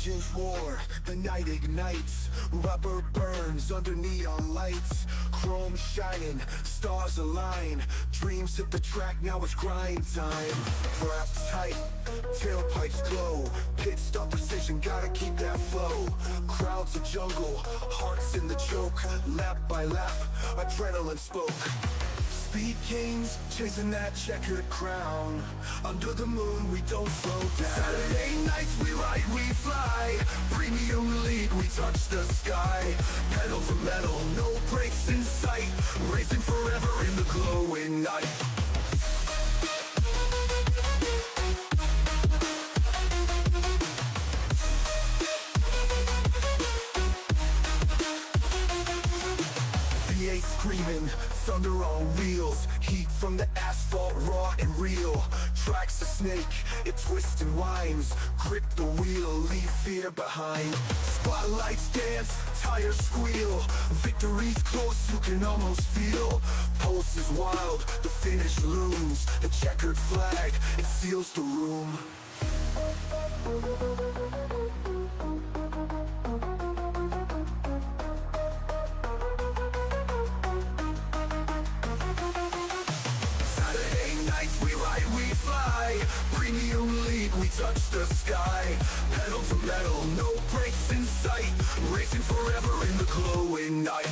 Engines roar, the night ignites, rubber burns under neon lights, chrome shining, stars align, dreams hit the track, now it's grind time. Wrapped tight, tailpipes glow, pit stop precision, gotta keep that flow. Crowds a jungle, hearts in the choke, lap by lap, adrenaline spoke. Speed kings, chasing that checkered crown. Under the moon, we don't slow down. Saturday nights, we ride, we fly. Premium league, we touch the sky. Pedal to metal, no brakes in sight. Racing forever in the glowing night. V8 screaming, thunder on wheels, heat from the asphalt raw and real. Track's a snake, it twists and winds, grip the wheel, leave fear behind. Spotlights dance, tires squeal, victory's close, you can almost feel. Pulse is wild, the finish looms, the checkered flag, it seals the room. Premium league, we touch the sky. Pedal to metal, no brakes in sight. Racing forever in the glowing night.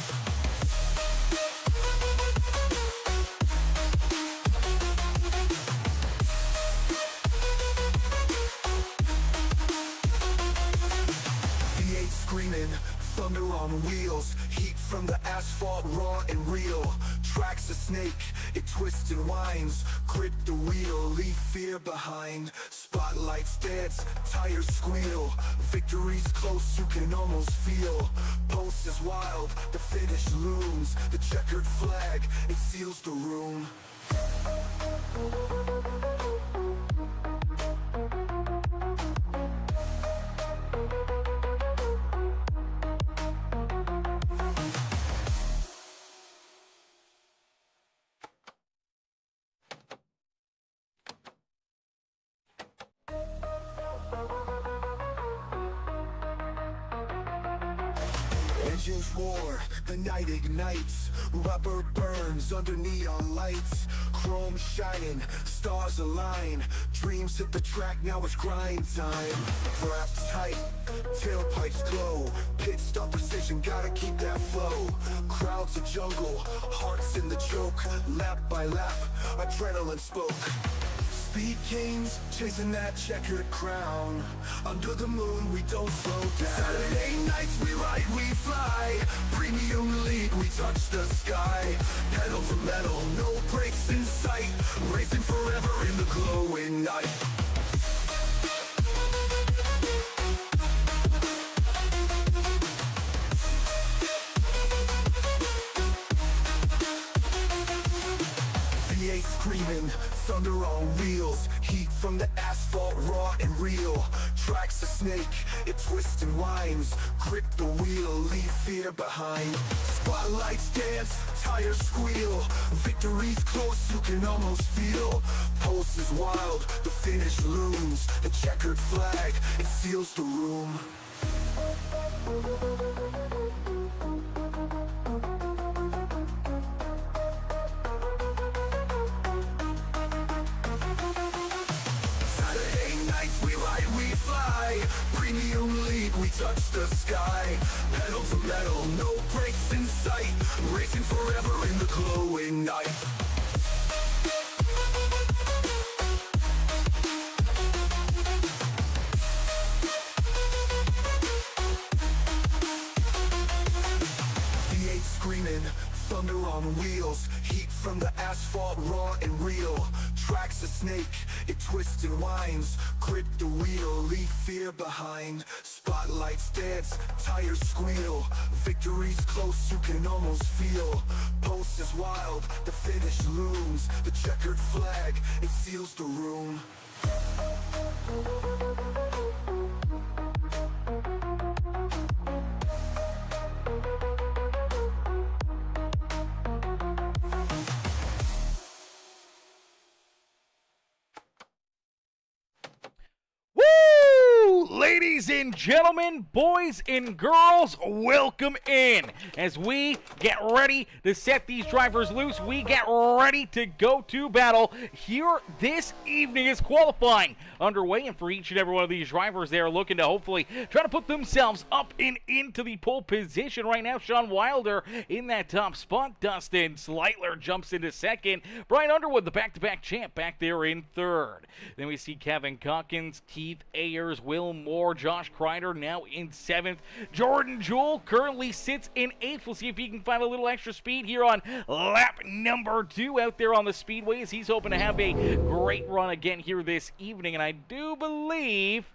V8 screaming, thunder on wheels, heat from the asphalt raw and real. Track's a snake, it twists and winds, grip the wheel, leave fear behind. Spotlights dance, tires squeal, victory's close, you can almost feel. Pulse is wild, the finish looms, the checkered flag, it seals the room. Engines roar, the night ignites, rubber burns under neon lights, chrome shining, stars align, dreams hit the track, now it's grind time. Wrapped tight, tailpipes glow, pit stop precision, gotta keep that flow. Crowds a jungle, hearts in the choke, lap by lap, adrenaline spoke. Speed kings, chasing that checkered crown. Under the moon, we don't slow down. Saturday nights, we ride, we fly. Premium league, we touch the sky. Pedal to metal, no brakes in sight. Racing forever in the glowing night. V8 screaming, thunder on wheels, heat from the asphalt raw and real. Track's a snake, it twists and winds, grip the wheel, leave fear behind. Spotlights dance, tires squeal, victory's close, you can almost feel. Pulse is wild, the finish looms, the checkered flag, it seals the room. Premium league, we touch the sky. Pedal to metal, no brakes in sight. Racing forever in the glowing night. V8 screaming, thunder on wheels, heat from the asphalt raw and real. Track's a snake, it twists and winds, grip the wheel, leave fear behind. Spotlights dance, tires squeal, victory's close, you can almost feel. Pulse is wild, the finish looms, the checkered flag, it seals the room. Ladies and gentlemen, boys and girls, welcome in. As we get ready to set these drivers loose, we get ready to go to battle. Here this evening is qualifying underway, and for each and every one of these drivers, they are looking to hopefully try to put themselves up and into the pole position. Right now, Sean Wilder in that top spot. Dustin Sleitler jumps into second. Brian Underwood, the back-to-back champ, back there in third. Then we see Kevin Calkins, Keith Ayers, Will Moore, Josh Crider now in seventh. Jordan Jewell currently sits in eighth. We'll see if he can find a little extra speed here on lap number 2 out there on the Speedway, as he's hoping to have a great run again here this evening. And I do believe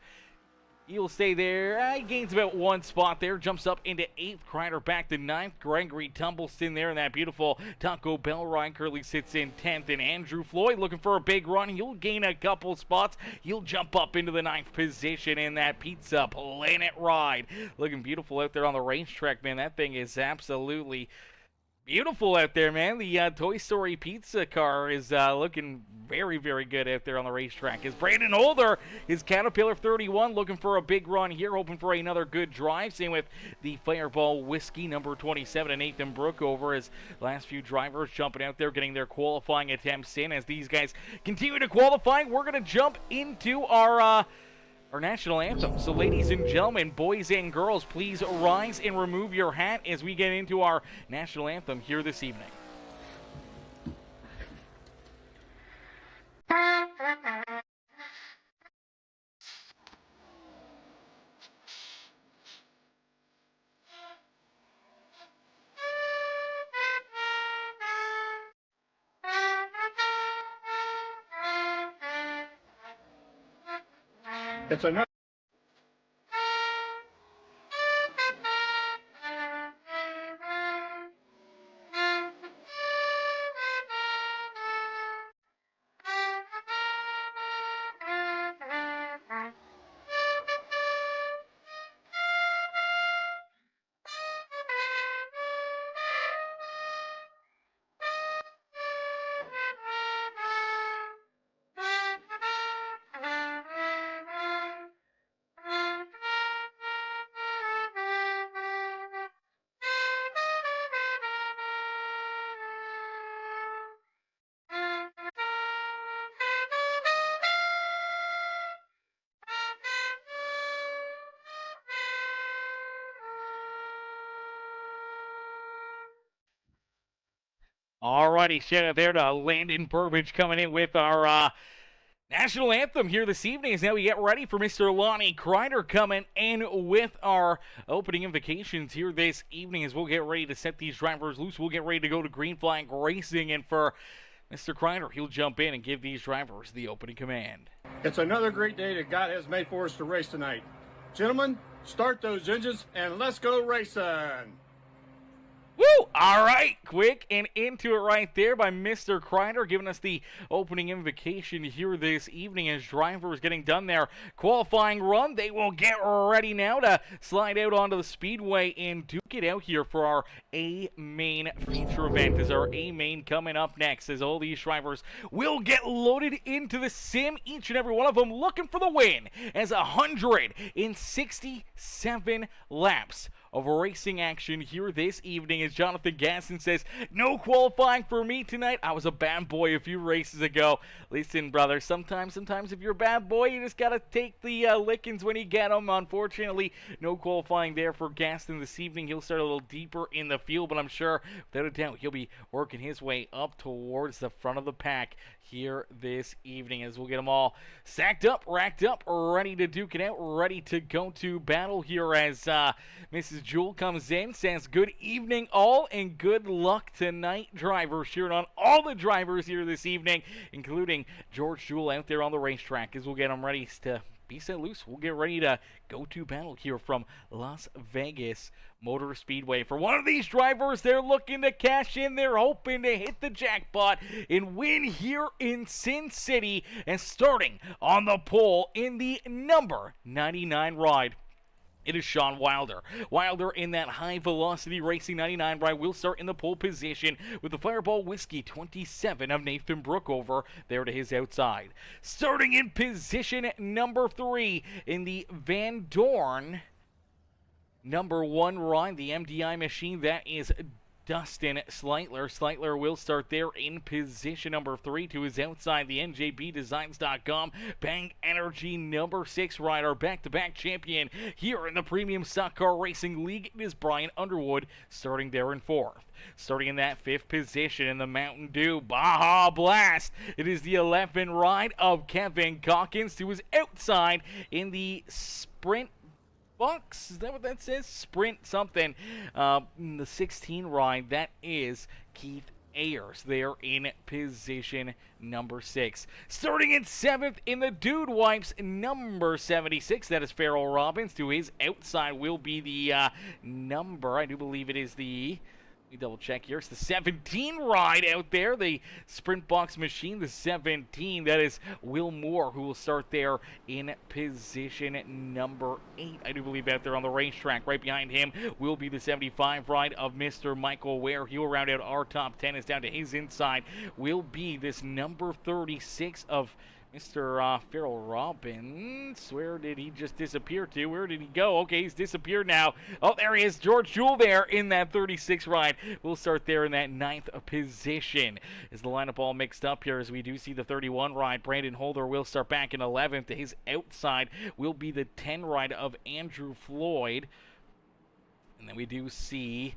he'll stay there. He gains about 1 spot there. Jumps up into 8th. Crider back to 9th. Gregory Tumbleston there in that beautiful Taco Bell ride. Curly sits in 10th. And Andrew Floyd looking for a big run. He'll gain a couple spots. He'll jump up into the 9th position in that Pizza Planet ride. Looking beautiful out there on the racetrack, man. That thing is absolutely beautiful out there, man. The Toy Story pizza car is looking very, very good out there on the racetrack. As Brandon Holder, his Caterpillar 31, looking for a big run here, hoping for another good drive. Same with the Fireball Whiskey, number 27, and Nathan Brookover, as last few drivers jumping out there, getting their qualifying attempts in. As these guys continue to qualify, we're going to jump into our national anthem. So ladies and gentlemen, boys and girls, please rise and remove your hat as we get into our national anthem here this evening. It's another. Alrighty, shout out there to Landon Burbage coming in with our national anthem here this evening. As now we get ready for Mr. Lonnie Crider coming in with our opening invocations here this evening, as we'll get ready to set these drivers loose. We'll get ready to go to Green Flag Racing, and for Mr. Crider, he'll jump in and give these drivers the opening command. It's another great day that God has made for us to race tonight. Gentlemen, start those engines and let's go racing. Woo! All right, quick and into it right there by Mr. Crider, giving us the opening invocation here this evening as drivers getting done their qualifying run. They will get ready now to slide out onto the Speedway and duke it out here for our A-Main feature event. As our A-Main coming up next, as all these drivers will get loaded into the sim, each and every one of them looking for the win, as 167 laps of racing action here this evening. As Jonathan Gasson says, no qualifying for me tonight. I was a bad boy a few races ago. Listen, brother, sometimes if you're a bad boy, you just gotta take the lickings when you get them. Unfortunately, no qualifying there for Gaston this evening. He'll start a little deeper in the field, but I'm sure, without a doubt, he'll be working his way up towards the front of the pack here this evening, as we'll get them all stacked up, racked up, ready to duke it out, ready to go to battle here, as Mrs. Jewell comes in, says good evening all and good luck tonight, drivers. Cheering on all the drivers here this evening, including George Jewell out there on the racetrack, as we'll get them ready to be set loose. We'll get ready to go to battle here from Las Vegas Motor Speedway. For one of these drivers, they're looking to cash in. They're hoping to hit the jackpot and win here in Sin City, and starting on the pole in the number 99 ride. It is Sean Wilder. Wilder in that high-velocity Racing 99 ride will start in the pole position with the Fireball Whiskey 27 of Nathan Brookover there to his outside. Starting in position number 3 in the Van Dorn number 1 ride, the MDI machine, that is Dustin Sleitler. Sleitler will start there in position number 3 to his outside. The NJBDesigns.com Bang Energy number 6 rider, back-to-back champion here in the Premium Stock Car Racing League. It is Brian Underwood starting there in 4th. Starting in that 5th position in the Mountain Dew Baja Blast, it is the 11 ride of Kevin Calkins to his outside in the Sprint Boxx, is that what that says? Sprint something. The 16 ride, that is Keith Ayers there in position number 6. Starting in 7th in the Dude Wipes number 76, that is Farrell Robbins. To his outside will be the number, I do believe it is the... Let me double check here. It's the 17 ride out there, the Sprint Boxx machine, the 17. That is Will Moore, who will start there in position number 8. I do believe out there on the racetrack. Right behind him will be the 75 ride of Mr. Michael Ware. He will round out our top 10. Is down to his inside will be this number 36 of Mr. Farrell Robbins. Where did he just disappear to? Where did he go? Okay, he's disappeared now. Oh, there he is. George Jewell there in that 36 ride. We'll start there in that 9th position. Is the lineup all mixed up here as we do see the 31 ride. Brandon Holder will start back in 11th. To his outside will be the 10 ride of Andrew Floyd. And then we do see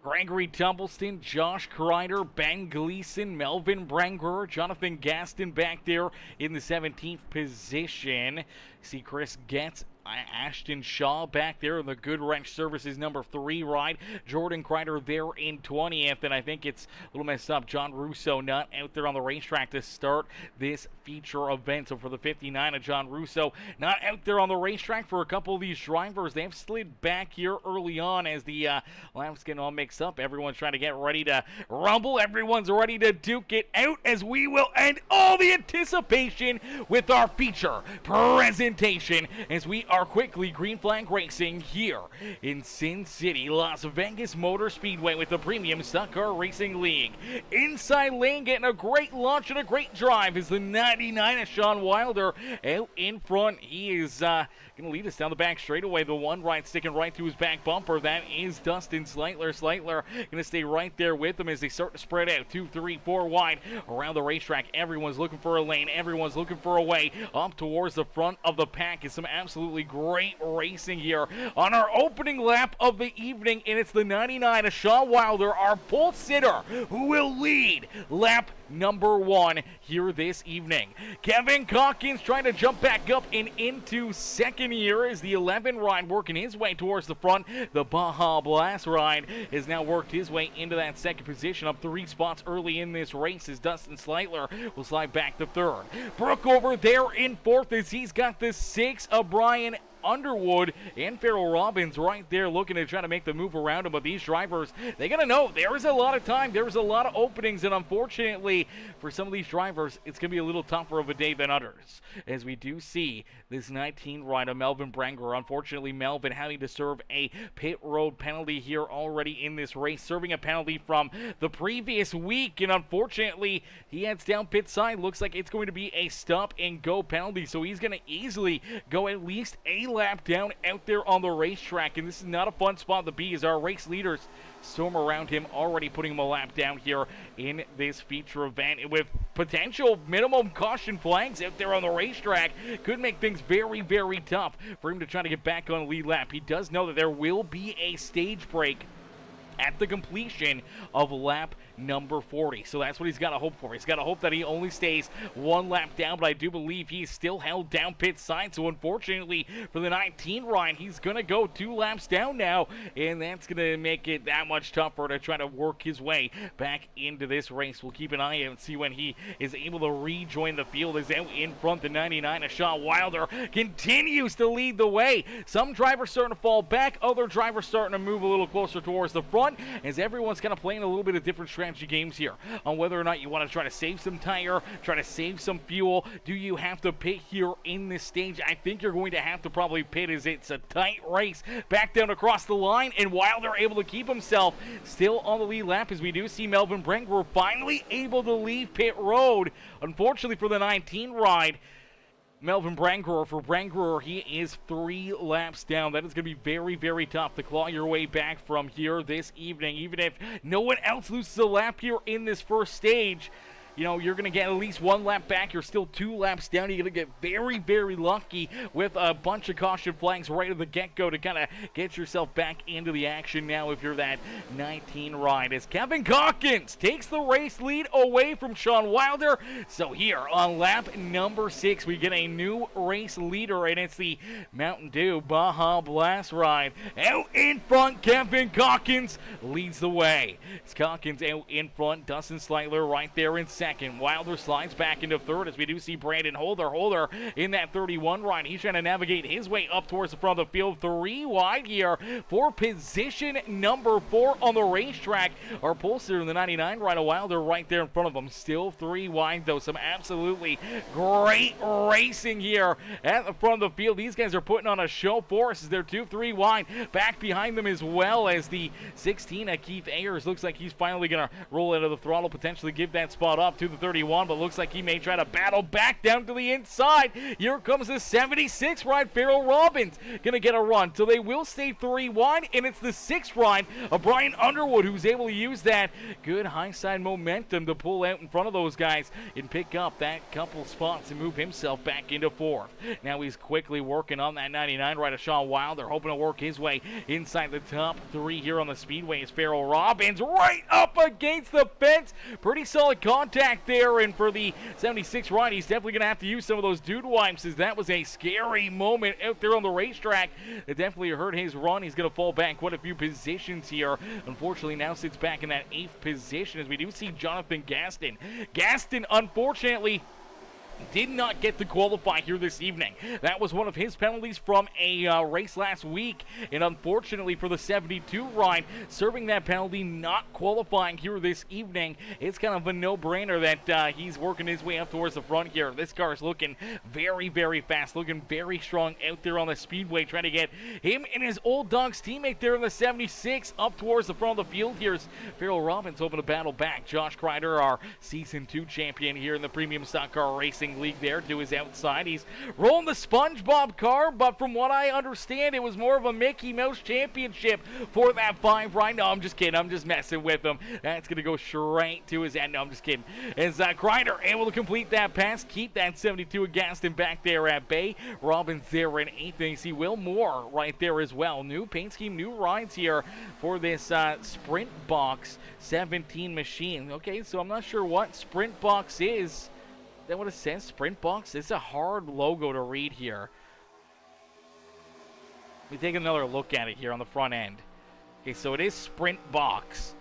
Gregory Tumbleston, Josh Crider, Ben Gleason, Melvin Branger, Jonathan Gaston back there in the 17th position. See Chris Getz, Ashton Shaw back there in the Good Wrench Services number 3 ride. Jordan Crider there in 20th, and I think it's a little messed up. John Russo not out there on the racetrack to start this feature event. So for the 59 of John Russo, not out there on the racetrack for a couple of these drivers. They've slid back here early on as the laps get all mixed up. Everyone's trying to get ready to rumble. Everyone's ready to duke it out as we will end all the anticipation with our feature presentation as we are quickly green flag racing here in Sin City, Las Vegas Motor Speedway with the Premium Stock Car Racing League. Inside lane getting a great launch and a great drive is the 99 of Sean Wilder out in front. He is going to lead us down the back straightaway. The 1 right sticking right to his back bumper. That is Dustin Sleitler. Sleitler going to stay right there with him as they start to spread out 2, 3, 4 wide around the racetrack. Everyone's looking for a lane. Everyone's looking for a way up towards the front of the pack. Is some absolutely great racing here on our opening lap of the evening, and it's the 99 of Sean Wilder, our pole sitter, who will lead lap number 1 here this evening. Kevin Calkins trying to jump back up and into second here as the 11 ride working his way towards the front. The Baja Blast ride has now worked his way into that second position, up 3 spots early in this race as Dustin Sleitler will slide back to 3rd. Brookover there in 4th as he's got the 6 of Brian Underwood and Farrell Robbins right there looking to try to make the move around him. But these drivers, they got to know there is a lot of time, there is a lot of openings, and unfortunately for some of these drivers, it's going to be a little tougher of a day than others. As we do see this 19 rider, Melvin Branger. Unfortunately, Melvin having to serve a pit road penalty here already in this race, serving a penalty from the previous week, and unfortunately, he heads down pit side. Looks like it's going to be a stop and go penalty, so he's going to easily go at least a lap down out there on the racetrack, and this is not a fun spot to be as our race leaders storm around him, already putting him a lap down here in this feature event. And with potential minimum caution flags out there on the racetrack, could make things very, very tough for him to try to get back on the lead lap. He does know that there will be a stage break at the completion of lap number 40. So that's what he's got to hope for. He's got to hope that he only stays 1 lap down, but I do believe he's still held down pit side. So unfortunately for the 19 ride, he's going to go 2 laps down now, and that's going to make it that much tougher to try to work his way back into this race. We'll keep an eye out and see when he is able to rejoin the field. Is out in front. The 99 of Sean Wilder continues to lead the way. Some drivers starting to fall back, other drivers starting to move a little closer towards the front. front, as everyone's kind of playing a little bit of different strategy games here on whether or not you want to try to save some tire, try to save some fuel. Do you have to pit here in this stage? I think you're going to have to probably pit, as it's a tight race back down across the line, and Wilder able to keep himself still on the lead lap, as we do see Melvin Brengler finally able to leave pit road. Unfortunately for the 19 ride, Melvin Brengler, for Brengler, he is 3 laps down. That is going to be very, very tough to claw your way back from here this evening. Even if no one else loses a lap here in this first stage, you know, you're going to get at least 1 lap back. You're still 2 laps down. You're going to get very, very lucky with a bunch of caution flags right at the get-go to kind of get yourself back into the action now if you're that 19 ride. As Kevin Calkins takes the race lead away from Sean Wilder. So here on lap number 6, we get a new race leader, and it's the Mountain Dew Baja Blast ride. Out in front, Kevin Calkins leads the way. As Calkins out in front, Dustin Sleightler right there in second. Wilder slides back into third, as we do see Brandon Holder in that 31 ride. He's trying to navigate his way up towards the front of the field. 3 wide here for position number 4 on the racetrack. Our pollster in the 99 ride of Wilder right there in front of him. Still 3 wide, though. Some absolutely great racing here at the front of the field. These guys are putting on a show for us as they're 2-3 wide. Back behind them as well as the 16 Keith Ayers. Looks like he's finally going to roll out of the throttle, potentially give that spot up to the 31, but looks like he may try to battle back down to the inside. Here comes the 76 ride, Farrell Robbins, gonna get a run. So they will stay 3 wide, and it's the 6th ride of Brian Underwood who's able to use that good high side momentum to pull out in front of those guys and pick up that couple spots and move himself back into 4th. Now he's quickly working on that 99 ride of Sean Wilder, hoping to work his way inside the top 3 here on the Speedway. Is Farrell Robbins right up against the fence. Pretty solid contact there, and for the 76 ride, he's definitely going to have to use some of those dude wipes, as that was a scary moment out there on the racetrack. It definitely hurt his run. He's going to fall back quite a few positions here. Unfortunately, now sits back in that 8th position, as we do see Jonathan Gaston. Gaston, unfortunately, did not get to qualify here this evening. That was one of his penalties from a race last week, and unfortunately for the 72 ride, serving that penalty, not qualifying here this evening. It's kind of a no-brainer that he's working his way up towards the front here. This car is looking very, very fast, looking very strong out there on the Speedway, trying to get him and his old dog's teammate there in the 76 up towards the front of the field. Here's Farrell Robbins hoping to battle back. Josh Crider, our Season 2 champion here in the Premium Stock Car Racing League, there to his outside. He's rolling the SpongeBob car, but from what I understand, it was more of a Mickey Mouse championship for that 5 ride. No, I'm just kidding. I'm just messing with him. That's going to go straight to his end. No, I'm just kidding. As Crider able to complete that pass, keep that 72 of Gaston back there at bay. Robbins there in 8th, and you see Will Moore right there as well. New paint scheme, new rides here for this Sprint Boxx 17 machine. Okay, so I'm not sure what Sprint Boxx is. Is that what it says? Sprint Boxx? It's a hard logo to read here. Let me take another look at it here on the front end. Okay, so it is Sprint Boxx.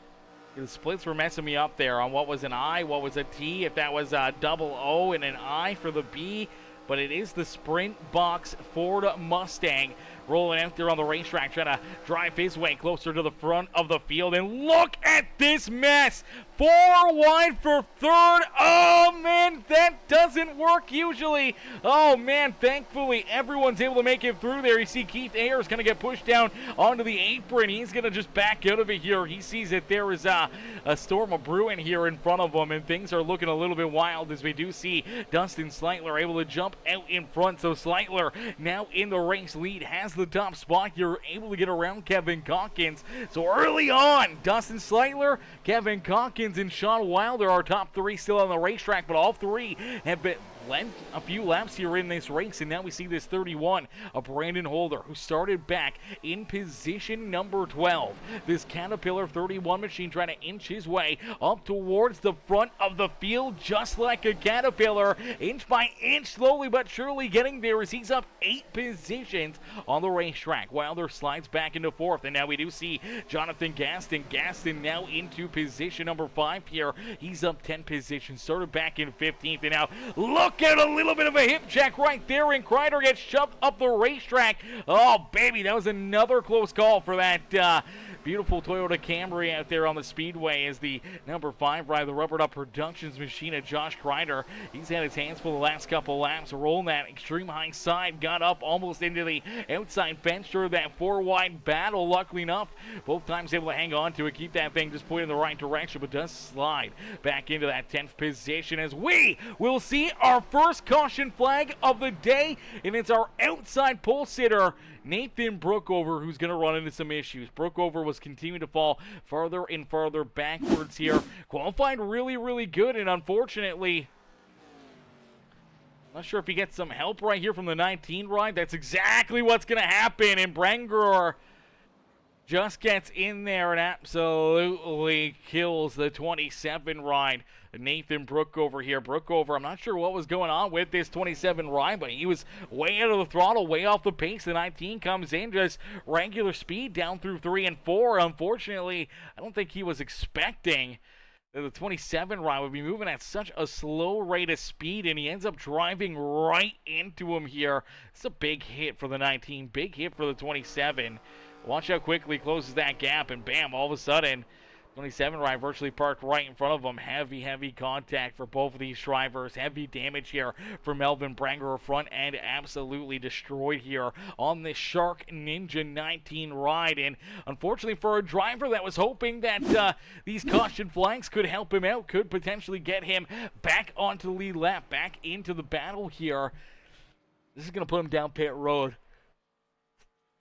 The splits were messing me up there on what was an I, what was a T, if that was a double O and an I for the B. But it is the Sprint Boxx Ford Mustang rolling out there on the racetrack, trying to drive his way closer to the front of the field. And look at this mess. 4 wide for 3rd. Oh, man, that doesn't work usually. Oh, man, thankfully, everyone's able to make it through there. You see Keith Ayers going to get pushed down onto the apron. He's going to just back out of it here. He sees that there is a storm of brewing here in front of him, and things are looking a little bit wild, as we do see Dustin Sleightler able to jump out in front. So Sleightler now in the race lead, has the top spot. You're able to get around Kevin Calkins. So early on, Dustin Sleightler, Kevin Calkins, and Sean Wilder are top 3 still on the racetrack, but all 3 have been lent a few laps here in this race, and now we see this 31 of Brandon Holder, who started back in position number 12. This Caterpillar 31 machine trying to inch his way up towards the front of the field, just like a Caterpillar, inch by inch, slowly but surely getting there as he's up 8 positions on the racetrack. Wilder slides back into 4th, and now we do see Jonathan Gaston. Gaston now into position number 5 here. He's up 10 positions, started back in 15th, and now look at a little bit of a hip check right there, and Crider gets shoved up the racetrack. Oh, baby, that was another close call for that beautiful Toyota Camry out there on the Speedway as the number 5 ride, the Rubbered Up Productions machine of Josh Crider. He's had his hands full the last couple laps, rolling that extreme high side, got up almost into the outside fence through that 4-wide battle. Luckily enough, both times able to hang on to it, keep that thing just pointed in the right direction, but does slide back into that 10th position as we will see our first caution flag of the day, and it's our outside pole sitter, Nathan Brookover, who's going to run into some issues. Brookover was continuing to fall farther and farther backwards here. Qualified really, really good, and unfortunately, not sure if he gets some help right here from the 19 ride. That's exactly what's going to happen, and Brangor just gets in there and absolutely kills the 27 ride. Nathan Brookover here. Brookover, I'm not sure what was going on with this 27 ride, but he was way out of the throttle, way off the pace. The 19 comes in just regular speed down through 3 and 4. Unfortunately, I don't think he was expecting that the 27 ride would be moving at such a slow rate of speed, and he ends up driving right into him here. It's a big hit for the 19, big hit for the 27. Watch how quickly he closes that gap, and bam, all of a sudden, 27 ride virtually parked right in front of him. Heavy contact for both of these drivers. Heavy damage here for Melvin Branger. Front end absolutely destroyed here on this Shark Ninja 19 ride. And unfortunately for a driver that was hoping that these caution flags could help him out, could potentially get him back onto the lead lap, back into the battle here, this is going to put him down pit road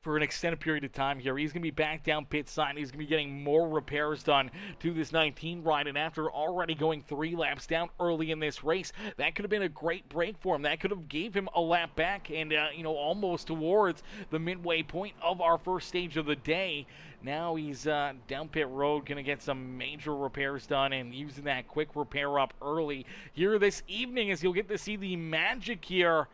for an extended period of time here. He's going to be back down pit side. He's going to be getting more repairs done to this 19 ride, and after already going 3 laps down early in this race, that could have been a great break for him. That could have gave him a lap back and, almost towards the midway point of our first stage of the day. Now he's down pit road, going to get some major repairs done and using that quick repair up early here this evening, as you'll get to see the magic here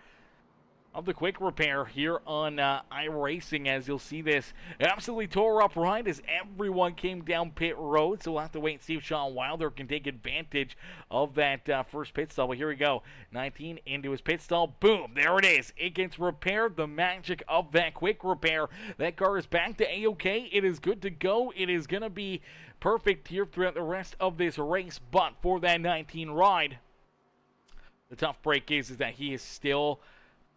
of the quick repair here on iRacing, as you'll see this absolutely tore up ride as everyone came down pit road. So we'll have to wait and see if Sean Wilder can take advantage of that first pit stall. But here we go, 19 into his pit stall. Boom, there it is. It gets repaired. The magic of that quick repair. That car is back to A-OK. It is good to go. It is going to be perfect here throughout the rest of this race. But for that 19 ride, the tough break is that he is still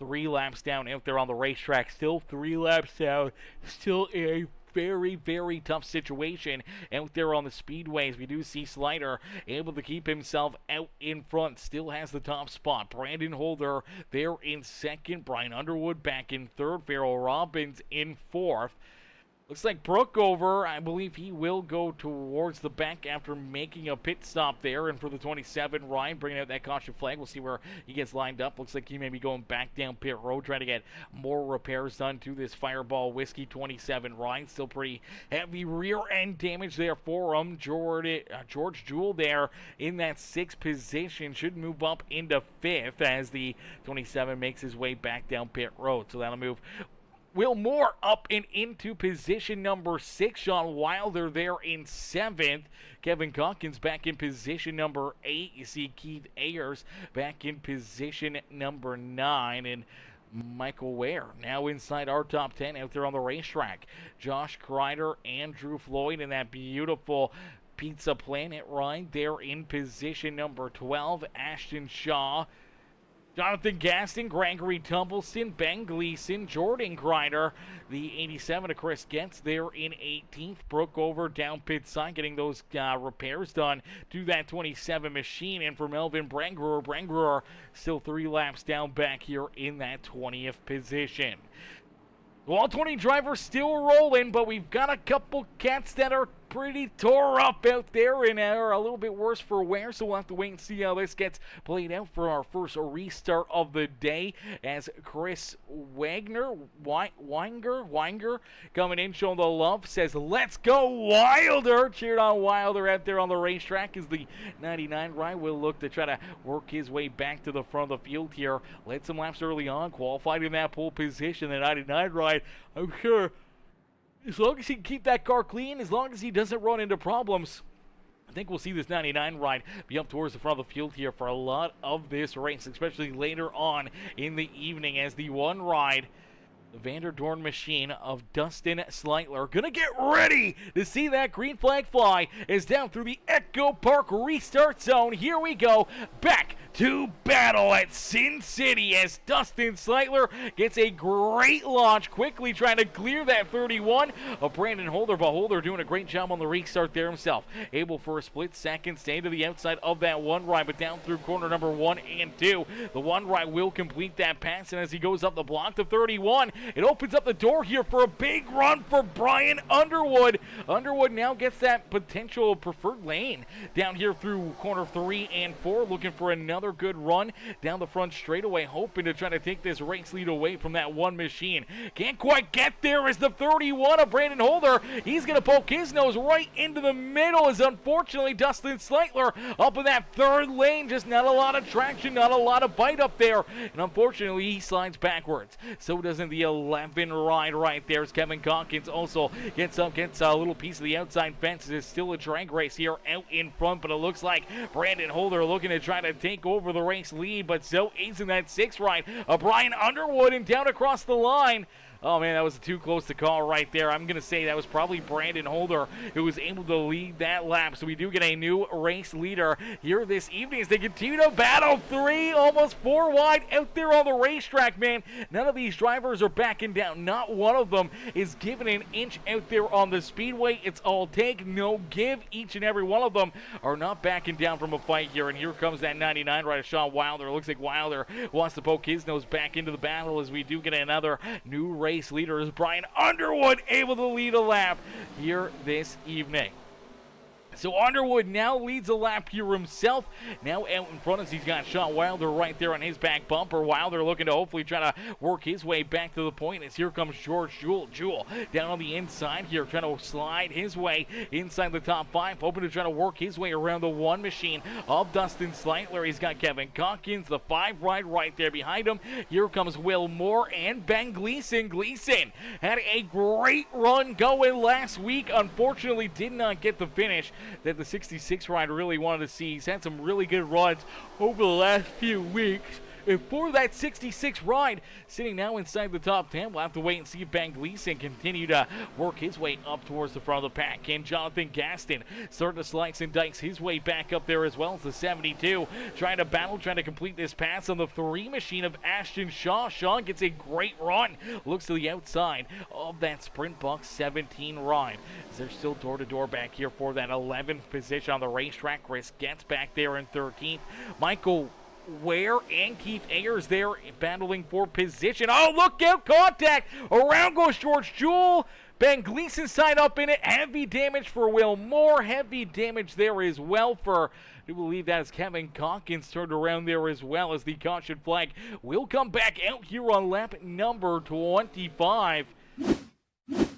3 laps down out there on the racetrack. Still 3 laps down. Still in a very tough situation out there on the speedways. We do see Slider able to keep himself out in front. Still has the top spot. Brandon Holder there in second. Brian Underwood back in third. Farrell Robbins in fourth. Looks like Brookover, I believe he will go towards the back after making a pit stop there. And for the 27, Ryan bringing out that caution flag. We'll see where he gets lined up. Looks like he may be going back down pit road, trying to get more repairs done to this Fireball Whiskey 27. Ryan still pretty heavy rear end damage there for him. George Jewell there in that 6th position should move up into 5th as the 27 makes his way back down pit road. So that'll move Will Moore up and into position number 6. Sean Wilder there in 7th. Kevin Calkins back in position number 8. You see Keith Ayers back in position number 9. And Michael Ware now inside our top 10 out there on the racetrack. Josh Crider, Andrew Floyd in that beautiful Pizza Planet ride there in position number 12. Ashton Shaw, Jonathan Gaston, Gregory Tumbleson, Ben Gleason, Jordan Crider, the 87 of Chris Getz there in 18th. Brookover down pit side, getting those repairs done to that 27 machine. And for Melvin Branguer still 3 laps down back here in that 20th position. All 20 drivers still rolling, but we've got a couple cats that are pretty tore up out there and are a little bit worse for wear, so we'll have to wait and see how this gets played out for our first restart of the day, as Chris Wenger coming in showing the love, says let's go Wilder. Cheered on Wilder out there on the racetrack as the 99 ride will look to try to work his way back to the front of the field here. Led some laps early on, qualified in that pole position. The 99 ride, I'm sure, as long as he can keep that car clean, as long as he doesn't run into problems, I think we'll see this 99 ride be up towards the front of the field here for a lot of this race, especially later on in the evening, as the 1 ride The Vanderdorn machine of Dustin Sleitler gonna get ready to see that green flag fly as down through the Echo Park restart zone. Here we go, back to battle at Sin City as Dustin Sleitler gets a great launch, quickly trying to clear that 31 of Brandon Holder, but Holder doing a great job on the restart there himself, able for a split second, stay to the outside of that one ride, but down through corner number 1 and 2. The one ride will complete that pass, and as he goes up the block to 31, it opens up the door here for a big run for Brian Underwood. Underwood now gets that potential preferred lane down here through corner 3 and 4, looking for another good run down the front straightaway, hoping to try to take this race lead away from that one machine. Can't quite get there as the 31 of Brandon Holder, he's going to poke his nose right into the middle as unfortunately Dustin Sleitler up in that third lane, just not a lot of traction, not a lot of bite up there, and unfortunately he slides backwards. So doesn't the 11 ride right there as Kevin Calkins also gets a little piece of the outside fence. It's still a drag race here out in front, but it looks like Brandon Holder looking to try to take over the race lead, but so is in that 6th ride of Brian Underwood and down across the line. Oh man, that was too close to call right there. I'm going to say that was probably Brandon Holder who was able to lead that lap. So we do get a new race leader here this evening as they continue to battle 3, almost 4 wide out there on the racetrack, man. None of these drivers are backing down. Not one of them is giving an inch out there on the speedway. It's all take, no give. Each and every one of them are not backing down from a fight here. And here comes that 99 rider, Sean Wilder. It looks like Wilder wants to poke his nose back into the battle as we do get another new race leader as Brian Underwood able to lead a lap here this evening. So Underwood now leads a lap here himself. Now out in front as he's got Sean Wilder right there on his back bumper. Wilder looking to hopefully try to work his way back to the point as here comes George Jewell. Jewell down on the inside here trying to slide his way inside the top 5. Hoping to try to work his way around the one machine of Dustin Sleitler. He's got Kevin Calkins, the 5 ride right there behind him. Here comes Will Moore and Ben Gleason. Gleason had a great run going last week. Unfortunately did not get the finish that the 66 ride really wanted to see. He's had some really good runs over the last few weeks. And for that 66 ride, sitting now inside the top 10, we'll have to wait and see if Ben Gleason continue to work his way up towards the front of the pack. And Jonathan Gaston starting to slice and dice his way back up there as well as the 72. Trying to battle, trying to complete this pass on the 3 machine of Ashton Shaw. Shaw gets a great run. Looks to the outside of that Sprint Boxx 17 ride. They're still door-to-door back here for that 11th position on the racetrack. Chris gets back there in 13th. Michael Ware and Keith Ayers there battling for position. Oh, look out, contact. Around goes George Jewell. Ben Gleason side up in it. Heavy damage for Will Moore. Heavy damage there as well for, I do believe that is Kevin Calkins turned around there as well as the caution flag will come back out here on lap number 25. Let's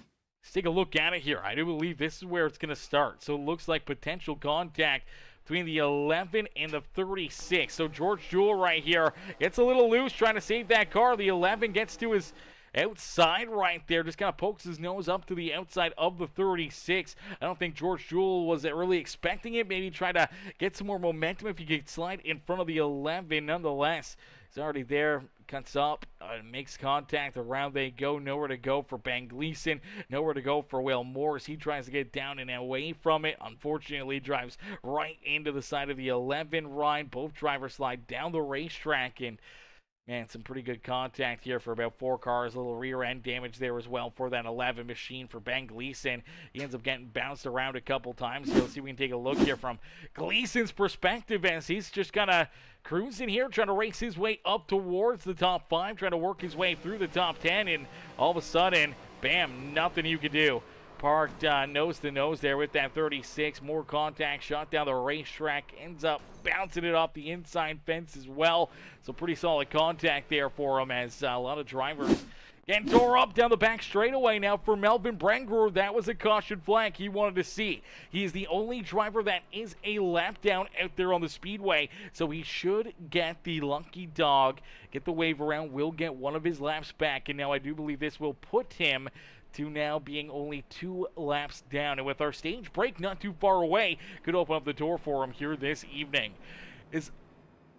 take a look at it here. I do believe this is where it's going to start. So it looks like potential contact between the 11 and the 36. So George Jewell right here gets a little loose trying to save that car. The 11 gets to his outside right there, just kind of pokes his nose up to the outside of the 36. I don't think George Jewell was really expecting it. Maybe try to get some more momentum if he could slide in front of the 11. Nonetheless, he's already there, cuts up, makes contact, around they go. Nowhere to go for Ben Gleason, nowhere to go for Will Morris. He tries to get down and away from it. Unfortunately, drives right into the side of the 11 ride. Both drivers slide down the racetrack, and man, some pretty good contact here for about 4 cars. A little rear end damage there as well for that 11 machine for Ben Gleason. He ends up getting bounced around a couple times. So let's see if we can take a look here from Gleason's perspective as he's just kind of cruising here, trying to race his way up towards the top 5, trying to work his way through the top 10, and all of a sudden, bam, nothing you could do. Parked nose to nose there with that 36. More contact, shot down the racetrack, ends up bouncing it off the inside fence as well. So pretty solid contact there for him as a lot of drivers getting tore up down the back straightaway now for Melvin Brengruer. That was a caution flag he wanted to see. He is the only driver that is a lap down out there on the speedway, so he should get the lucky dog, get the wave around, will get one of his laps back, and now I do believe this will put him to now being only 2 laps down. And with our stage break not too far away, could open up the door for him here this evening. Is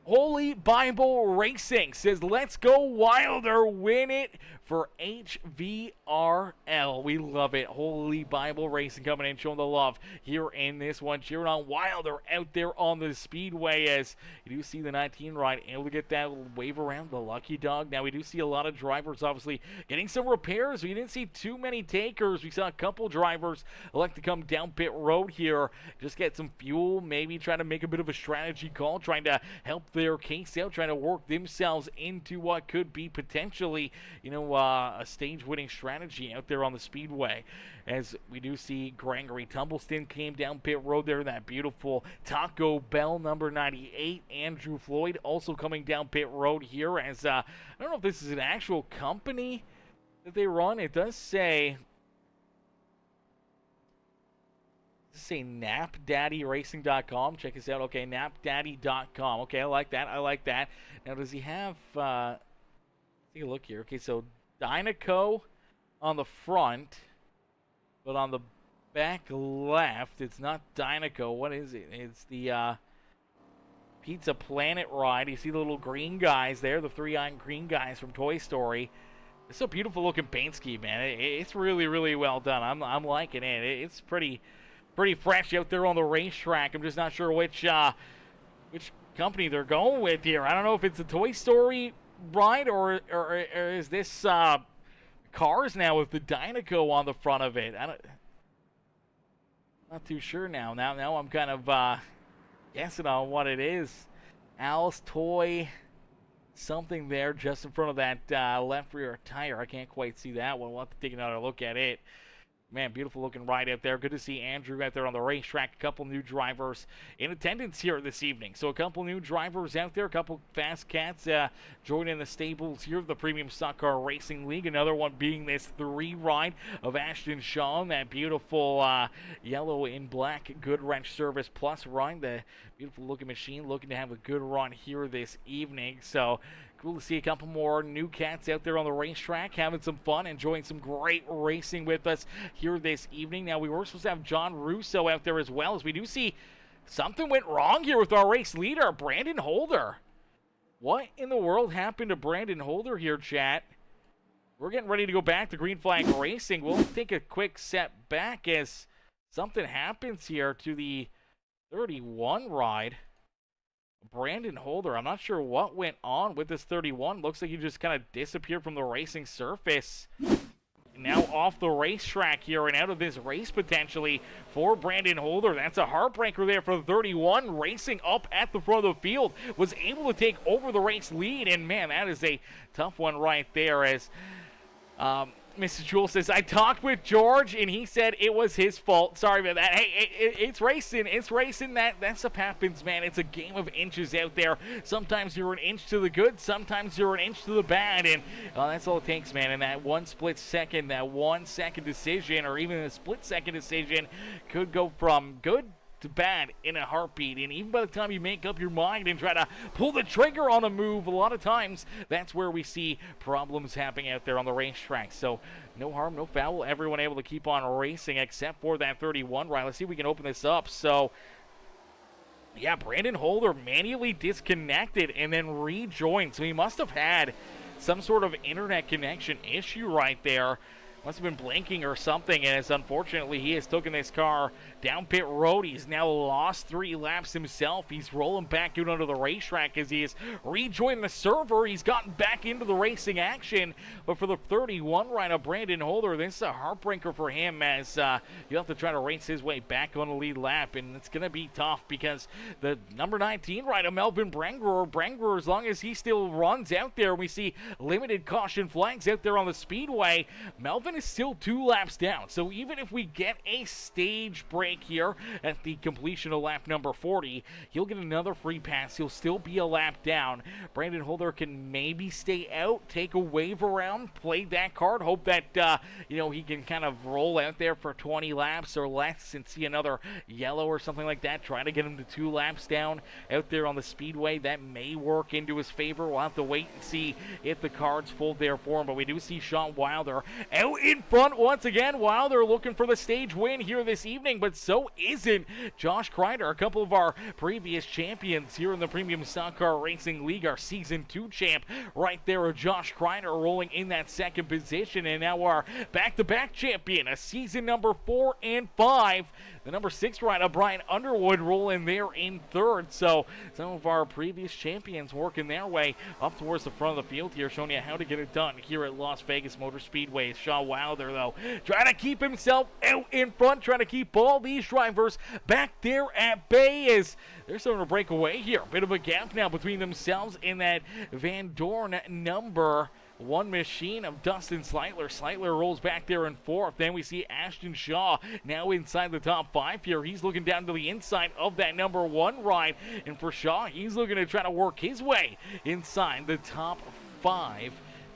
Holy Bible Racing says, let's go Wilder, win it for HVRL. We love it. Holy Bible Racing coming in, showing the love here in this one. Cheering on Wilder out there on the Speedway as you do see the 19 ride able to get that wave around the lucky dog. Now we do see a lot of drivers obviously getting some repairs. We didn't see too many takers. We saw a couple drivers elect to come down pit road here, just get some fuel, maybe try to make a bit of a strategy call, trying to help their case out, trying to work themselves into what could be potentially, a stage-winning strategy out there on the Speedway. As we do see Gregory Tumbleston came down pit road there, that beautiful Taco Bell number 98. Andrew Floyd also coming down pit road here as, I don't know if this is an actual company that they run. It does say napdaddyracing.com. Check us out. Okay, napdaddy.com. Okay, I like that. Now, does he have, take a look here. Okay, so Dynaco on the front, but on the back left, it's not Dynaco. What is it? It's the Pizza Planet ride. You see the little green guys there, the three-eyed green guys from Toy Story. It's a beautiful looking paint scheme, man. It's really, really well done. I'm liking it. It's pretty fresh out there on the racetrack. I'm just not sure which company they're going with here. I don't know if it's a Toy Story ride or is this cars now with the Dynaco on the front of it. Not too sure now. Now I'm kind of guessing on what it is. Al's Toy something there just in front of that left rear tire. I can't quite see that one. We'll have to take another look at it. Man, beautiful looking ride out there. Good to see Andrew out there on the racetrack. A couple new drivers in attendance here this evening. So a couple new drivers out there. A couple fast cats joining the stables here of the Premium Stock Car Racing League. Another one being this 3 ride of Ashton Shaw. That beautiful yellow and black Good Wrench Service Plus ride. The beautiful looking machine looking to have a good run here this evening. So cool to see a couple more new cats out there on the racetrack, having some fun, enjoying some great racing with us here this evening. Now, we were supposed to have John Russo out there as well, as we do see something went wrong here with our race leader, Brandon Holder. What in the world happened to Brandon Holder here, chat? We're getting ready to go back to Green Flag Racing. We'll take a quick step back as something happens here to the 31 ride. Brandon Holder, I'm not sure what went on with this 31. Looks like he just kind of disappeared from the racing surface. Now off the racetrack here and out of this race potentially for Brandon Holder. That's a heartbreaker there for the 31. Racing up at the front of the field. Was able to take over the race lead. And man, that is a tough one right there as Mr. Jewell says, I talked with George, and he said it was his fault. Sorry about that. Hey, it's racing. It's racing. That stuff happens, man. It's a game of inches out there. Sometimes you're an inch to the good. Sometimes you're an inch to the bad. And that's all it takes, man. And that 1 split second, that 1 second decision, or even a split second decision could go from good to bad in a heartbeat. And even by the time you make up your mind and try to pull the trigger on a move, a lot of times that's where we see problems happening out there on the racetrack. So no harm, no foul. Everyone able to keep on racing except for that 31 ride. Let's see if we can open this up. So yeah, Brandon Holder manually disconnected and then rejoined. So he must have had some sort of internet connection issue right there. Must have been blinking or something, and unfortunately he has taken this car down pit road. He's now lost 3 laps himself. He's rolling back out onto the racetrack as he is rejoining the server. He's gotten back into the racing action, but for the 31 ride of Brandon Holder, this is a heartbreaker for him as you have to try to race his way back on the lead lap, and it's going to be tough because the number 19 ride of Melvin Branguer, as long as he still runs out there, we see limited caution flags out there on the Speedway. Melvin is still 2 laps down, so even if we get a stage break here at the completion of lap number 40, he'll get another free pass. He'll still be a lap down. Brandon Holder can maybe stay out, take a wave around, play that card, hope that he can kind of roll out there for 20 laps or less and see another yellow or something like that. Try to get him to 2 laps down out there on the Speedway. That may work into his favor. We'll have to wait and see if the cards fold there for him, but we do see Sean Wilder out in front once again while they're looking for the stage win here this evening, but so isn't Josh Crider, a couple of our previous champions here in the Premium Stock Car Racing League, our Season 2 champ right there, Josh Crider rolling in that second position, and now our back-to-back champion, a season number 4 and 5, the number 6 rider, Brian Underwood, rolling there in third. So some of our previous champions working their way up towards the front of the field here, showing you how to get it done here at Las Vegas Motor Speedway. Shaw Wilder, though, trying to keep himself out in front, trying to keep all these drivers back there at bay as they're starting to break away here. Bit of a gap now between themselves and that Van Dorn number 1 machine of Dustin Slightler. Slightler rolls back there in fourth. Then we see Ashton Shaw now inside the top 5 here. He's looking down to the inside of that number 1 ride. And for Shaw, he's looking to try to work his way inside the top 5.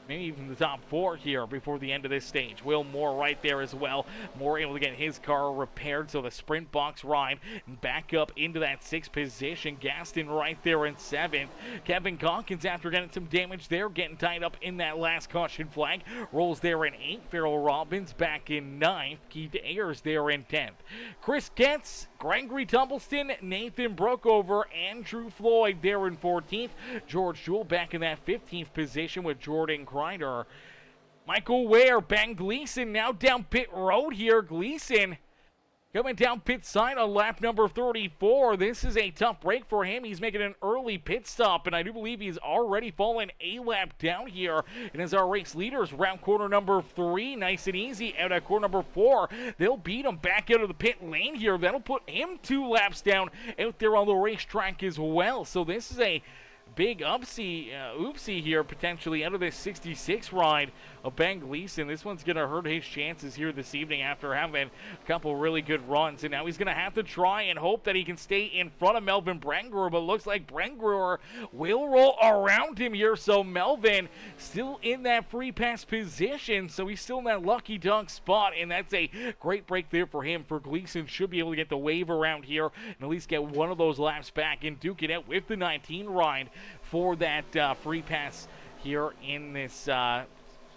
Maybe even the top 4 here before the end of this stage. Will Moore right there as well. Moore able to get his car repaired, so the Sprint Boxx ride back up into that 6th position. Gaston right there in 7th. Kevin Calkins, after getting some damage there, getting tied up in that last caution flag, rolls there in 8th. Farrell Robbins back in 9th. Keith Ayers there in 10th. Chris Getz, Gregory Tumbleston, Nathan Brookover, Andrew Floyd there in 14th. George Jewell back in that 15th position with Jordan Crider. Michael Ware, Ben Gleason now down pit road here. Gleason coming down pit side on lap number 34. This is a tough break for him. He's making an early pit stop, and I do believe he's already fallen a lap down here. And as our race leaders round corner number 3, nice and easy out at corner number 4, they'll beat him back out of the pit lane here. That'll put him 2 laps down out there on the racetrack as well. So this is a big oopsie here potentially out of this 66 ride of Ben Gleason. This one's going to hurt his chances here this evening after having a couple really good runs. And now he's going to have to try and hope that he can stay in front of Melvin Brengruer, but looks like Brengruer will roll around him here. So Melvin still in that free pass position, so he's still in that lucky dog spot, and that's a great break there for him. For Gleason, should be able to get the wave around here and at least get one of those laps back and duke it out with the 19 ride for that free pass here in this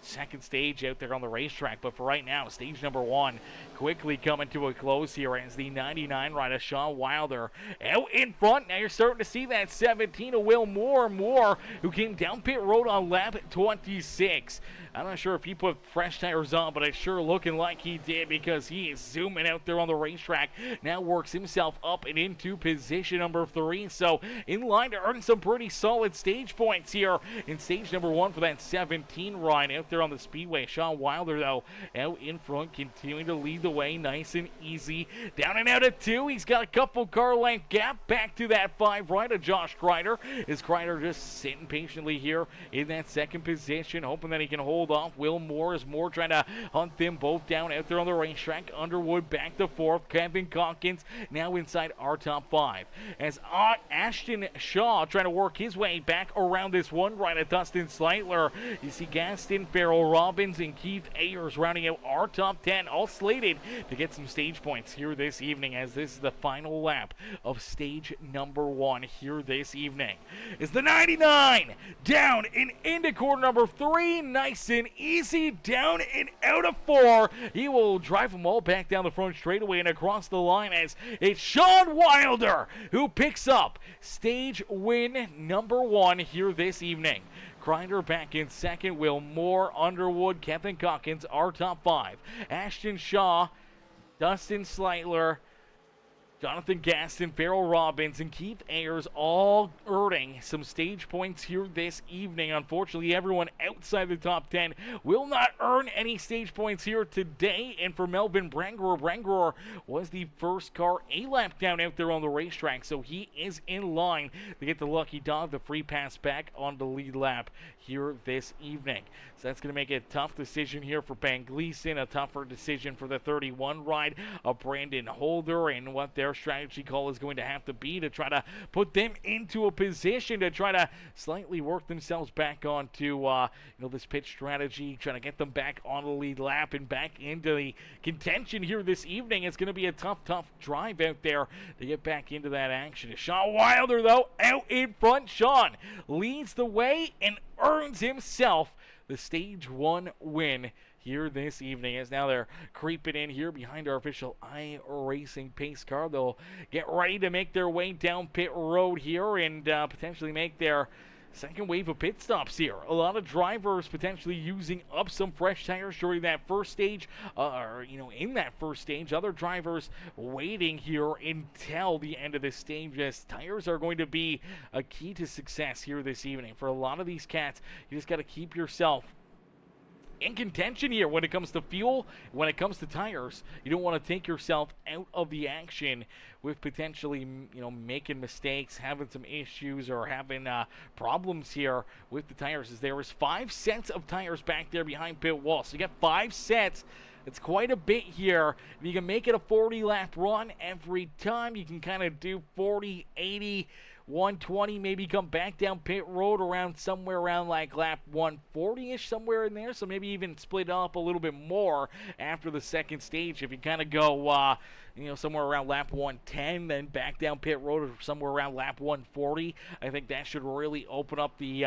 second stage out there on the racetrack. But for right now, stage number 1 quickly coming to a close here as the 99 rider Shaw Wilder out in front. Now you're starting to see that 17 of Will Moore, who came down pit road on lap 26. I'm not sure if he put fresh tires on, but it's sure looking like he did, because he is zooming out there on the racetrack. Now works himself up and into position number 3. So in line to earn some pretty solid stage points here in stage number 1 for that 17 ride out there on the Speedway. Shaw Wilder, though, out in front, continuing to lead the way nice and easy. Down and out at 2. He's got a couple car length gap back to that 5 right of Josh Crider. Is Crider just sitting patiently here in that second position, hoping that he can hold off Will Moore, as Moore trying to hunt them both down out there on the racetrack. Underwood back to 4th. Kevin Calkins now inside our top 5. As Ashton Shaw trying to work his way back around this 1 right of Dustin Slightler. You see Gaston, Farrell Robbins, and Keith Ayers rounding out our top 10, all slated to get some stage points here this evening, as this is the final lap of stage number 1 here this evening. Is the 99 down and into corner number 3, nice and easy, down and out of 4. He will drive them all back down the front straightaway and across the line, as it's Shawn Wilder who picks up stage win number 1 here this evening. Crider back in second. Will Moore, Underwood, Kevin Calkins, our top 5. Ashton Shaw, Dustin Slightler, Jonathan Gaston, Farrell Robbins, and Keith Ayers all earning some stage points here this evening. Unfortunately, everyone outside the top 10 will not earn any stage points here today. And for Melvin Brengruer was the first car a lap down out there on the racetrack, so he is in line to get the lucky dog, the free pass back on the lead lap here this evening. So that's going to make it a tough decision here for Ben Gleason, a tougher decision for the 31 ride of Brandon Holder, and what their strategy call is going to have to be to try to put them into a position to try to slightly work themselves back onto this pit strategy, trying to get them back on the lead lap and back into the contention here this evening. It's going to be a tough drive out there to get back into that action. Shawn Wilder, though, out in front. Shawn leads the way and earns himself the stage 1 win here this evening, as now they're creeping in here behind our official iRacing pace car. They'll get ready to make their way down pit road here and potentially make their second wave of pit stops here. A lot of drivers potentially using up some fresh tires during that first stage, in that first stage. Other drivers waiting here until the end of this stage, as tires are going to be a key to success here this evening. For a lot of these cats, you just got to keep yourself in contention here when it comes to fuel, when it comes to tires. You don't want to take yourself out of the action with potentially, making mistakes, having some issues, or having problems here with the tires, as there is 5 sets of tires back there behind pit wall. So you got 5 sets. It's quite a bit here. If you can make it a 40-lap run every time, you can kind of do 40, 80, 120, maybe come back down pit road somewhere around like lap 140-ish, somewhere in there. So maybe even split up a little bit more after the second stage. If you kind of go, somewhere around lap 110, then back down pit road or somewhere around lap 140, I think that should really open up the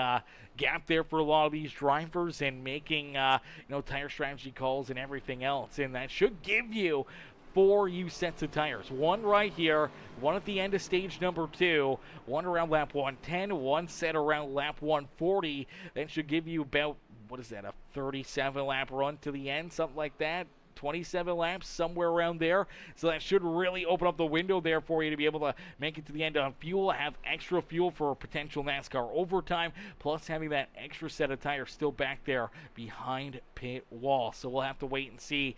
gap there for a lot of these drivers and making, tire strategy calls and everything else. And that should give you 4 sets of tires. One right here, one at the end of stage number 2, one around lap 110, one set around lap 140. That should give you about, a 37-lap run to the end, something like that. 27 laps, somewhere around there. So that should really open up the window there for you to be able to make it to the end on fuel, have extra fuel for potential NASCAR overtime, plus having that extra set of tires still back there behind pit wall. So we'll have to wait and see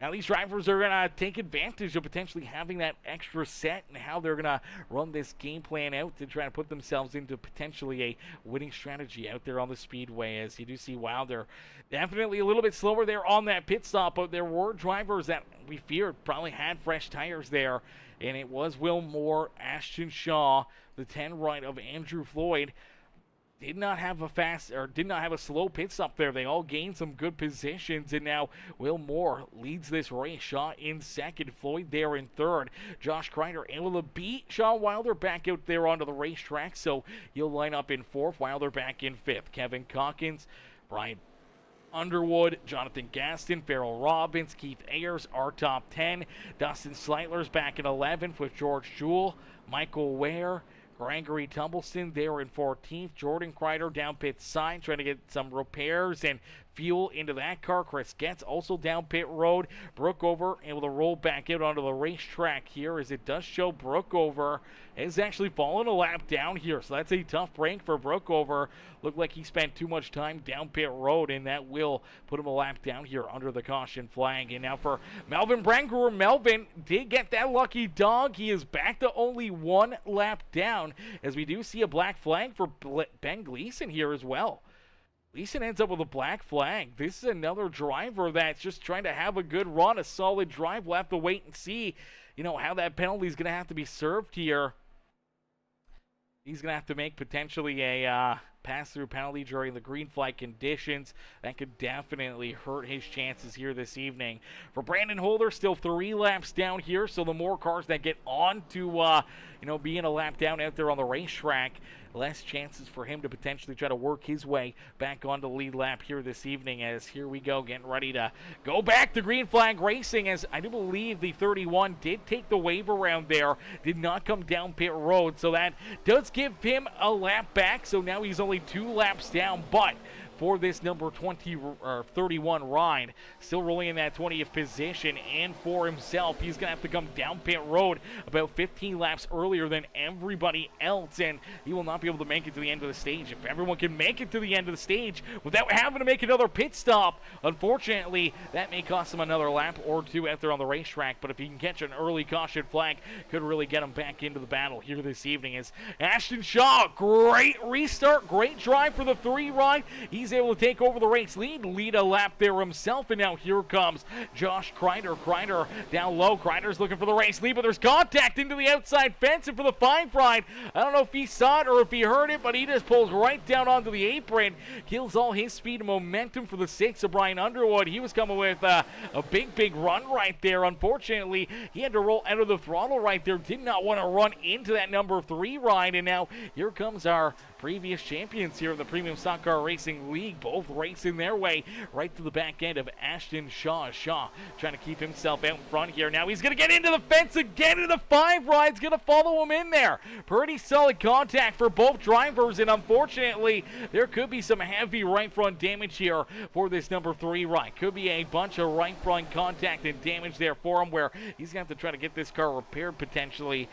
how these drivers are going to take advantage of potentially having that extra set and how they're going to run this game plan out to try to put themselves into potentially a winning strategy out there on the speedway. As you do see, wow, they're definitely a little bit slower there on that pit stop, but there were drivers that we feared probably had fresh tires there, and it was Will Moore, Ashton Shaw, the 10 right of Andrew Floyd. Did not have a slow pit stop there. They all gained some good positions, and now Will Moore leads this race. Shaw in second, Floyd there in third. Josh Crider able to beat Sean Wilder back out there onto the racetrack, so he'll line up in fourth. Wilder back in fifth. Kevin Calkins, Brian Underwood, Jonathan Gaston, Farrell Robbins, Keith Ayers, our top 10. Dustin Sleitler's back in 11th with George Jewell, Michael Ware, Gregory Tumbleston there in 14th. Jordan Crider down pit side, trying to get some repairs and fuel into that car. Chris Getz also down pit road. Brookover able to roll back out onto the racetrack here, as it does show Brookover has actually fallen a lap down here. So that's a tough break for Brookover. Looked like he spent too much time down pit road, and that will put him a lap down here under the caution flag. And now for Melvin Brangruer. Melvin did get that lucky dog. He is back to only 1 lap down, as we do see a black flag for Ben Gleason here as well. Gleason ends up with a black flag. This is another driver that's just trying to have a good run, a solid drive. We'll have to wait and see, how that penalty is going to have to be served here. He's going to have to make potentially a pass-through penalty during the green flag conditions. That could definitely hurt his chances here this evening. For Brandon Holder, still 3 laps down here, so the more cars that get on to, being a lap down out there on the racetrack, less chances for him to potentially try to work his way back onto the lead lap here this evening. As here we go, getting ready to go back to green flag racing, as I do believe the 31 did take the wave around there, did not come down pit road, so that does give him a lap back. So now he's only 2 laps down, but for this number 31 ride, still rolling in that 20th position, and for himself, he's going to have to come down pit road about 15 laps earlier than everybody else, and he will not be able to make it to the end of the stage. If everyone can make it to the end of the stage without having to make another pit stop, unfortunately, that may cost him another lap or 2 out there on the racetrack, but if he can catch an early caution flag, could really get him back into the battle here this evening. As Ashton Shaw, great restart, great drive for the 3 ride. He's able to take over the race lead a lap there himself, and now here comes Josh Crider. Crider down low. Crider's looking for the race lead, but there's contact into the outside fence, and for the 5 ride, I don't know if he saw it or if he heard it, but he just pulls right down onto the apron, kills all his speed and momentum for the 6 of Brian Underwood. He was coming with a big run right there. Unfortunately, he had to roll out of the throttle right there. Did not want to run into that number 3 ride, and now here comes our previous champions here in the Premium Stock Car Racing League, both racing their way right to the back end of Ashton Shaw. Shaw trying to keep himself out in front here. Now he's going to get into the fence again, and the 5 ride's going to follow him in there. Pretty solid contact for both drivers, and unfortunately, there could be some heavy right front damage here for this number 3 ride. Could be a bunch of right front contact and damage there for him, where he's going to have to try to get this car repaired potentially.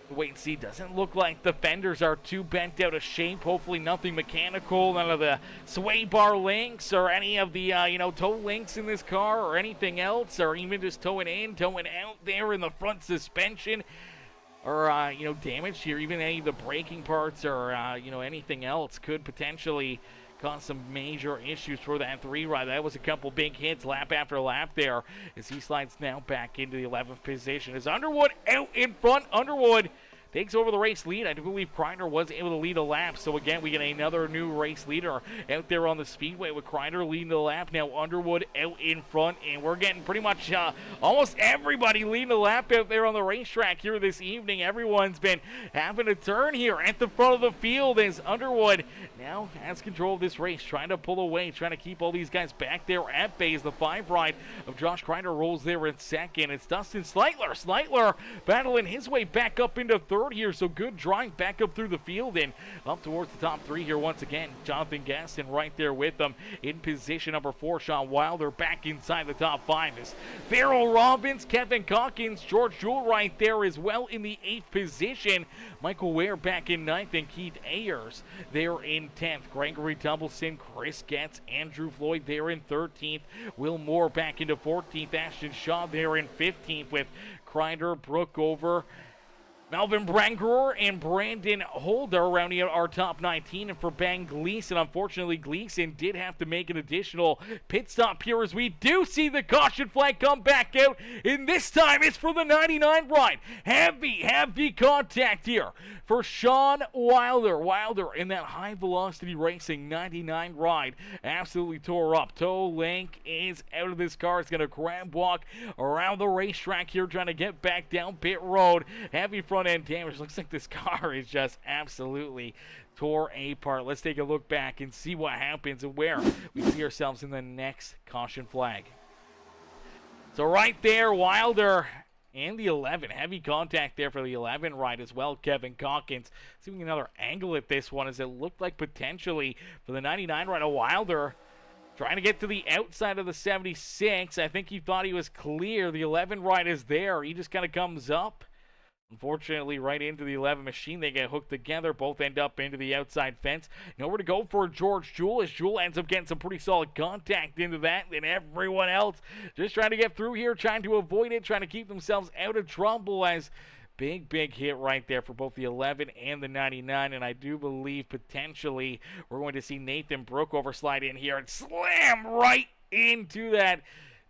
Wait and see. Doesn't look like the fenders are too bent out of shape. Hopefully nothing mechanical, none of the sway bar links or any of the toe links in this car or anything else, or even just towing in, towing out there in the front suspension, or damage here. Even any of the braking parts or anything else could potentially cause some major issues for that 3 ride. That was a couple big hits lap after lap there as he slides now back into the 11th position. As Underwood out in front, Underwood takes over the race lead. I do believe Crider was able to lead a lap, so again we get another new race leader out there on the Speedway with Crider leading the lap. Now Underwood out in front, and we're getting pretty much almost everybody leading the lap out there on the racetrack here this evening. Everyone's been having a turn here at the front of the field as Underwood now has control of this race, trying to pull away, trying to keep all these guys back there at bay as the 5 ride of Josh Crider rolls there in second. It's Dustin Sleitler battling his way back up into third here, so good drive back up through the field and up towards the top 3 here once again. Jonathan Gaston right there with them in position number 4. Sean Wilder back inside the top 5 is Farrell Robbins, Kevin Calkins, George Jewell right there as well in the 8th position. Michael Ware back in 9th, and Keith Ayers there in 10th. Gregory Tumbleson, Chris Getz, Andrew Floyd there in 13th. Will Moore back into 14th. Ashton Shaw there in 15th with Crider, Brookover, Melvin Branguer and Brandon Holder rounding out our top 19. And for Ben Gleason, unfortunately, Gleason did have to make an additional pit stop here as we do see the caution flag come back out. And this time it's for the 99 ride. Heavy contact here for Sean Wilder. Wilder in that high velocity racing 99 ride absolutely tore up. Toe link is out of this car. It's going to grab walk around the racetrack here, trying to get back down pit road. Heavy front end damage. Looks like this car is just absolutely tore apart. Let's take a look back and see what happens and where we see ourselves in the next caution flag. So right there, Wilder and the 11. Heavy contact there for the 11 ride as well. Kevin Calkins. Seeing another angle at this one as it looked like potentially for the 99 ride of Wilder trying to get to the outside of the 76. I think he thought he was clear. The 11 ride is there. He just kind of comes up. Unfortunately, right into the 11 machine. They get hooked together. Both end up into the outside fence. Nowhere to go for George Jewell as Jewell ends up getting some pretty solid contact into that. And everyone else just trying to get through here, trying to avoid it, trying to keep themselves out of trouble as big hit right there for both the 11 and the 99. And I do believe potentially we're going to see Nathan Brookover slide in here and slam right into that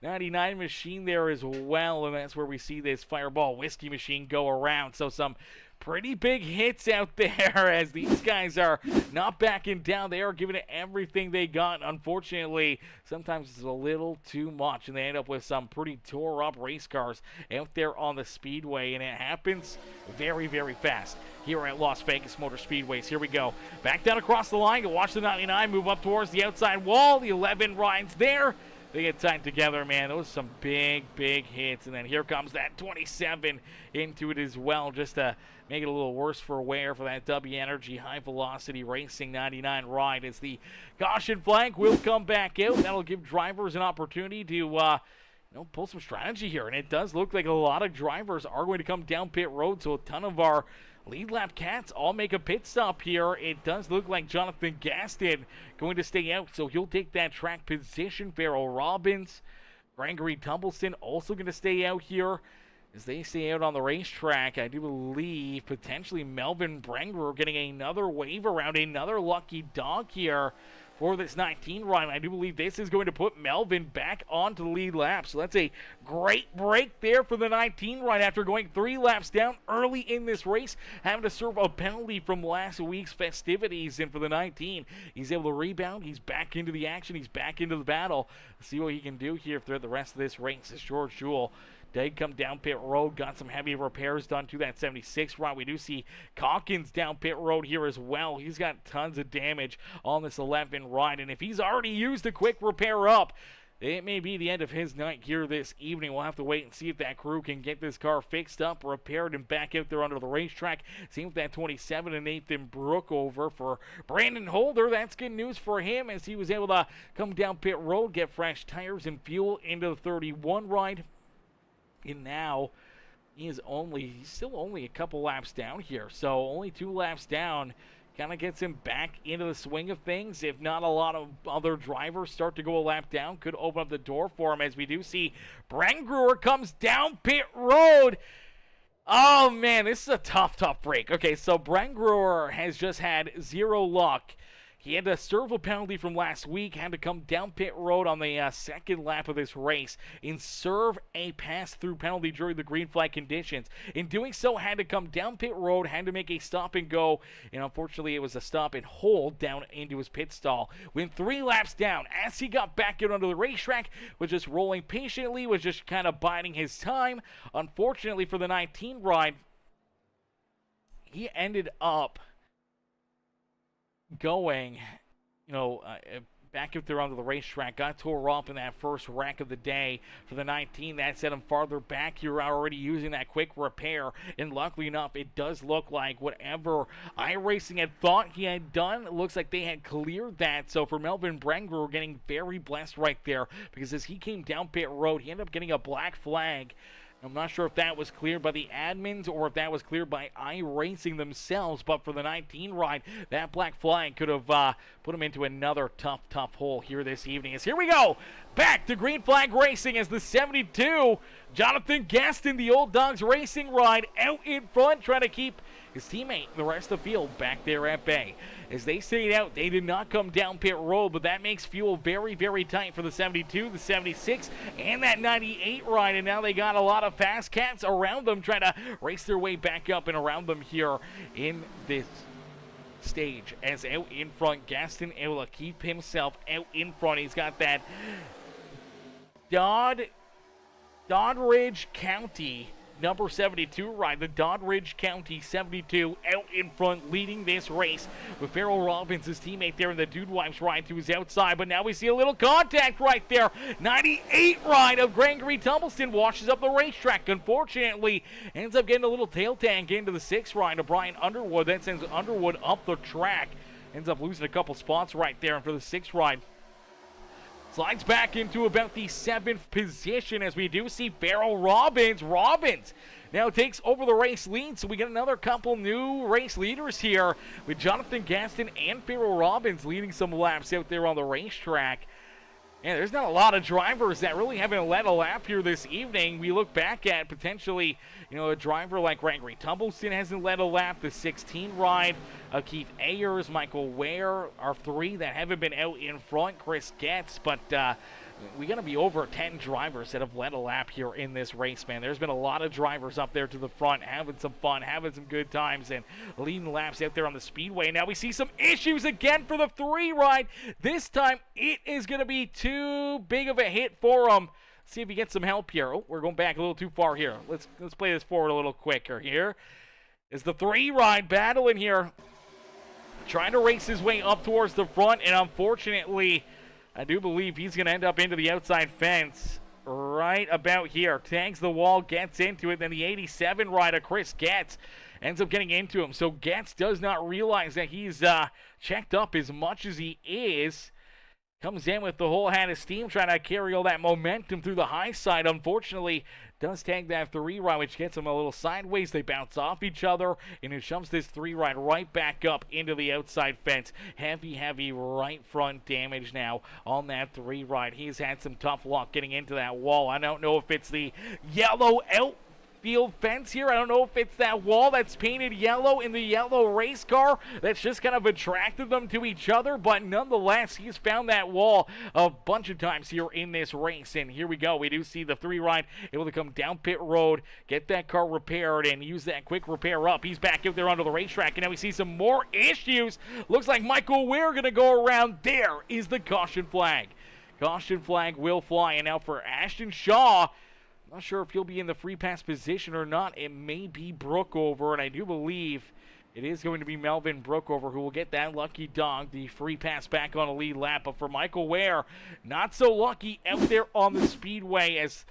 99 machine there as well, and that's where we see this Fireball Whiskey machine go around. So some pretty big hits out there as these guys are not backing down. They are giving it everything they got. Unfortunately, sometimes it's a little too much, and they end up with some pretty tore up race cars out there on the Speedway, and it happens very fast here at Las Vegas Motor Speedways. Here we go. Back down across the line. Watch the 99 move up towards the outside wall. The 11 rides there. They get tied together, man. Those are some big hits. And then here comes that 27 into it as well, just to make it a little worse for Ware for that W Energy High Velocity Racing 99 ride. As the caution flag will come back out. That'll give drivers an opportunity to pull some strategy here. And it does look like a lot of drivers are going to come down pit road. So a ton of our lead lap cats all make a pit stop here. It does look like Jonathan Gaston going to stay out, so he'll take that track position. Farrell Robbins, Gregory Tumbleson also going to stay out here as they stay out on the racetrack. I do believe potentially Melvin Branguer getting another wave around, another lucky dog here for this 19 run. I do believe this is going to put Melvin back onto the lead lap. So that's a great break there for the 19 run after going 3 laps down early in this race, having to serve a penalty from last week's festivities. And for the 19, he's able to rebound. He's back into the action. He's back into the battle. Let's see what he can do here throughout the rest of this race as George Jewell They come down pit road, got some heavy repairs done to that 76 ride. We do see Calkins down pit road here as well. He's got tons of damage on this 11 ride, and if he's already used a quick repair up, it may be the end of his night here this evening. We'll have to wait and see if that crew can get this car fixed up, repaired, and back out there under the racetrack. Same with that 27 and Nathan Brookover for Brandon Holder. That's good news for him as he was able to come down pit road, get fresh tires and fuel into the 31 ride. And now he's still only a couple laps down here. So only 2 laps down. Kind of gets him back into the swing of things. If not, a lot of other drivers start to go a lap down. Could open up the door for him as we do see Brengruer comes down pit road. Oh, man, this is a tough break. Okay, so Brengruer has just had 0 luck. He had to serve a penalty from last week, had to come down pit road on the second lap of this race and serve a pass-through penalty during the green flag conditions. In doing so, had to come down pit road, had to make a stop and go, and unfortunately it was a stop and hold down into his pit stall. Went 3 laps down. As he got back out onto the racetrack, was just rolling patiently, was just kind of biding his time. Unfortunately for the 19 ride, he ended up going, back up there onto the racetrack, got tore up in that first wreck of the day for the 19. That set him farther back. You're already using that quick repair, and luckily enough, it does look like whatever iRacing had thought he had done, it looks like they had cleared that. So for Melvin Brenger, getting very blessed right there, because as he came down pit road, he ended up getting a black flag. I'm not sure if that was cleared by the admins or if that was cleared by iRacing themselves, but for the 19 ride, that black flag could have put him into another tough hole here this evening. As here we go, back to green flag racing as the 72, Jonathan Gaston, the Old Dogs Racing ride, out in front, trying to keep his teammate, the rest of the field, back there at bay. As they stayed out, they did not come down pit road, but that makes fuel very tight for the 72, the 76, and that 98 ride, and now they got a lot of fast cats around them trying to race their way back up and around them here in this stage. As out in front, Gaston able to keep himself out in front. He's got that Doddridge County number 72 ride, the Doddridge County 72 out in front, leading this race with Farrell Robbins, his teammate there in the Dude Wipes ride to his outside, but now we see a little contact right there. 98 ride of Gregory Tumbleston washes up the racetrack. Unfortunately, ends up getting a little tail tank into the 6 ride of Brian Underwood. That sends Underwood up the track. Ends up losing a couple spots right there, and for the 6 ride, slides back into about the 7th position as we do see Farrell Robbins. Robbins now takes over the race lead, so we get another couple new race leaders here with Jonathan Gaston and Farrell Robbins leading some laps out there on the racetrack. And there's not a lot of drivers that really haven't led a lap here this evening. We look back at potentially, a driver like Gregory Tumbleston hasn't led a lap. The 16 ride, Keith Ayers, Michael Ware are 3 that haven't been out in front. Chris Getz, but we're going to be over 10 drivers that have led a lap here in this race, man. There's been a lot of drivers up there to the front having some fun, having some good times, and leading laps out there on the Speedway. Now we see some issues again for the 3 ride. This time it is going to be too big of a hit for him. See if he gets some help here. Oh, we're going back a little too far here. Let's play this forward a little quicker here. Is the 3 ride battling here, trying to race his way up towards the front, and unfortunately, I do believe he's going to end up into the outside fence right about here. Tags the wall, gets into it. Then the 87 rider, Chris Getz, ends up getting into him. So Getz does not realize that he's checked up as much as he is. Comes in with the whole hat of steam, trying to carry all that momentum through the high side. Unfortunately, does tag that 3 ride, which gets him a little sideways. They bounce off each other, and it jumps this 3 ride right back up into the outside fence. Heavy right front damage now on that 3 ride. He's had some tough luck getting into that wall. I don't know if it's the yellow outfield fence here. I don't know if it's that wall that's painted yellow in the yellow race car that's just kind of attracted them to each other, but nonetheless, he's found that wall a bunch of times here in this race. And here we go. We do see the 3 ride able to come down pit road, get that car repaired, and use that quick repair up. He's back out there onto the racetrack, and now we see some more issues. Looks like Michael Ware going to go around. There is the caution flag. Caution flag will fly, and now for Ashton Shaw, Not sure if he'll be in the free pass position or not. It may be Brookover, and I do believe it is going to be Melvin Brookover who will get that lucky dog, the free pass back on a lead lap. But for Michael Ware, not so lucky out there on the Speedway, as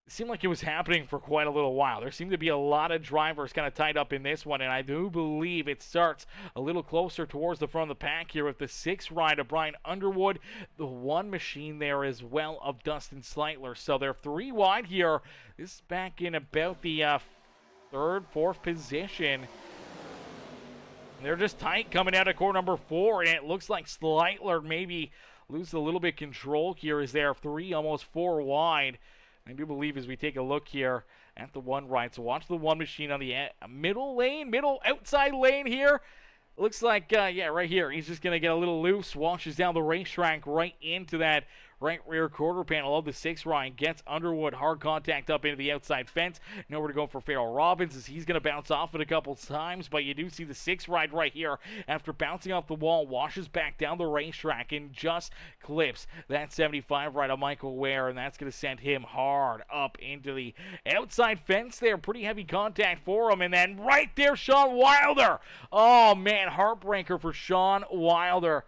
it seemed like it was happening for quite a little while. There seemed to be a lot of drivers kind of tied up in this one, and I do believe it starts a little closer towards the front of the pack here with the 6th ride of Brian Underwood, the 1 machine there as well of Dustin Sleitler. So they're 3 wide here. This is back in about the 3rd, 4th position. They're just tight coming out of corner number 4, and it looks like Sleitler maybe loses a little bit control here as they're 3, almost 4 wide. I do believe as we take a look here at the 1 right. So watch the 1 machine on the middle outside lane here. Looks like, yeah, right here. He's just going to get a little loose, washes down the racetrack right into that right rear quarter panel of the 6 Ryan. Gets Underwood hard contact up into the outside fence. Nowhere to go for Farrell Robbins as he's going to bounce off it a couple times. But you do see the 6 ride right here after bouncing off the wall, washes back down the racetrack and just clips that 75 ride of Michael Ware. And that's going to send him hard up into the outside fence there. Pretty heavy contact for him. And then right there, Sean Wilder. Oh, man, heartbreaker for Sean Wilder.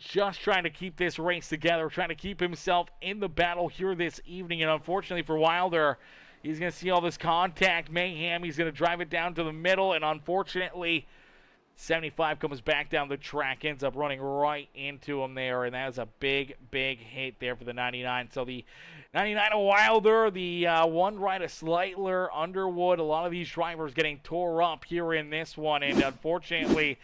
Just trying to keep this race together, trying to keep himself in the battle here this evening. And unfortunately for Wilder, he's going to see all this contact mayhem. He's going to drive it down to the middle. And unfortunately, 75 comes back down the track, ends up running right into him there. And that is a big, big hit there for the 99. So the 99 of Wilder, the 1 right of Sleitler, Underwood. A lot of these drivers getting tore up here in this one. And unfortunately,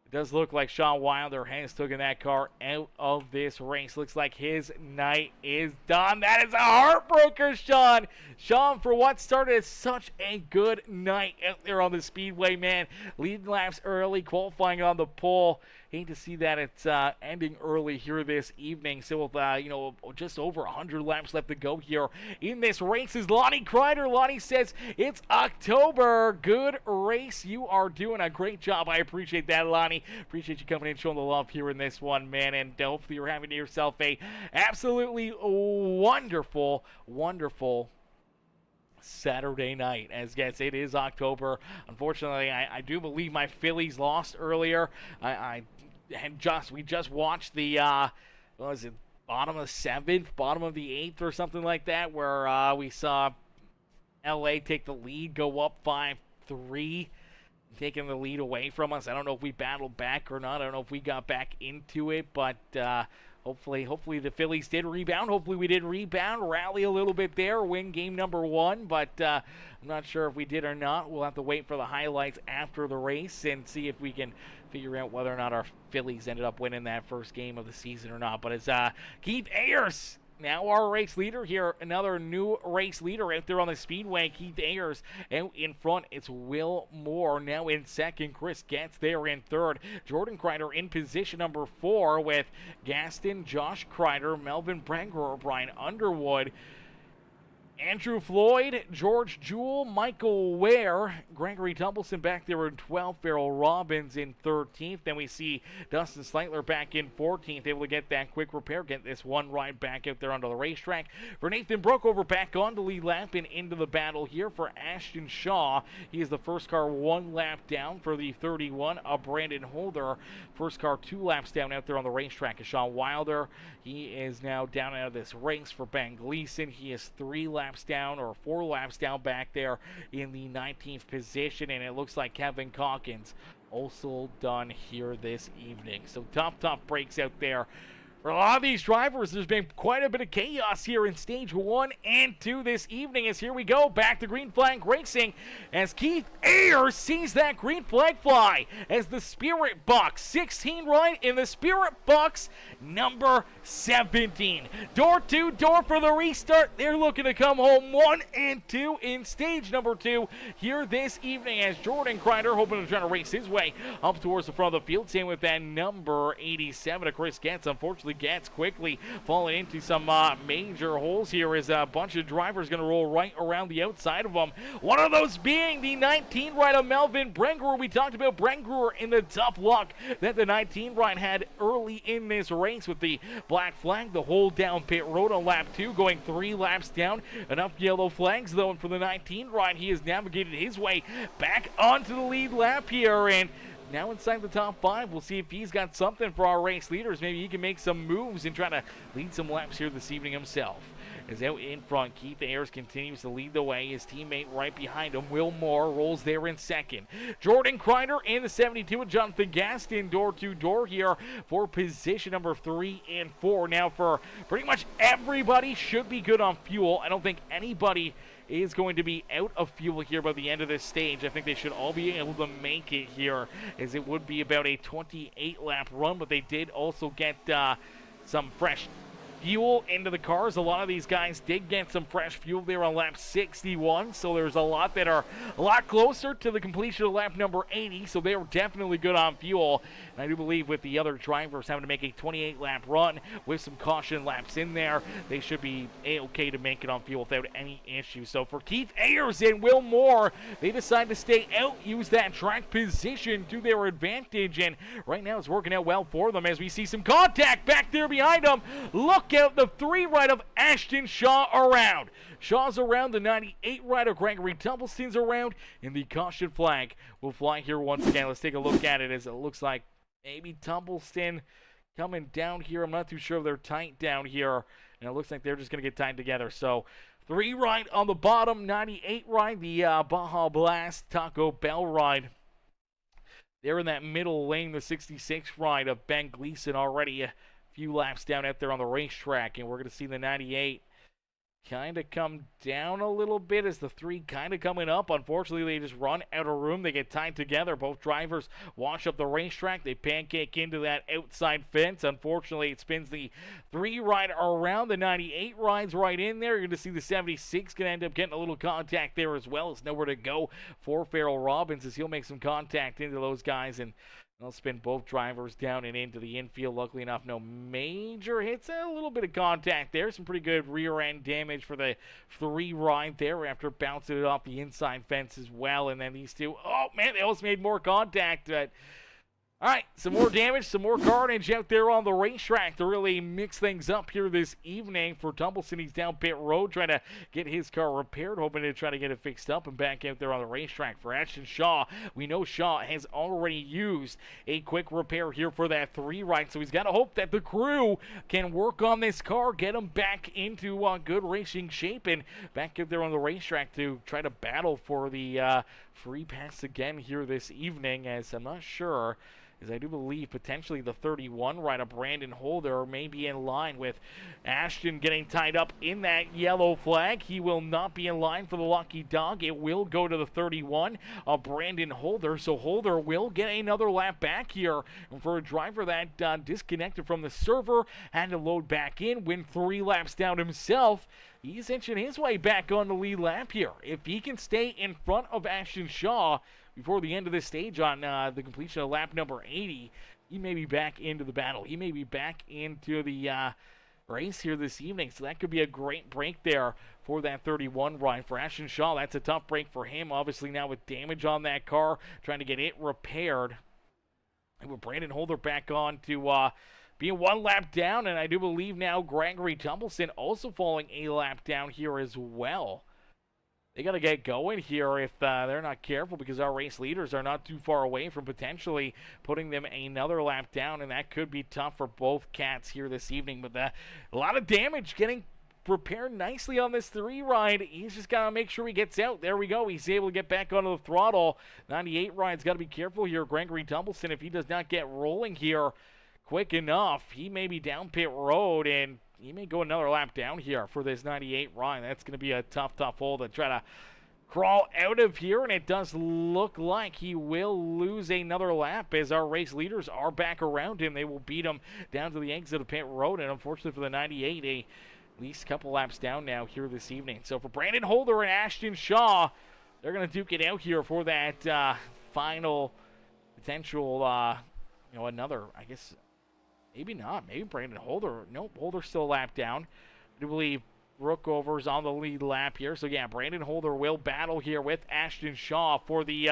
it does look like Sean Wilder has taken that car out of this race. Looks like his night is done. That is a heartbreaker, Sean. Sean, for what started as such a good night out there on the Speedway, man. Leading laps early, qualifying on the pole. Hate to see that it's ending early here this evening. So with, just over 100 laps left to go here in this race is Lonnie Crider. Lonnie says, it's October. Good race. You are doing a great job. I appreciate that, Lonnie. Appreciate you coming in and showing the love here in this one, man. And hopefully you're having yourself a absolutely wonderful, wonderful Saturday night. As yes, it is October. Unfortunately, I do believe my Phillies lost earlier. We just watched the what was it, bottom of the 7th, bottom of the 8th or something like that, where we saw LA take the lead, go up 5-3, taking the lead away from us. I don't know if we battled back or not. I don't know if we got back into it, but hopefully the Phillies did rebound. Hopefully we did rebound, rally a little bit there, win game number 1, but I'm not sure if we did or not. We'll have to wait for the highlights after the race and see if we can figure out whether or not our Phillies ended up winning that first game of the season or not. But it's Keith Ayers, now our race leader here, another new race leader out there on the Speedway. Keith Ayers out in front. It's Will Moore now in second. Chris Getz there in third. Jordan Crider in position number 4 with Gaston, Josh Crider, Melvin Brenger, Brian Underwood, Andrew Floyd, George Jewell, Michael Ware, Gregory Tumbleson back there in 12th, Farrell Robbins in 13th. Then we see Dustin Sleitler back in 14th, able to get that quick repair, get this 1 ride back out there onto the racetrack. For Nathan Brookover back on the lead lap and into the battle here for Ashton Shaw. He is the first car 1 lap down for the 31 of Brandon Holder. First car 2 laps down out there on the racetrack is Sean Wilder. He is now down out of this race for Ben Gleason. He is 3 laps down or 4 laps down back there in the 19th position, and it looks like Kevin Calkins also done here this evening. So tough breaks out there for a lot of these drivers. There's been quite a bit of chaos here in stage 1 and 2 this evening, as here we go back to green flag racing as Keith Ayers sees that green flag fly as the Spirit Boxx 16 right in the Spirit Boxx number 17. Door to door for the restart. They're looking to come home 1 and 2 in stage number 2 here this evening, as Jordan Crider hoping to try to race his way up towards the front of the field. Same with that number 87 of Chris Getz. Unfortunately gets, quickly falling into some major holes here as a bunch of drivers going to roll right around the outside of them. One of those being the 19 ride of Melvin Brengruer. We talked about Brengruer in the tough luck that the 19 ride had early in this race with the black flag, the hold down pit road on lap 2, going 3 laps down. Enough yellow flags though, and for the 19 ride, he has navigated his way back onto the lead lap here, and now inside the top 5. We'll see if he's got something for our race leaders. Maybe he can make some moves and try to lead some laps here this evening himself. As out in front, Keith Ayers continues to lead the way. His teammate right behind him, Will Moore, rolls there in second. Jordan Crider in the 72 and Jonathan Gaston door-to-door here for position number 3 and 4. Now for pretty much everybody should be good on fuel. I don't think anybody is going to be out of fuel here by the end of this stage. I think they should all be able to make it here, as it would be about a 28-lap run, but they did also get some fresh fuel into the cars. A lot of these guys did get some fresh fuel there on lap 61, so there's a lot that are a lot closer to the completion of lap number 80, so they were definitely good on fuel. And I do believe with the other drivers having to make a 28-lap run with some caution laps in there, they should be okay to make it on fuel without any issue. So for Keith Ayers and Will Moore, they decide to stay out, use that track position to their advantage, and right now it's working out well for them as we see some contact back there behind them. Look out, the 3 ride of Ashton Shaw around. Shaw's around, the 98 ride of Gregory Tumbleston's around, and the caution flag will fly here once again. Let's take a look at it, as it looks like maybe Tumbleston coming down here. I'm not too sure if they're tight down here, and it looks like they're just going to get tied together. So 3 ride on the bottom, 98 ride, the Baja Blast Taco Bell ride. They're in that middle lane, the 66 ride of Ben Gleason already a few laps down out there on the racetrack, and we're going to see the 98 kind of come down a little bit as the 3 kind of coming up. Unfortunately, they just run out of room. They get tied together. Both drivers wash up the racetrack. They pancake into that outside fence. Unfortunately, it spins the 3 ride around. The 98 rides right in there. You're going to see the 76 going to end up getting a little contact there as well. It's nowhere to go for Farrell Robbins as he'll make some contact into those guys, and they'll spin both drivers down and into the infield. Luckily enough, no major hits. A little bit of contact there. Some pretty good rear-end damage for the 3 ride there after bouncing it off the inside fence as well. And then these 2, oh man, they almost made more contact. But all right, some more damage, some more carnage out there on the racetrack to really mix things up here this evening. For Tumbleson, he's down pit road trying to get his car repaired, hoping to try to get it fixed up and back out there on the racetrack. For Ashton Shaw, we know Shaw has already used a quick repair here for that 3 ride, so he's got to hope that the crew can work on this car, get him back into good racing shape, and back out there on the racetrack to try to battle for the free pass again here this evening, as I'm not sure, as I do believe potentially the 31 ride of Brandon Holder may be in line with Ashton getting tied up in that yellow flag. He will not be in line for the lucky dog. It will go to the 31 of Brandon Holder, so Holder will get another lap back here. And for a driver that disconnected from the server, had to load back in, win 3 laps down himself, he's inching his way back on the lead lap here. If he can stay in front of Ashton Shaw before the end of this stage on the completion of lap number 80, he may be back into the battle. He may be back into the race here this evening. So that could be a great break there for that 31 ride. For Ashton Shaw, that's a tough break for him. Obviously now with damage on that car, trying to get it repaired. And with Brandon Holder back on to being 1 lap down, and I do believe now Gregory Tumbleson also falling a lap down here as well. They got to get going here if they're not careful, because our race leaders are not too far away from potentially putting them another lap down, and that could be tough for both cats here this evening. But a lot of damage getting prepared nicely on this 3 ride. He's just got to make sure he gets out. There we go. He's able to get back onto the throttle. 98 ride's got to be careful here. Gregory Tumbleson, if he does not get rolling here quick enough, he may be down pit road, and he may go another lap down here for this 98 ride. That's going to be a tough hole to try to crawl out of here, and it does look like he will lose another lap as our race leaders are back around him. They will beat him down to the exit of pit road, and unfortunately for the 98, at least a couple laps down now here this evening. So for Brandon Holder and Ashton Shaw, they're going to duke it out here for that final potential, another, I guess, Maybe not. Maybe Brandon Holder. Nope, Holder's still a lap down. I do believe Brookover's on the lead lap here. So, yeah, Brandon Holder will battle here with Ashton Shaw for the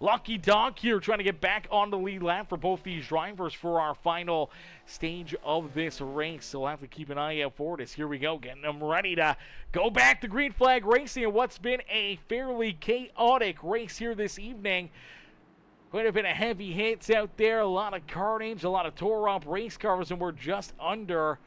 lucky dog here, trying to get back on the lead lap for both these drivers for our final stage of this race. So we'll have to keep an eye out for this. Here we go, getting them ready to go back to green flag racing in what's been a fairly chaotic race here this evening. Quite a bit of heavy hits out there, a lot of carnage, a lot of tore-up race cars, and we're just under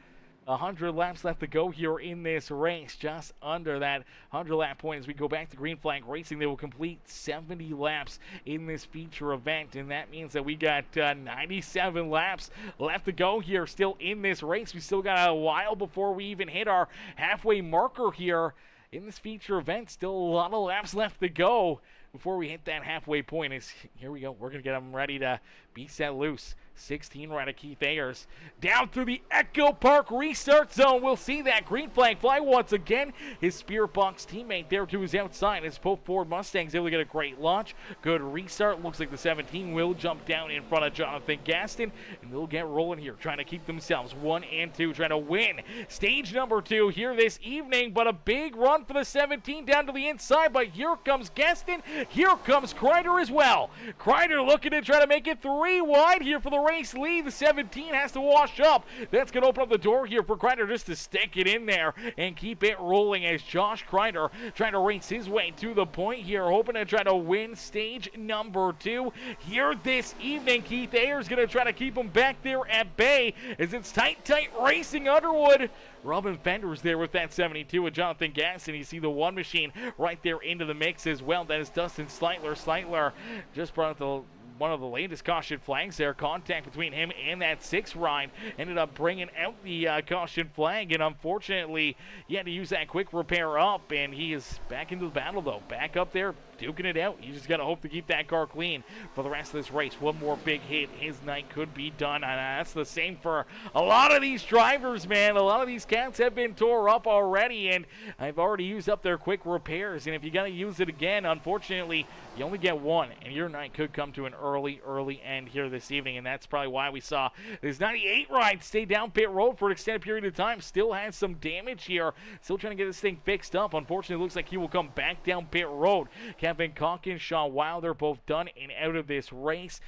100 laps left to go here in this race. Just under that 100-lap point as we go back to green flag racing. They will complete 70 laps in this feature event, and that means that we got 97 laps left to go here still in this race. We still got a while before we even hit our halfway marker here in this feature event. Still a lot of laps left to go before we hit that halfway point. Here we go. We're going to get them ready to be set loose. 16 right of Keith Ayers down through the Echo Park restart zone. We'll see that green flag fly once again. His Spirit Boxx teammate there to his outside as both Ford Mustangs able to get a great launch. Good restart. Looks like the 17 will jump down in front of Jonathan Gaston, and they'll get rolling here, trying to keep themselves 1 and 2, trying to win stage number 2 here this evening. But a big run for the 17 down to the inside. But here comes Gaston. Here comes Crider as well. Crider looking to try to make it 3 wide here for the race lead. The 17 has to wash up. That's going to open up the door here for Crider just to stick it in there and keep it rolling as Josh Crider trying to race his way to the point here, hoping to try to win stage number 2 here this evening. Keith Ayers going to try to keep him back there at bay as it's tight racing. Underwood rubbing fenders there with that 72 with Jonathan Gaston. You see the one machine right there into the mix as well. That is Dustin Sleitler. Sleitler just brought up one of the latest caution flags there. Contact between him and that 6 ride ended up bringing out the caution flag, and unfortunately he had to use that quick repair up, and he is back into the battle though. Back up there, duking it out. You just got to hope to keep that car clean for the rest of this race. One more big hit, his night could be done, and that's the same for a lot of these drivers, man. A lot of these cats have been tore up already, and I've already used up their quick repairs, and if you got to use it again, unfortunately, you only get one, and your night could come to an early end here this evening, and that's probably why we saw this 98 ride stay down pit road for an extended period of time. Still has some damage here, still trying to get this thing fixed up. Unfortunately, it looks like he will come back down pit road. Kevin Calkins, Sean Wilder, both done and out of this race.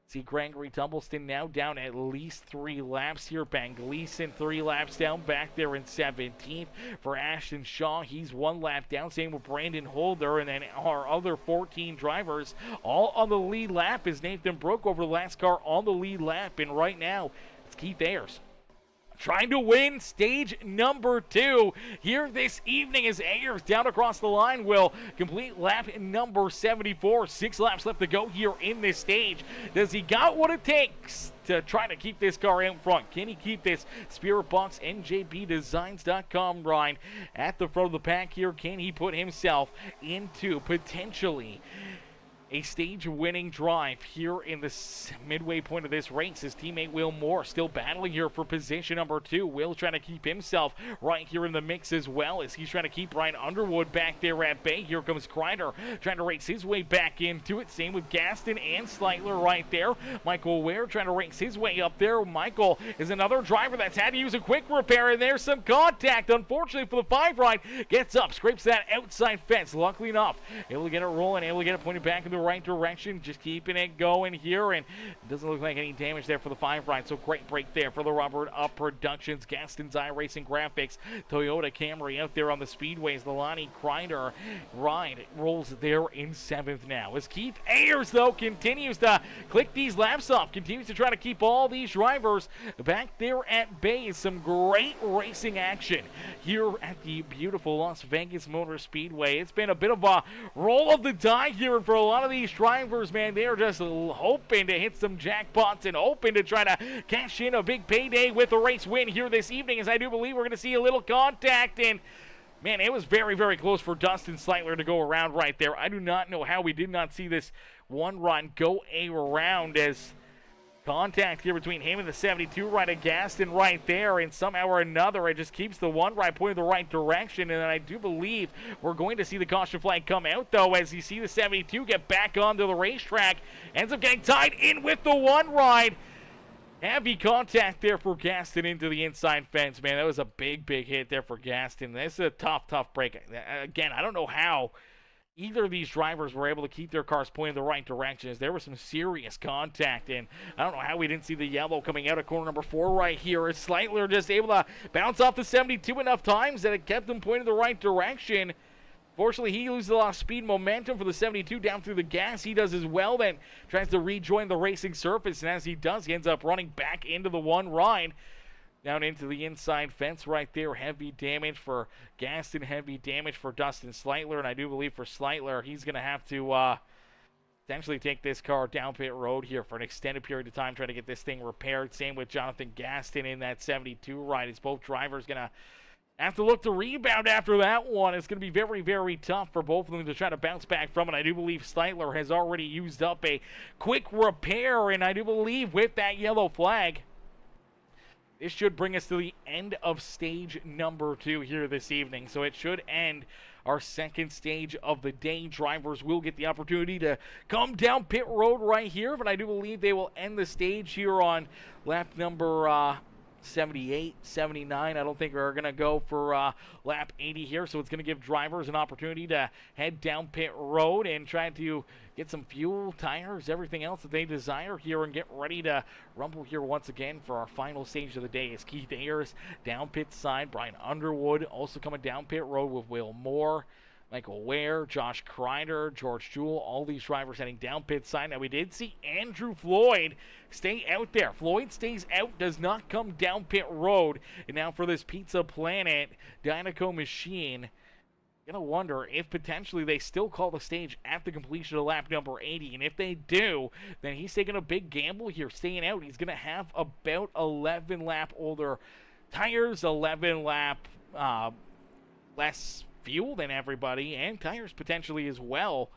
See Gregory Tumbleston now down at least 3 laps here. Ben Gleason 3 laps down back there in 17th. For Ashton Shaw, he's 1 lap down. Same with Brandon Holder. And then our other 14 drivers all on the lead lap is Nathan Brooke over the last car on the lead lap. And right now, it's Keith Ayers trying to win stage number 2 here this evening as Ayers down across the line will complete lap number 74. 6 laps left to go here in this stage. Does he got what it takes to try to keep this car out front? Can he keep this Spirit Boxx NJBDesigns.com ride at the front of the pack here? Can he put himself into potentially a stage-winning drive here in the midway point of this race? His teammate Will Moore still battling here for position number 2. Will trying to keep himself right here in the mix as well as he's trying to keep Ryan Underwood back there at bay. Here comes Crider trying to race his way back into it. Same with Gaston and Sleitler right there. Michael Ware trying to race his way up there. Michael is another driver that's had to use a quick repair, and there's some contact. Unfortunately for the 5 ride, gets up, scrapes that outside fence. Luckily enough, able to get it rolling, able to get it pointed back in the right direction, just keeping it going here, and it doesn't look like any damage there for the 5 ride, so great break there for the Robert Up Productions, Gaston's iRacing Graphics, Toyota Camry out there on the speedways. The Lonnie Crider ride rolls there in 7th now as Keith Ayers though continues to click these laps off, continues to try to keep all these drivers back there at bay. Some great racing action here at the beautiful Las Vegas Motor Speedway. It's been a bit of a roll of the die here for a lot of these drivers, man. They are just hoping to hit some jackpots and hoping to try to cash in a big payday with a race win here this evening, as I do believe we're going to see a little contact. And man, it was very, very close for Dustin Sleitler to go around right there. I do not know how we did not see this one run go around, as contact here between him and the 72 right of Gaston right there, and somehow or another it just keeps the 1 right pointing the right direction. And I do believe we're going to see the caution flag come out though, as you see the 72 get back onto the racetrack, ends up getting tied in with the 1 ride. Heavy contact there for Gaston into the inside fence, man. That was a big, big hit there for Gaston. This is a tough, tough break. Again, I don't know how either of these drivers were able to keep their cars pointing the right direction, as there was some serious contact, and I don't know how we didn't see the yellow coming out of corner number 4 right here, as Sleitler just able to bounce off the 72 enough times that it kept him pointing the right direction. Fortunately, he loses a lot of speed momentum for the 72 down through the gas. He does as well, then tries to rejoin the racing surface, and as he does, he ends up running back into the one ride. Down into the inside fence right there. Heavy damage for Gaston, heavy damage for Dustin Sleitler, and I do believe for Sleitler, he's going to have to potentially take this car down pit road here for an extended period of time, trying to get this thing repaired. Same with Jonathan Gaston in that 72 ride. It's both drivers going to have to look to rebound after that one. It's going to be very, very tough for both of them to try to bounce back from it. I do believe Sleitler has already used up a quick repair, and I do believe with that yellow flag, this should bring us to the end of stage number 2 here this evening. So it should end our second stage of the day. Drivers will get the opportunity to come down pit road right here, but I do believe they will end the stage here on lap number 78, 79. I don't think we're going to go for lap 80 here, so it's going to give drivers an opportunity to head down pit road and try to get some fuel, tires, everything else that they desire here, and get ready to rumble here once again for our final stage of the day. It's Keith Ayers down pit side, Brian Underwood also coming down pit road with Will Moore, Michael Ware, Josh Crider, George Jewell, all these drivers heading down pit side. Now, we did see Andrew Floyd stay out there. Floyd stays out, does not come down pit road. And now for this Pizza Planet Dynaco machine, gonna wonder if potentially they still call the stage at the completion of lap number 80. And if they do, then he's taking a big gamble here, staying out. He's gonna have about 11 lap older tires, 11 lap less fuel than everybody, and tires potentially as well,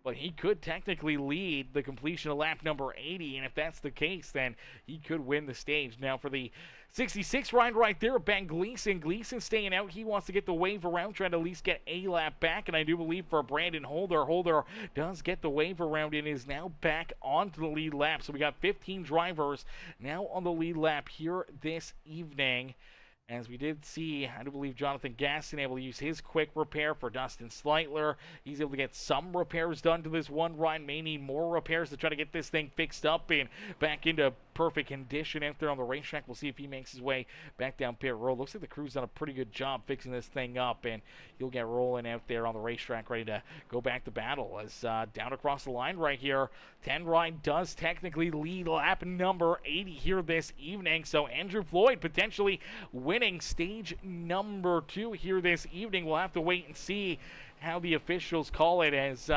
but he could technically lead the completion of lap number 80, and if that's the case, then he could win the stage. Now for the 66 ride right there, Ben Gleason staying out. He wants to get the wave around, trying to at least get a lap back, and I do believe for Brandon Holder does get the wave around and is now back onto the lead lap. So we got 15 drivers now on the lead lap here this evening. As we did see, I do believe Jonathan Gaston able to use his quick repair for Dustin Sleitler. He's able to get some repairs done to this one ride. May need more repairs to try to get this thing fixed up and back into perfect condition out there on the racetrack. We'll see if he makes his way back down pit road. Looks like the crew's done a pretty good job fixing this thing up, and he'll get rolling out there on the racetrack, ready to go back to battle. As down across the line right here, 10 ride does technically lead lap number 80 here this evening. So Andrew Floyd potentially winning stage number 2 here this evening. We'll have to wait and see how the officials call it, as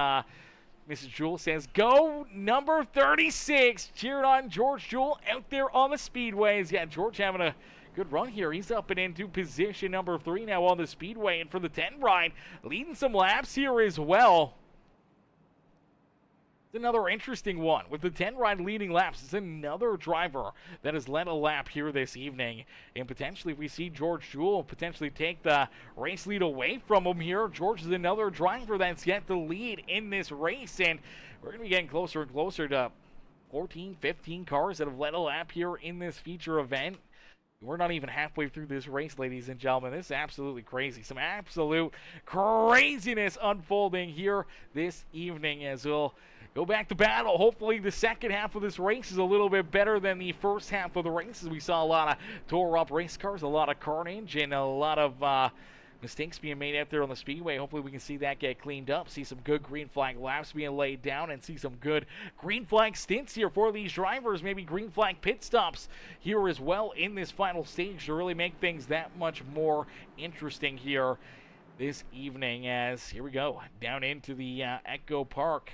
Mrs. Jewell says, go number 36. Cheered on George Jewell out there on the speedways. Yeah, George having a good run here. He's up and into position number 3 now on the speedway. And for the 10 ride, leading some laps here as well. It's another interesting one. With the 10 ride leading laps, it's another driver that has led a lap here this evening. And potentially, if we see George Jewell potentially take the race lead away from him here, George is another driver that's yet to lead in this race. And we're going to be getting closer and closer to 14, 15 cars that have led a lap here in this feature event. We're not even halfway through this race, ladies and gentlemen. This is absolutely crazy. Some absolute craziness unfolding here this evening, as we'll go back to battle. Hopefully the second half of this race is a little bit better than the first half of the races. We saw a lot of tore-up race cars, a lot of carnage, and a lot of mistakes being made out there on the speedway. Hopefully we can see that get cleaned up, see some good green flag laps being laid down, and see some good green flag stints here for these drivers. Maybe green flag pit stops here as well in this final stage to really make things that much more interesting here this evening. As here we go down into the Echo Park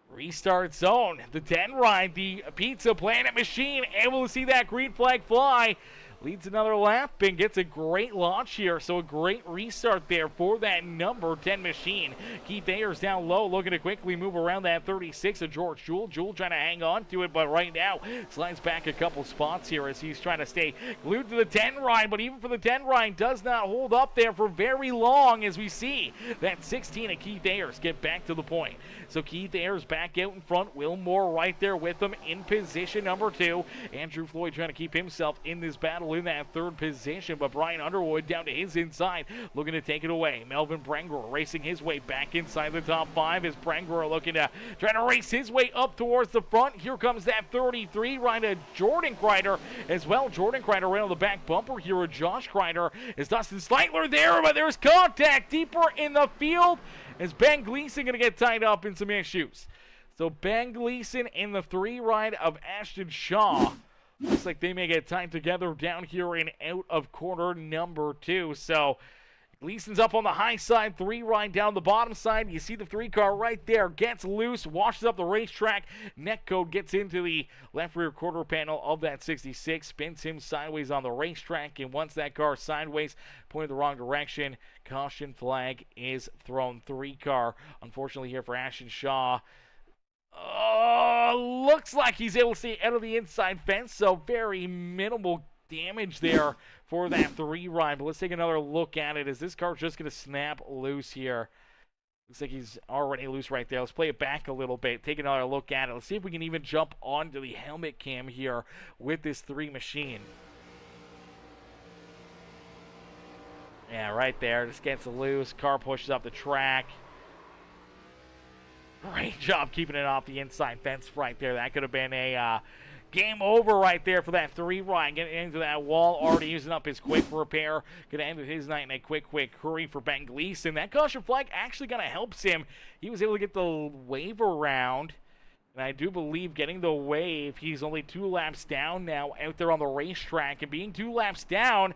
restart zone. The 10 ride, the Pizza Planet machine, able to see that green flag fly. leads another lap and gets a great launch here. So a great restart there for that number 10 machine. Keith Ayers down low, looking to quickly move around that 36 of George Jewell. Jewell trying to hang on to it, but right now slides back a couple spots here as he's trying to stay glued to the 10 ride. But even for the 10 ride, does not hold up there for very long as we see that 16 of Keith Ayers get back to the point. So Keith Ayers back out in front. Will Moore right there with him in position number 2. Andrew Floyd trying to keep himself in this battle in that 3rd position, but Brian Underwood down to his inside looking to take it away. Melvin Brangor racing his way back inside the top 5 as Brangor looking to try to race his way up towards the front. Here comes that 33 right to Jordan Crider as well. Jordan Crider right on the back bumper here with Josh Crider. Is Dustin Sleitler there, but there's contact deeper in the field as Ben Gleason going to get tied up in some issues. So Ben Gleason in the 3 ride of Ashton Shaw. Looks like they may get tied together down here in out of corner number 2. So Gleason's up on the high side, 3 ride down the bottom side. You see the 3 car right there, gets loose, washes up the racetrack. Netcode gets into the left rear quarter panel of that 66, spins him sideways on the racetrack, and once that car sideways, pointed the wrong direction, caution flag is thrown. 3 car, unfortunately here for Ashton Shaw. Looks like he's able to stay out of the inside fence, so very minimal damage there for that 3 ride. But let's take another look at it. Is this car just going to snap loose here? Looks like he's already loose right there. Let's play it back a little bit, take another look at it. Let's see if we can even jump onto the helmet cam here with this 3 machine. Yeah, right there. Just gets loose. Car pushes up the track. Great job keeping it off the inside fence right there. That could have been a game over right there for that 3 ride. Getting into that wall, already using up his quick repair. Going to end his night in a quick hurry for Ben Gleason. That caution flag actually going to help him. He was able to get the wave around. And I do believe getting the wave, he's only 2 laps down now out there on the racetrack. And being 2 laps down,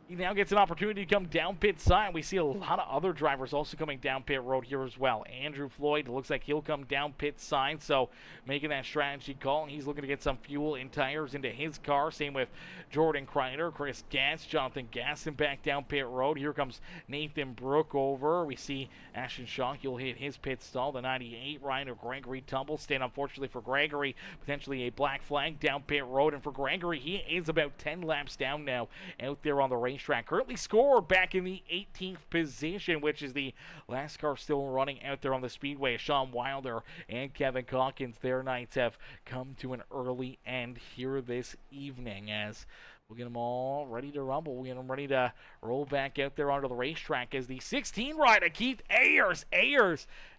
he now gets an opportunity to come down pit side. We see a lot of other drivers also coming down pit road here as well. Andrew Floyd looks like he'll come down pit side, so making that strategy call. He's looking to get some fuel and tires into his car. Same with Jordan Crider, Chris Gass, Jonathan Gasson back down pit road. Here comes Nathan Brook over. We see Ashton Shaw. He'll hit his pit stall. The 98 rider Gregory Tumblestein. Unfortunately for Gregory, potentially a black flag down pit road. And for Gregory, he is about 10 laps down now out there on the racetrack. Currently scored back in the 18th position, which is the last car still running out there on the Speedway. Sean Wilder and Kevin Calkins, their nights have come to an early end here this evening as we'll get them all ready to rumble. We'll get them ready to roll back out there onto the racetrack as the 16 rider Keith Ayers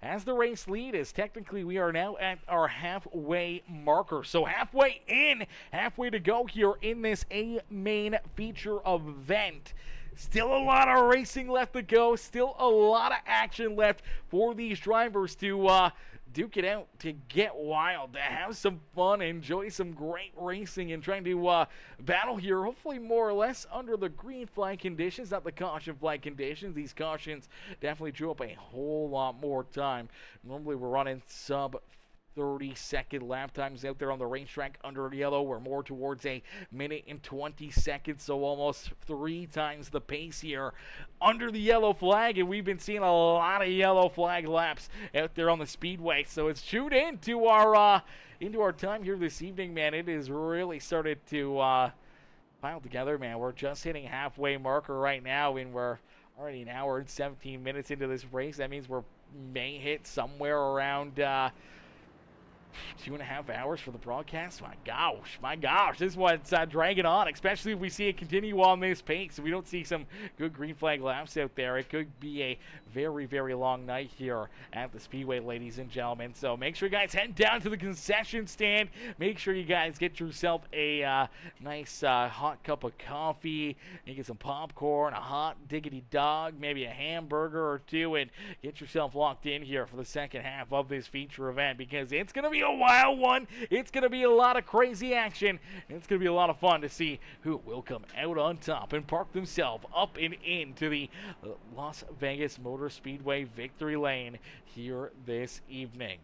as the race lead, as technically we are now at our halfway marker. So halfway to go here in this A main feature event. Still a lot of racing left to go. Still a lot of action left for these drivers to duke it out, to get wild, to have some fun, enjoy some great racing, and trying to battle here, hopefully more or less under the green flag conditions, not the caution flag conditions. These cautions definitely drew up a whole lot more time. Normally we're running sub 30-second lap times out there on the racetrack under yellow. We're more towards a minute and 20 seconds, so almost 3 times the pace here under the yellow flag, and we've been seeing a lot of yellow flag laps out there on the Speedway. So it's chewed into our time here this evening, man. It has really started to pile together, man. We're just hitting halfway marker right now, and we're already an hour and 17 minutes into this race. That means we're may hit somewhere around 2.5 hours for the broadcast. My gosh, this one's dragging on, especially if we see it continue on this pace. If we don't see some good green flag laps out there, it could be a very, very long night here at the Speedway, ladies and gentlemen. So make sure you guys head down to the concession stand. Make sure you guys get yourself a nice hot cup of coffee. You get some popcorn, a hot diggity dog, maybe a hamburger or 2, and get yourself locked in here for the second half of this feature event, because it's going to be a wild one. It's going to be a lot of crazy action. It's going to be a lot of fun to see who will come out on top and park themselves up and into the Las Vegas Motor Speedway victory lane here this evening.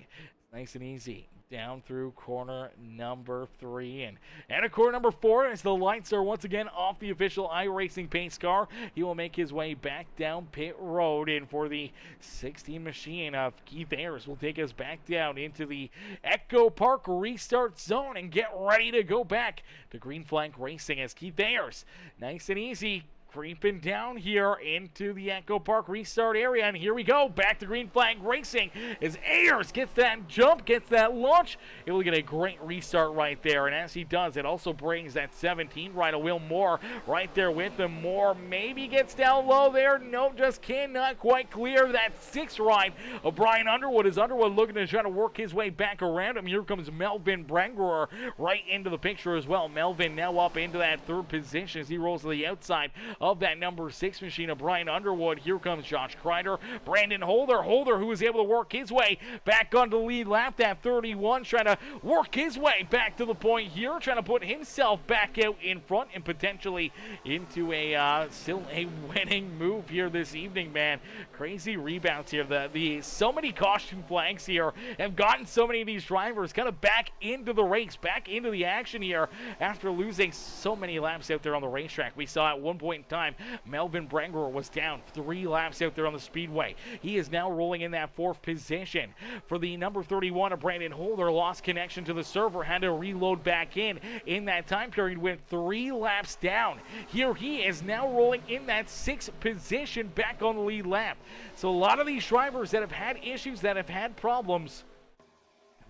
Nice and easy. Down through corner number 3 and at corner number 4 as the lights are once again off the official iRacing pace car. He will make his way back down pit road, and for the 16 machine of Keith Ayers will take us back down into the Echo Park restart zone and get ready to go back to Green Flag Racing as Keith Ayers, nice and easy, creeping down here into the Echo Park restart area, and here we go, back to Green Flag Racing as Ayers gets that jump, gets that launch. It will get a great restart right there, and as he does, it also brings that 17 ride of Will Moore right there with him. Moore maybe gets down low there, no, just cannot quite clear that 6 ride of Brian Underwood, as Underwood looking to try to work his way back around him. Here comes Melvin Brangroer right into the picture as well. Melvin now up into that 3rd position as he rolls to the outside of that number 6 machine of Brian Underwood. Here comes Josh Crider, Brandon Holder, who was able to work his way back on the lead lap, that 31, trying to work his way back to the point here, trying to put himself back out in front and potentially into a still a winning move here this evening, man. Crazy rebounds here. The so many caution flags here have gotten so many of these drivers kind of back into the race, back into the action here after losing so many laps out there on the racetrack. We saw at one point in time Melvin Brangroer was down 3 laps out there on the Speedway. He is now rolling in that 4th position. For the number 31 of Brandon Holder, lost connection to the server, had to reload back in that time period, went 3 laps down. Here he is now rolling in that 6th position back on the lead lap. So a lot of these drivers that have had issues, that have had problems,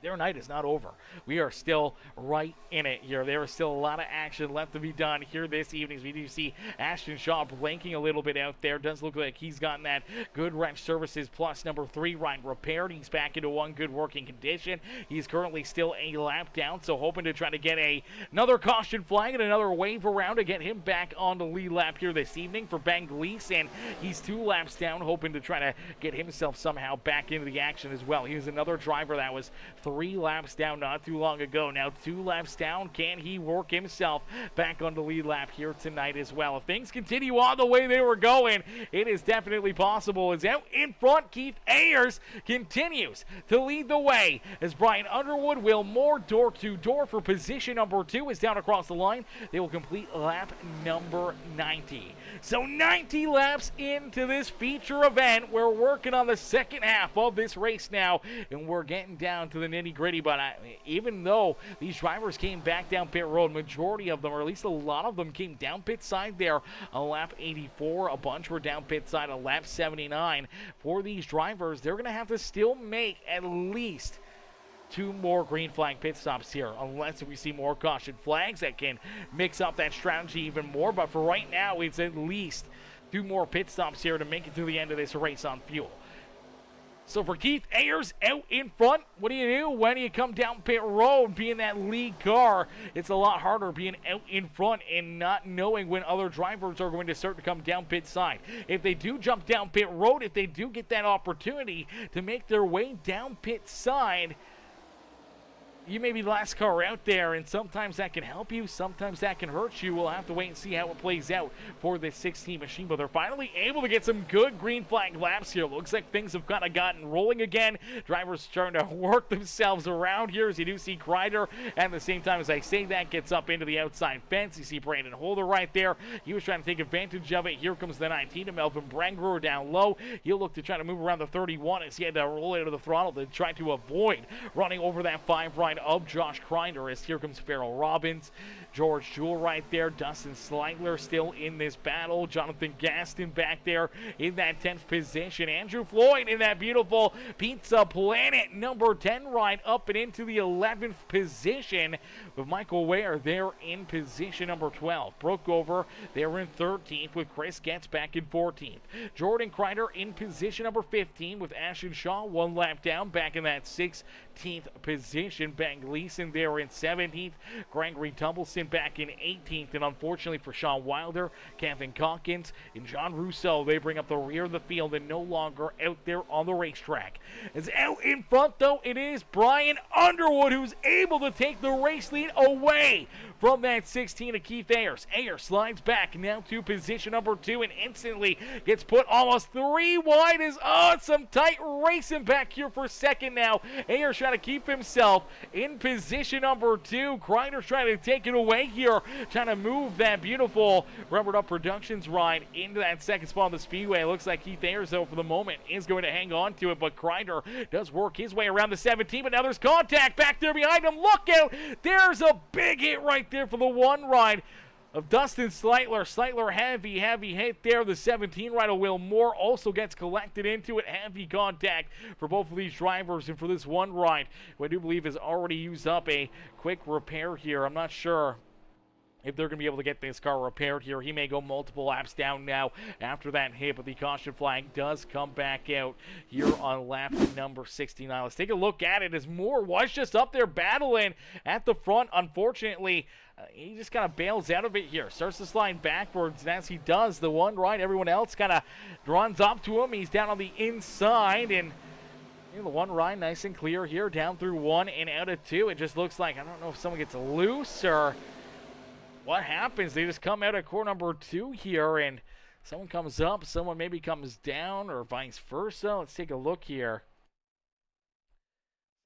their night is not over. We are still right in it here. There is still a lot of action left to be done here this evening. We do see Ashton Shaw blanking a little bit out there. Does look like he's gotten that good wrench services plus number 3 Ryan repaired. He's back into one good working condition. He's currently still a lap down, so hoping to try to get another caution flag and another wave around to get him back on the lead lap here this evening for Ben Gleason. He's 2 laps down, hoping to try to get himself somehow back into the action as well. He was another driver that was 3 laps down not too long ago. Now 2 laps down. Can he work himself back on the lead lap here tonight as well? If things continue on the way they were going, it is definitely possible. As out in front, Keith Ayers continues to lead the way as Brian Underwood, Will Moore, door to door for position number 2 is down across the line. They will complete lap number 90. So 90 laps into this feature event. We're working on the second half of this race now, and we're getting down to the nitty-gritty. But even though these drivers came back down pit road, majority of them, or at least a lot of them, came down pit side there on lap 84. A bunch were down pit side on lap 79. For these drivers, they're going to have to still make at least 2 more green flag pit stops here, unless we see more caution flags that can mix up that strategy even more. But for right now, it's at least 2 more pit stops here to make it to the end of this race on fuel. So for Keith Ayers out in front, what do you do when you come down pit road being that lead car? It's a lot harder being out in front and not knowing when other drivers are going to start to come down pit side. If they do jump down pit road, if they do get that opportunity to make their way down pit side, you may be the last car out there, and sometimes that can help you, sometimes that can hurt you. We'll have to wait and see how it plays out for this 16 machine, but they're finally able to get some good green flag laps here. Looks like things have kind of gotten rolling again. Drivers starting to work themselves around here, as you do see Crider, and at the same time as I say that, gets up into the outside fence. You see Brandon Holder right there. He was trying to take advantage of it. Here comes the 19 of Melvin Brangroer down low. He'll look to try to move around the 31 as he had to roll into the throttle to try to avoid running over that 5 ride of Josh Crider, as here comes Farrell Robbins, George Jewell right there, Dustin Sleigler still in this battle, Jonathan Gaston back there in that 10th position, Andrew Floyd in that beautiful Pizza Planet number 10 ride up and into the 11th position, with Michael Ware there in position number 12. Brookover there in 13th, with Chris Getz back in 14th. Jordan Crider in position number 15, with Ashton Shaw 1 lap down back in that 16th position. Ben Gleason there in 17th. Gregory Tumbleson back in 18th. And unfortunately for Sean Wilder, Kevin Calkins, and John Russo, they bring up the rear of the field and no longer out there on the racetrack. As out in front, though, it is Brian Underwood who's able to take the race lead away from that 16 of Keith Ayers. Ayers slides back now to position number 2 and instantly gets put almost 3 wide. Is some tight racing back here for second now. Ayers trying to keep himself in position number 2. Crider's trying to take it away here, trying to move that beautiful Rubbered Up Productions ride into that second spot on the Speedway. It looks like Keith Ayers, though, for the moment is going to hang on to it, but Crider does work his way around the 17, but now there's contact back there behind him. Look out! There's a big hit right there for the one ride of Dustin Sleitler. Sleitler, heavy hit there. The 17 ride of Will Moore also gets collected into it. Heavy contact for both of these drivers, and for this one ride, who I do believe has already used up a quick repair here. I'm not sure if they're going to be able to get this car repaired here. He may go multiple laps down now after that hit, but the caution flag does come back out here on lap number 69. Let's take a look at it as Moore was just up there battling at the front. Unfortunately, he just kind of bails out of it here. Starts to slide backwards, and as he does, the one right, everyone else kind of runs up to him. He's down on the inside, and the one right nice and clear here, down through 1 and out of 2. It just looks like, I don't know if someone gets loose or what happens. They just come out of core number 2 here, and someone comes up, someone maybe comes down, or vice versa. Let's take a look here.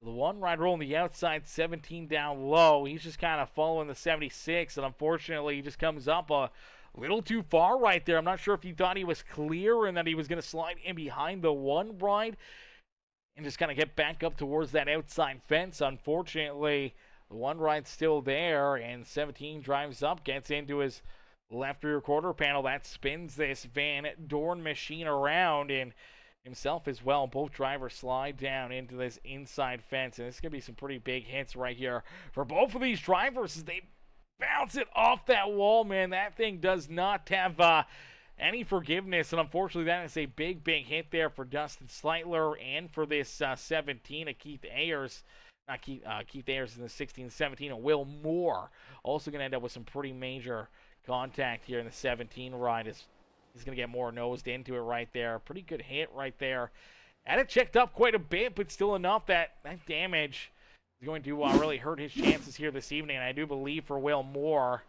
The one right rolling the outside, 17 down low. He's just kind of following the 76, and unfortunately he just comes up a little too far right there. I'm not sure if he thought he was clear and that he was going to slide in behind the one right and just kind of get back up towards that outside fence. Unfortunately, the one right's still there, and 17 drives up, gets into his left rear quarter panel. That spins this Van Dorn machine around, and himself as well. Both drivers slide down into this inside fence, and it's going to be some pretty big hits right here for both of these drivers as they bounce it off that wall, man. That thing does not have any forgiveness, and unfortunately that is a big hit there for Dustin Sleitler and for this 17 of Keith Ayers. Not Keith Ayers in the 16 17, and Will Moore also going to end up with some pretty major contact here in the 17 ride. He's going to get more nosed into it right there. Pretty good hit right there. Had it checked up quite a bit, but still enough that damage is going to really hurt his chances here this evening. And I do believe for Will Moore,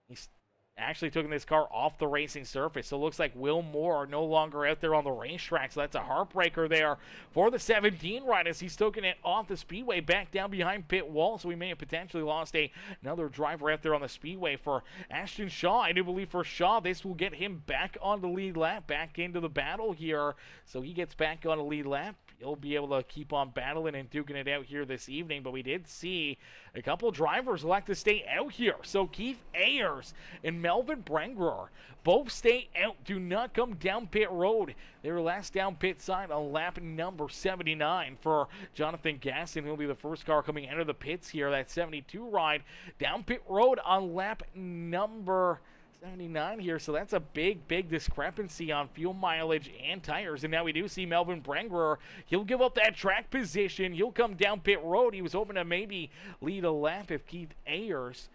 he's actually taking this car off the racing surface. So it looks like Will Moore no longer out there on the racetrack. So that's a heartbreaker there for the 17 ride as he's taking it off the Speedway back down behind pit wall. So we may have potentially lost another driver out there on the Speedway for Ashton Shaw. I do believe for Shaw, this will get him back on the lead lap, back into the battle here. So he gets back on the lead lap. He'll be able to keep on battling and duking it out here this evening. But we did see a couple drivers elect to stay out here. So Keith Ayers and Melvin Brengerer both stay out. Do not come down pit road. They were last down pit side on lap number 79 for Jonathan Gaston. He'll be the first car coming out of the pits here. That 72 ride down pit road on lap number 79 here, so that's a big discrepancy on fuel mileage and tires. And now we do see Melvin Brengerer. He'll give up that track position. He'll come down pit road. He was hoping to maybe lead a lap if Keith Ayers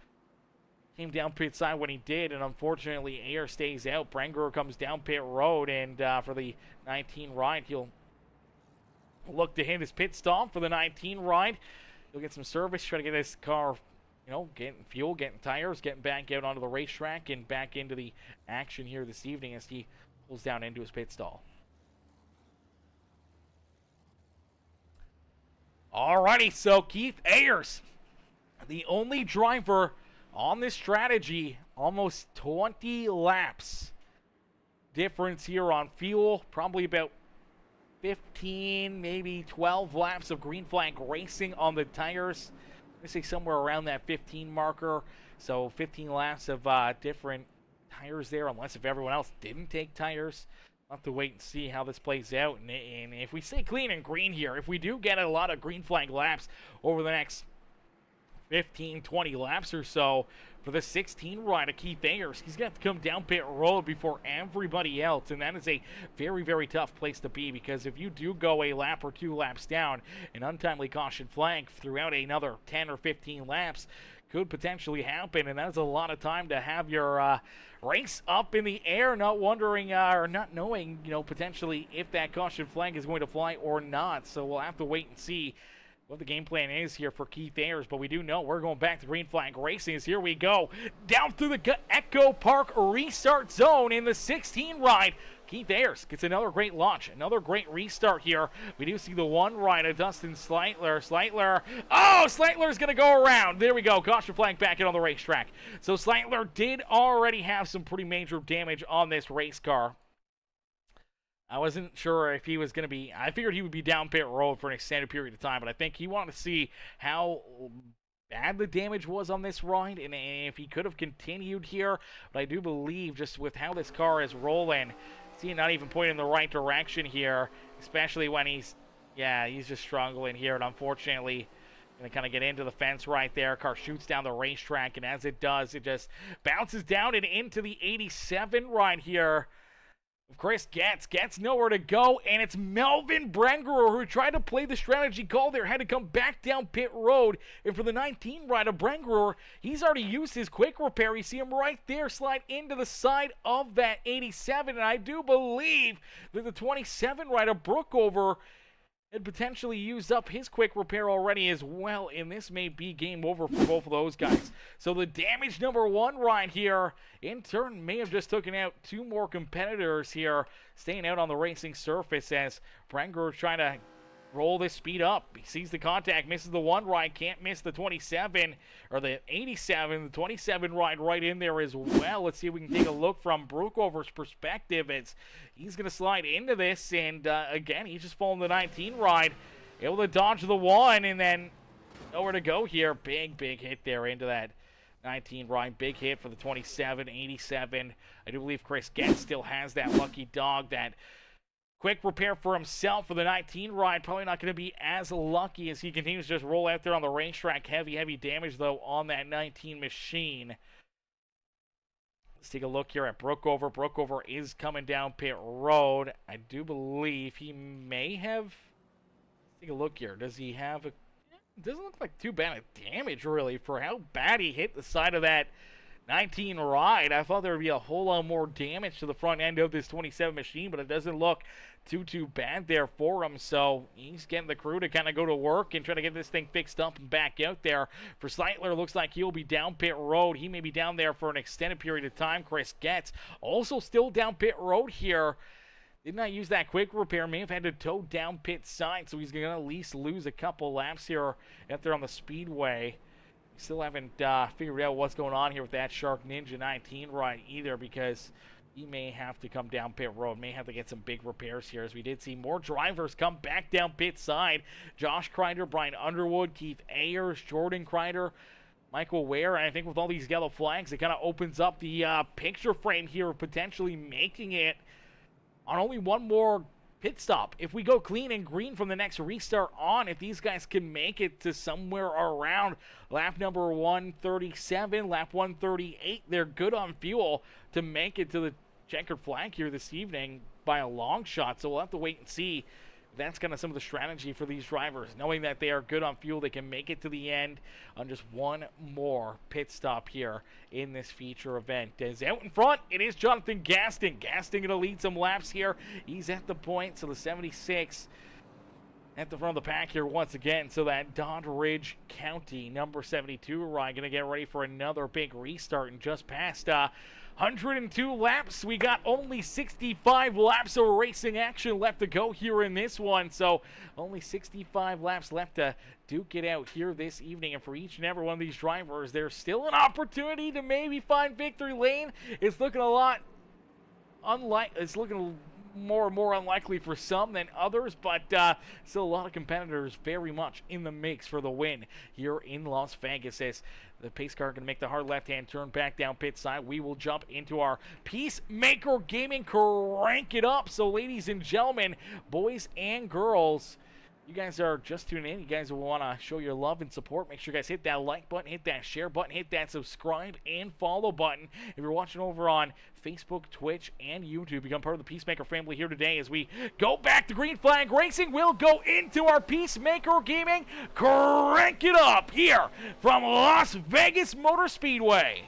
came down pit side when he did, and unfortunately Ayers stays out. Brengerer comes down pit road, and for the 19 ride, he'll look to hit his pit stop for the 19 ride. He'll get some service, try to get this car, getting fuel, getting tires, getting back out onto the racetrack and back into the action here this evening as he pulls down into his pit stall. Alrighty, so Keith Ayers, the only driver on this strategy, almost 20 laps difference here on fuel, probably about 15, maybe 12 laps of green flag racing on the tires. I say somewhere around that 15 marker. So 15 laps of different tires there, unless if everyone else didn't take tires. We'll have to wait and see how this plays out. And if we stay clean and green here, if we do get a lot of green flag laps over the next 15, 20 laps or so for the 16 ride of Keith Ayers. He's going to have to come down pit road before everybody else, and that is a very, very tough place to be, because if you do go a lap or 2 laps down, an untimely caution flag throughout another 10 or 15 laps could potentially happen, and that's a lot of time to have your race up in the air, not wondering or not knowing, potentially if that caution flag is going to fly or not. So we'll have to wait and see what the game plan is here for Keith Ayers, but we do know we're going back to green flag racing. As here we go down through the Echo Park restart zone in the 16 ride. Keith Ayers gets another great launch, another great restart here. We do see the 1 ride of Dustin Sleitler. Oh, Sleitler's going to go around. There we go. Caution flag back in on the racetrack. So Sleitler did already have some pretty major damage on this race car. I wasn't sure if he was going to be, I figured he would be down pit road for an extended period of time, but I think he wanted to see how bad the damage was on this ride and if he could have continued here. But I do believe, just with how this car is rolling, see, not even pointing in the right direction here, especially when he's just struggling here, and unfortunately going to kind of get into the fence right there. Car shoots down the racetrack, and as it does, it just bounces down and into the 87 ride here. Chris Getz nowhere to go, and it's Melvin Brengerer who tried to play the strategy call there, had to come back down pit road, and for the 19 ride of Brengerer, he's already used his quick repair. You see him right there slide into the side of that 87, and I do believe that the 27 ride of Brookover had potentially used up his quick repair already as well, and this may be game over for both of those guys. So the damage number 1 ride here, in turn, may have just taken out 2 more competitors here, staying out on the racing surface as Brengerer trying to roll this speed up. He sees the contact, misses the 1 ride, can't miss the 27, or the 87, the 27 ride right in there as well. Let's see if we can take a look from Brookover's perspective as he's going to slide into this, and again, he's just following the 19 ride, able to dodge the 1, and then nowhere to go here. Big hit there into that 19 ride. Big hit for the 27, 87. I do believe Chris Getz still has that lucky dog, that quick repair for himself for the 19 ride. Probably not going to be as lucky as he continues to just roll out there on the racetrack. Heavy damage, though, on that 19 machine. Let's take a look here at Brookover. Brookover is coming down pit road. I do believe he may have... Let's take a look here. Does he have a... It doesn't look like too bad of damage, really, for how bad he hit the side of that 19 ride. I thought there would be a whole lot more damage to the front end of this 27 machine, but it doesn't look too bad there for him. So he's getting the crew to kind of go to work and try to get this thing fixed up and back out there. For Sleitler, looks like he'll be down pit road. He may be down there for an extended period of time. Chris Getz also still down pit road here. Did not use that quick repair. May have had to tow down pit side, so he's going to at least lose a couple laps here out there on the Speedway. Still haven't figured out what's going on here with that Shark Ninja 19 ride either, because he may have to come down pit road, may have to get some big repairs here, as we did see more drivers come back down pit side. Josh Crider, Brian Underwood, Keith Ayers, Jordan Crider, Michael Ware, and I think with all these yellow flags, it kind of opens up the picture frame here of potentially making it on only one more pit stop. If we go clean and green from the next restart on, if these guys can make it to somewhere around lap number 137, lap 138, they're good on fuel to make it to the checkered flag here this evening by a long shot. So we'll have to wait and see. That's kind of some of the strategy for these drivers, knowing that they are good on fuel. They can make it to the end on just one more pit stop here in this feature event. As out in front, it is Jonathan Gaston. Gaston going to lead some laps here. He's at the point, so the 76 at the front of the pack here once again. So that Doddridge County number 72 ride going to get ready for another big restart, and just past 102 laps. We got only 65 laps of racing action left to go here in this one. So only 65 laps left to duke it out here this evening. And for each and every one of these drivers, there's still an opportunity to maybe find victory lane. It's looking a lot it's looking more and more unlikely for some than others, but still a lot of competitors very much in the mix for the win here in Las Vegas. As the pace car going to make the hard left-hand turn back down pit side, we will jump into our Peacemaker Gaming Crank It Up. So ladies and gentlemen, boys and girls, you guys are just tuning in, you guys will want to show your love and support, make sure you guys hit that like button, hit that share button, hit that subscribe and follow button. If you're watching over on Facebook, Twitch, and YouTube, become part of the Peacemaker family here today as we go back to Green Flag Racing. We'll go into our Peacemaker Gaming. Crank it up here from Las Vegas Motor Speedway.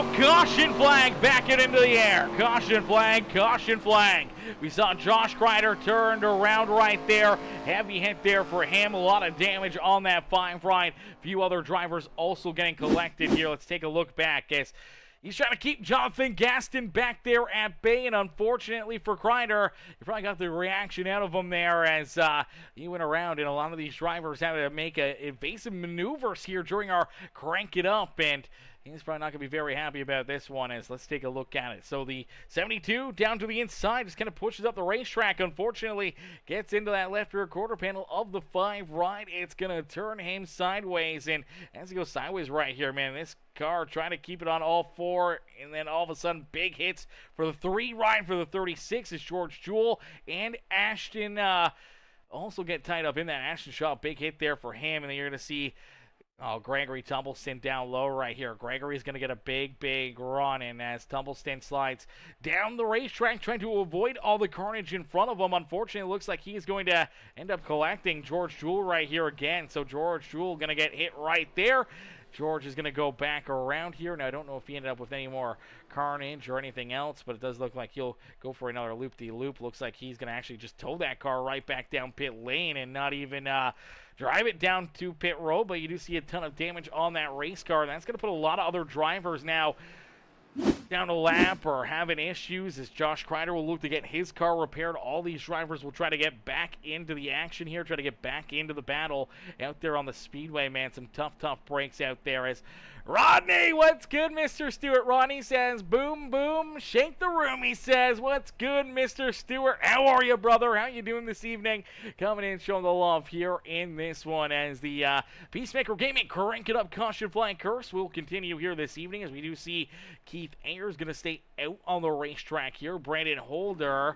now caution flag back it into the air. Caution flag, caution flag. We saw Josh Crider turned around right there. Heavy hit there for him. A lot of damage on that 5 ride. A few other drivers also getting collected here. Let's take a look back as he's trying to keep Jonathan Gaston back there at bay, and unfortunately for Crider, you probably got the reaction out of him there as he went around, and a lot of these drivers had to make evasive maneuvers here during our crank it up, and he's probably not going to be very happy about this one. As let's take a look at it. So the 72 down to the inside just kind of pushes up the racetrack. Unfortunately, gets into that left rear quarter panel of the 5 ride. It's going to turn him sideways. And as he goes sideways right here, man, this car trying to keep it on all 4. And then all of a sudden, big hits for the 3 ride for the 36 is George Jewell and Ashton also get tied up in that. Ashton Shaw, big hit there for him. And then you're going to see Gregory Tumbleston down low right here. Gregory's going to get a big run in as Tumbleston slides down the racetrack trying to avoid all the carnage in front of him. Unfortunately, it looks like he's going to end up collecting George Jewell right here again. So George Jewell going to get hit right there. George is going to go back around here. Now, I don't know if he ended up with any more carnage or anything else, but it does look like he'll go for another loop-de-loop. Looks like he's going to actually just tow that car right back down pit lane and not even drive it down to pit road, but you do see a ton of damage on that race car. That's going to put a lot of other drivers now down a lap or having issues as Josh Crider will look to get his car repaired. All these drivers will try to get back into the action here, try to get back into the battle out there on the Speedway, man. Some tough breaks out there as Rodney, what's good, Mr. Stewart? Rodney says, boom, boom, shake the room, he says. What's good, Mr. Stewart? How are you, brother? How you doing this evening? Coming in, showing the love here in this one as the Peacemaker Gaming Crank It Up Caution Flag Curse will continue here this evening as we do see Keith Ayers going to stay out on the racetrack here. Brandon Holder,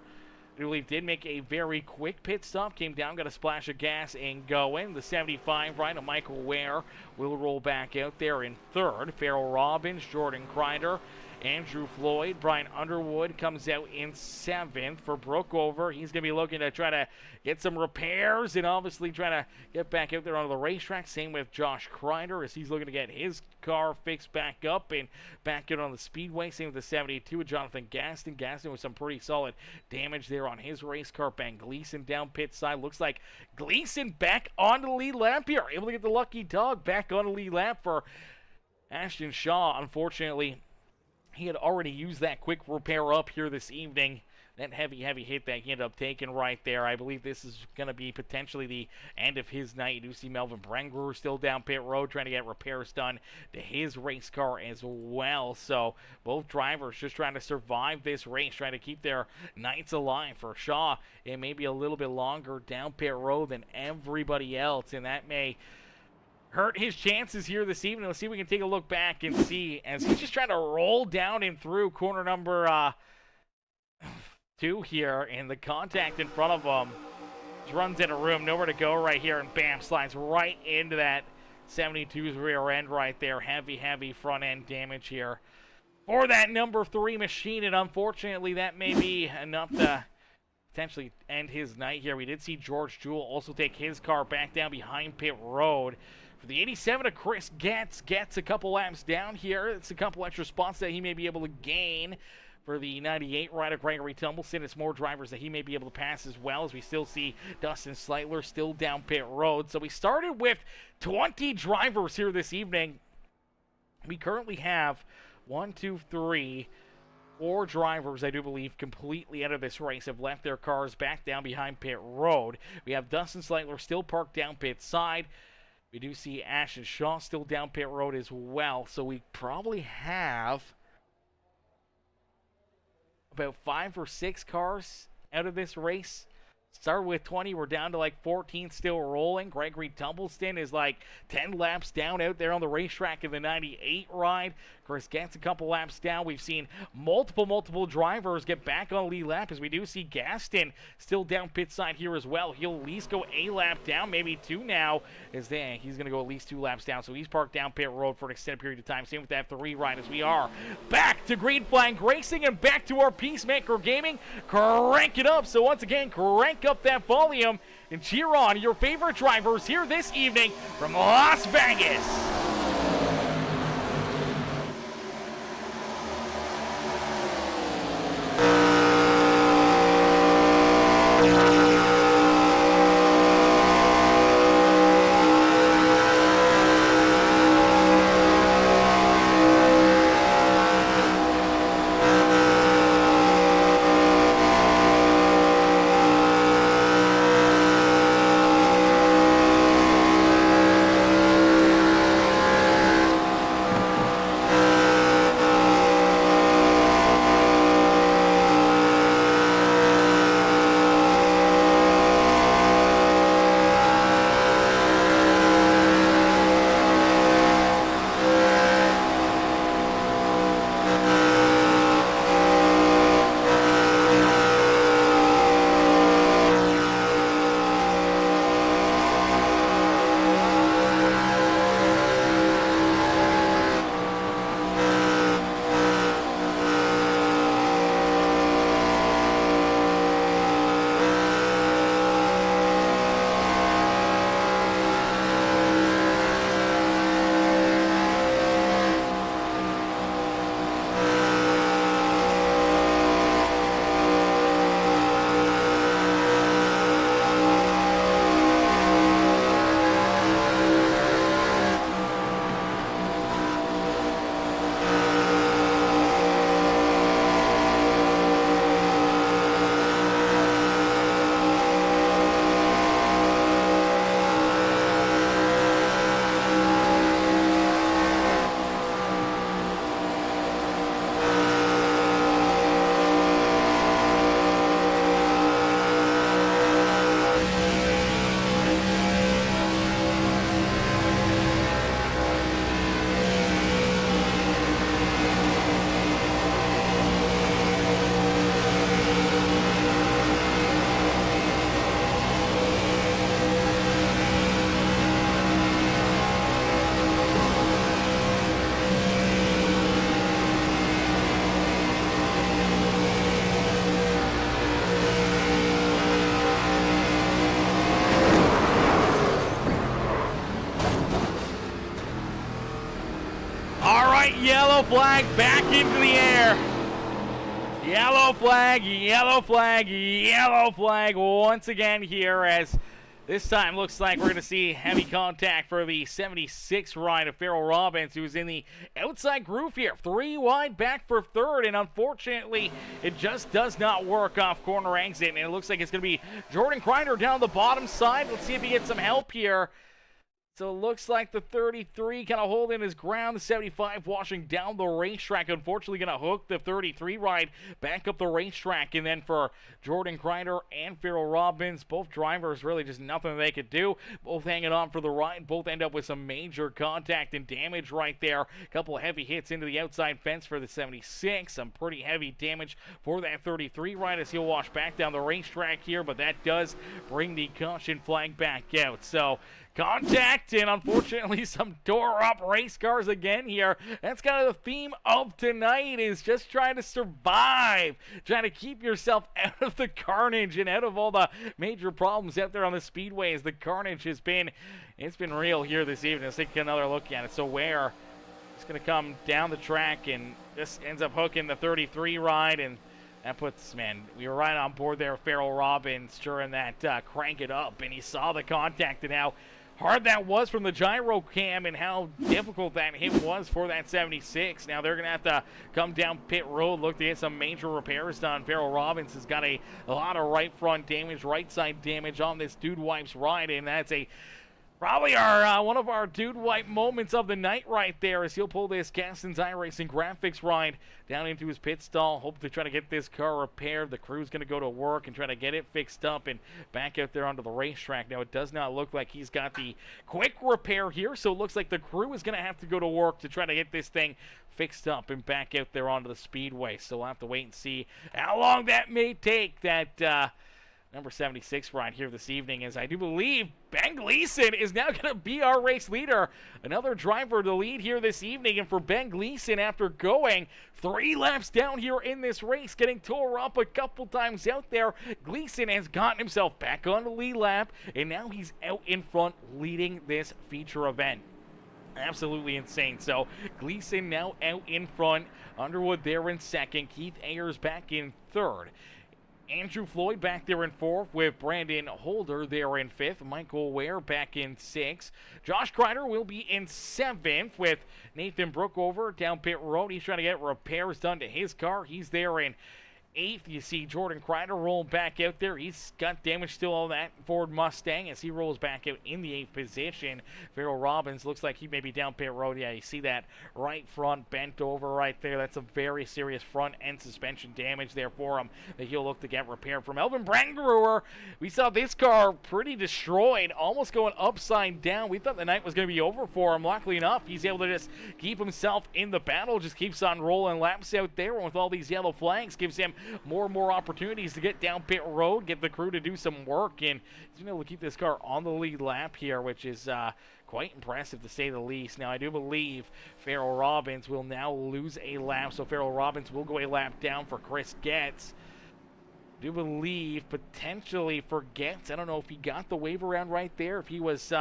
I believe, did make a very quick pit stop, came down, got a splash of gas and going. The 75 right of Michael Ware will roll back out there in 3rd. Farrell Robbins, Jordan Crider, Andrew Floyd, Brian Underwood comes out in 7th for Brookover. He's going to be looking to try to get some repairs and obviously try to get back out there onto the racetrack. Same with Josh Crider as he's looking to get his car fixed back up and back out on the Speedway. Same with the 72 with Jonathan Gaston. Gaston with some pretty solid damage there on his race car. Ben Gleason down pit side. Looks like Gleason back on the lead lap here. Able to get the lucky dog back on the lead lap for Ashton Shaw. Unfortunately, he had already used that quick repair up here this evening. That heavy hit that he ended up taking right there. I believe this is going to be potentially the end of his night. You do see Melvin Brengler still down pit road trying to get repairs done to his race car as well. So both drivers just trying to survive this race, trying to keep their nights alive. For Shaw, it may be a little bit longer down pit road than everybody else, and that may hurt his chances here this evening. Let's see if we can take a look back and see as he's just trying to roll down and through corner number 2 here, and the contact in front of him just runs into room, nowhere to go right here, and bam, slides right into that 72's rear end right there. Heavy front end damage here for that number 3 machine, and unfortunately that may be enough to potentially end his night here. We did see George Jewell also take his car back down behind pit road. For the 87 of Chris Getz a couple laps down here. It's a couple extra spots that he may be able to gain. For the 98 rider Gregory Tumbleston, it's more drivers that he may be able to pass as well, as we still see Dustin Sleitler still down pit road. So we started with 20 drivers here this evening. We currently have 1, 2, 3, 4 drivers, I do believe, completely out of this race, have left their cars back down behind pit road. We have Dustin Sleitler still parked down pit side. We do see Ashton Shaw still down pit road as well. So we probably have about 5 or 6 cars out of this race. Started with 20, we're down to like 14 still rolling. Gregory Tumbleston is like 10 laps down out there on the racetrack in the 98 ride. Chris Getz a couple laps down. We've seen multiple drivers get back on the lead lap, as we do see Gaston still down pit side here as well. He'll at least go a lap down, maybe 2 now, as then he's going to go at least 2 laps down. So he's parked down pit road for an extended period of time. Same with that 3 ride, as we are back to Green Flag Racing and back to our Peacemaker Gaming. Crank it up. So once again, crank up that volume and cheer on your favorite drivers here this evening from Las Vegas. yellow flag back into the air. Yellow flag, yellow flag, yellow flag once again here, as this time looks like we're going to see heavy contact for the 76 ride of Farrell Robbins, who's in the outside groove here. 3 wide back for third, and unfortunately, it just does not work off corner exit, and it looks like it's going to be Jordan Crider down the bottom side. Let's see if he gets some help here. So it looks like the 33 kind of holding his ground, the 75 washing down the racetrack. Unfortunately, going to hook the 33 ride back up the racetrack. And then for Jordan Crider and Farrell Robbins, both drivers really just nothing they could do. Both hanging on for the ride. Both end up with some major contact and damage right there. A couple of heavy hits into the outside fence for the 76. Some pretty heavy damage for that 33 ride as he'll wash back down the racetrack here. But that does bring the caution flag back out. So contact, and unfortunately some tore up race cars again here. That's kind of the theme of tonight, is just trying to survive, trying to keep yourself out of the carnage and out of all the major problems out there on the speedways. The carnage has been, it's been real here this evening. Let's take another look at it. So Ware is going to come down the track, and this ends up hooking the 33 ride, and that puts, man, we were right on board there. Farrell Robbins during that crank it up, and he saw the contact and how hard that was from the gyro cam and how difficult that hit was for that 76. Now they're going to have to come down pit road, look to get some major repairs done. Farrell Robbins has got a lot of right front damage, right side damage on this Dude Wipes ride, and that's probably our one of our Dude Wipe moments of the night right there, as he'll pull this Gaston's iRacing graphics ride down into his pit stall, hope to try to get this car repaired. The crew's going to go to work and try to get it fixed up and back out there onto the racetrack. Now, it does not look like he's got the quick repair here, so it looks like the crew is going to have to go to work to try to get this thing fixed up and back out there onto the speedway. So we'll have to wait and see how long that may take. That number 76 ride here this evening, as I do believe Ben Gleason is now going to be our race leader. Another driver to lead here this evening, and for Ben Gleason, after going 3 laps down here in this race, getting tore up a couple times out there, Gleason has gotten himself back on the lead lap, and now he's out in front leading this feature event. Absolutely insane. So Gleason now out in front, Underwood there in second, Keith Ayers back in third, Andrew Floyd back there in fourth, with Brandon Holder there in fifth. Michael Ware back in sixth. Josh Crider will be in seventh, with Nathan Brookover down pit road. He's trying to get repairs done to his car. He's there in eighth. You see Jordan Crider rolling back out there. He's got damage still on that Ford Mustang as he rolls back out in the 8th position. Farrell Robbins looks like he may be down pit road. Yeah, you see that right front bent over right there. That's a very serious front end suspension damage there for him that he'll look to get repaired. From Elvin Brandgruer, we saw this car pretty destroyed, almost going upside down. We thought the night was going to be over for him. Luckily enough, he's able to just keep himself in the battle, just keeps on rolling laps out there, and with all these yellow flags, gives him more and more opportunities to get down pit road, get the crew to do some work, and he's been able to keep this car on the lead lap here, which is quite impressive to say the least. Now, I do believe Farrell Robbins will now lose a lap, so Farrell Robbins will go a lap down for Chris Getz. I do believe potentially for Getz, I don't know if he got the wave around right there, if he was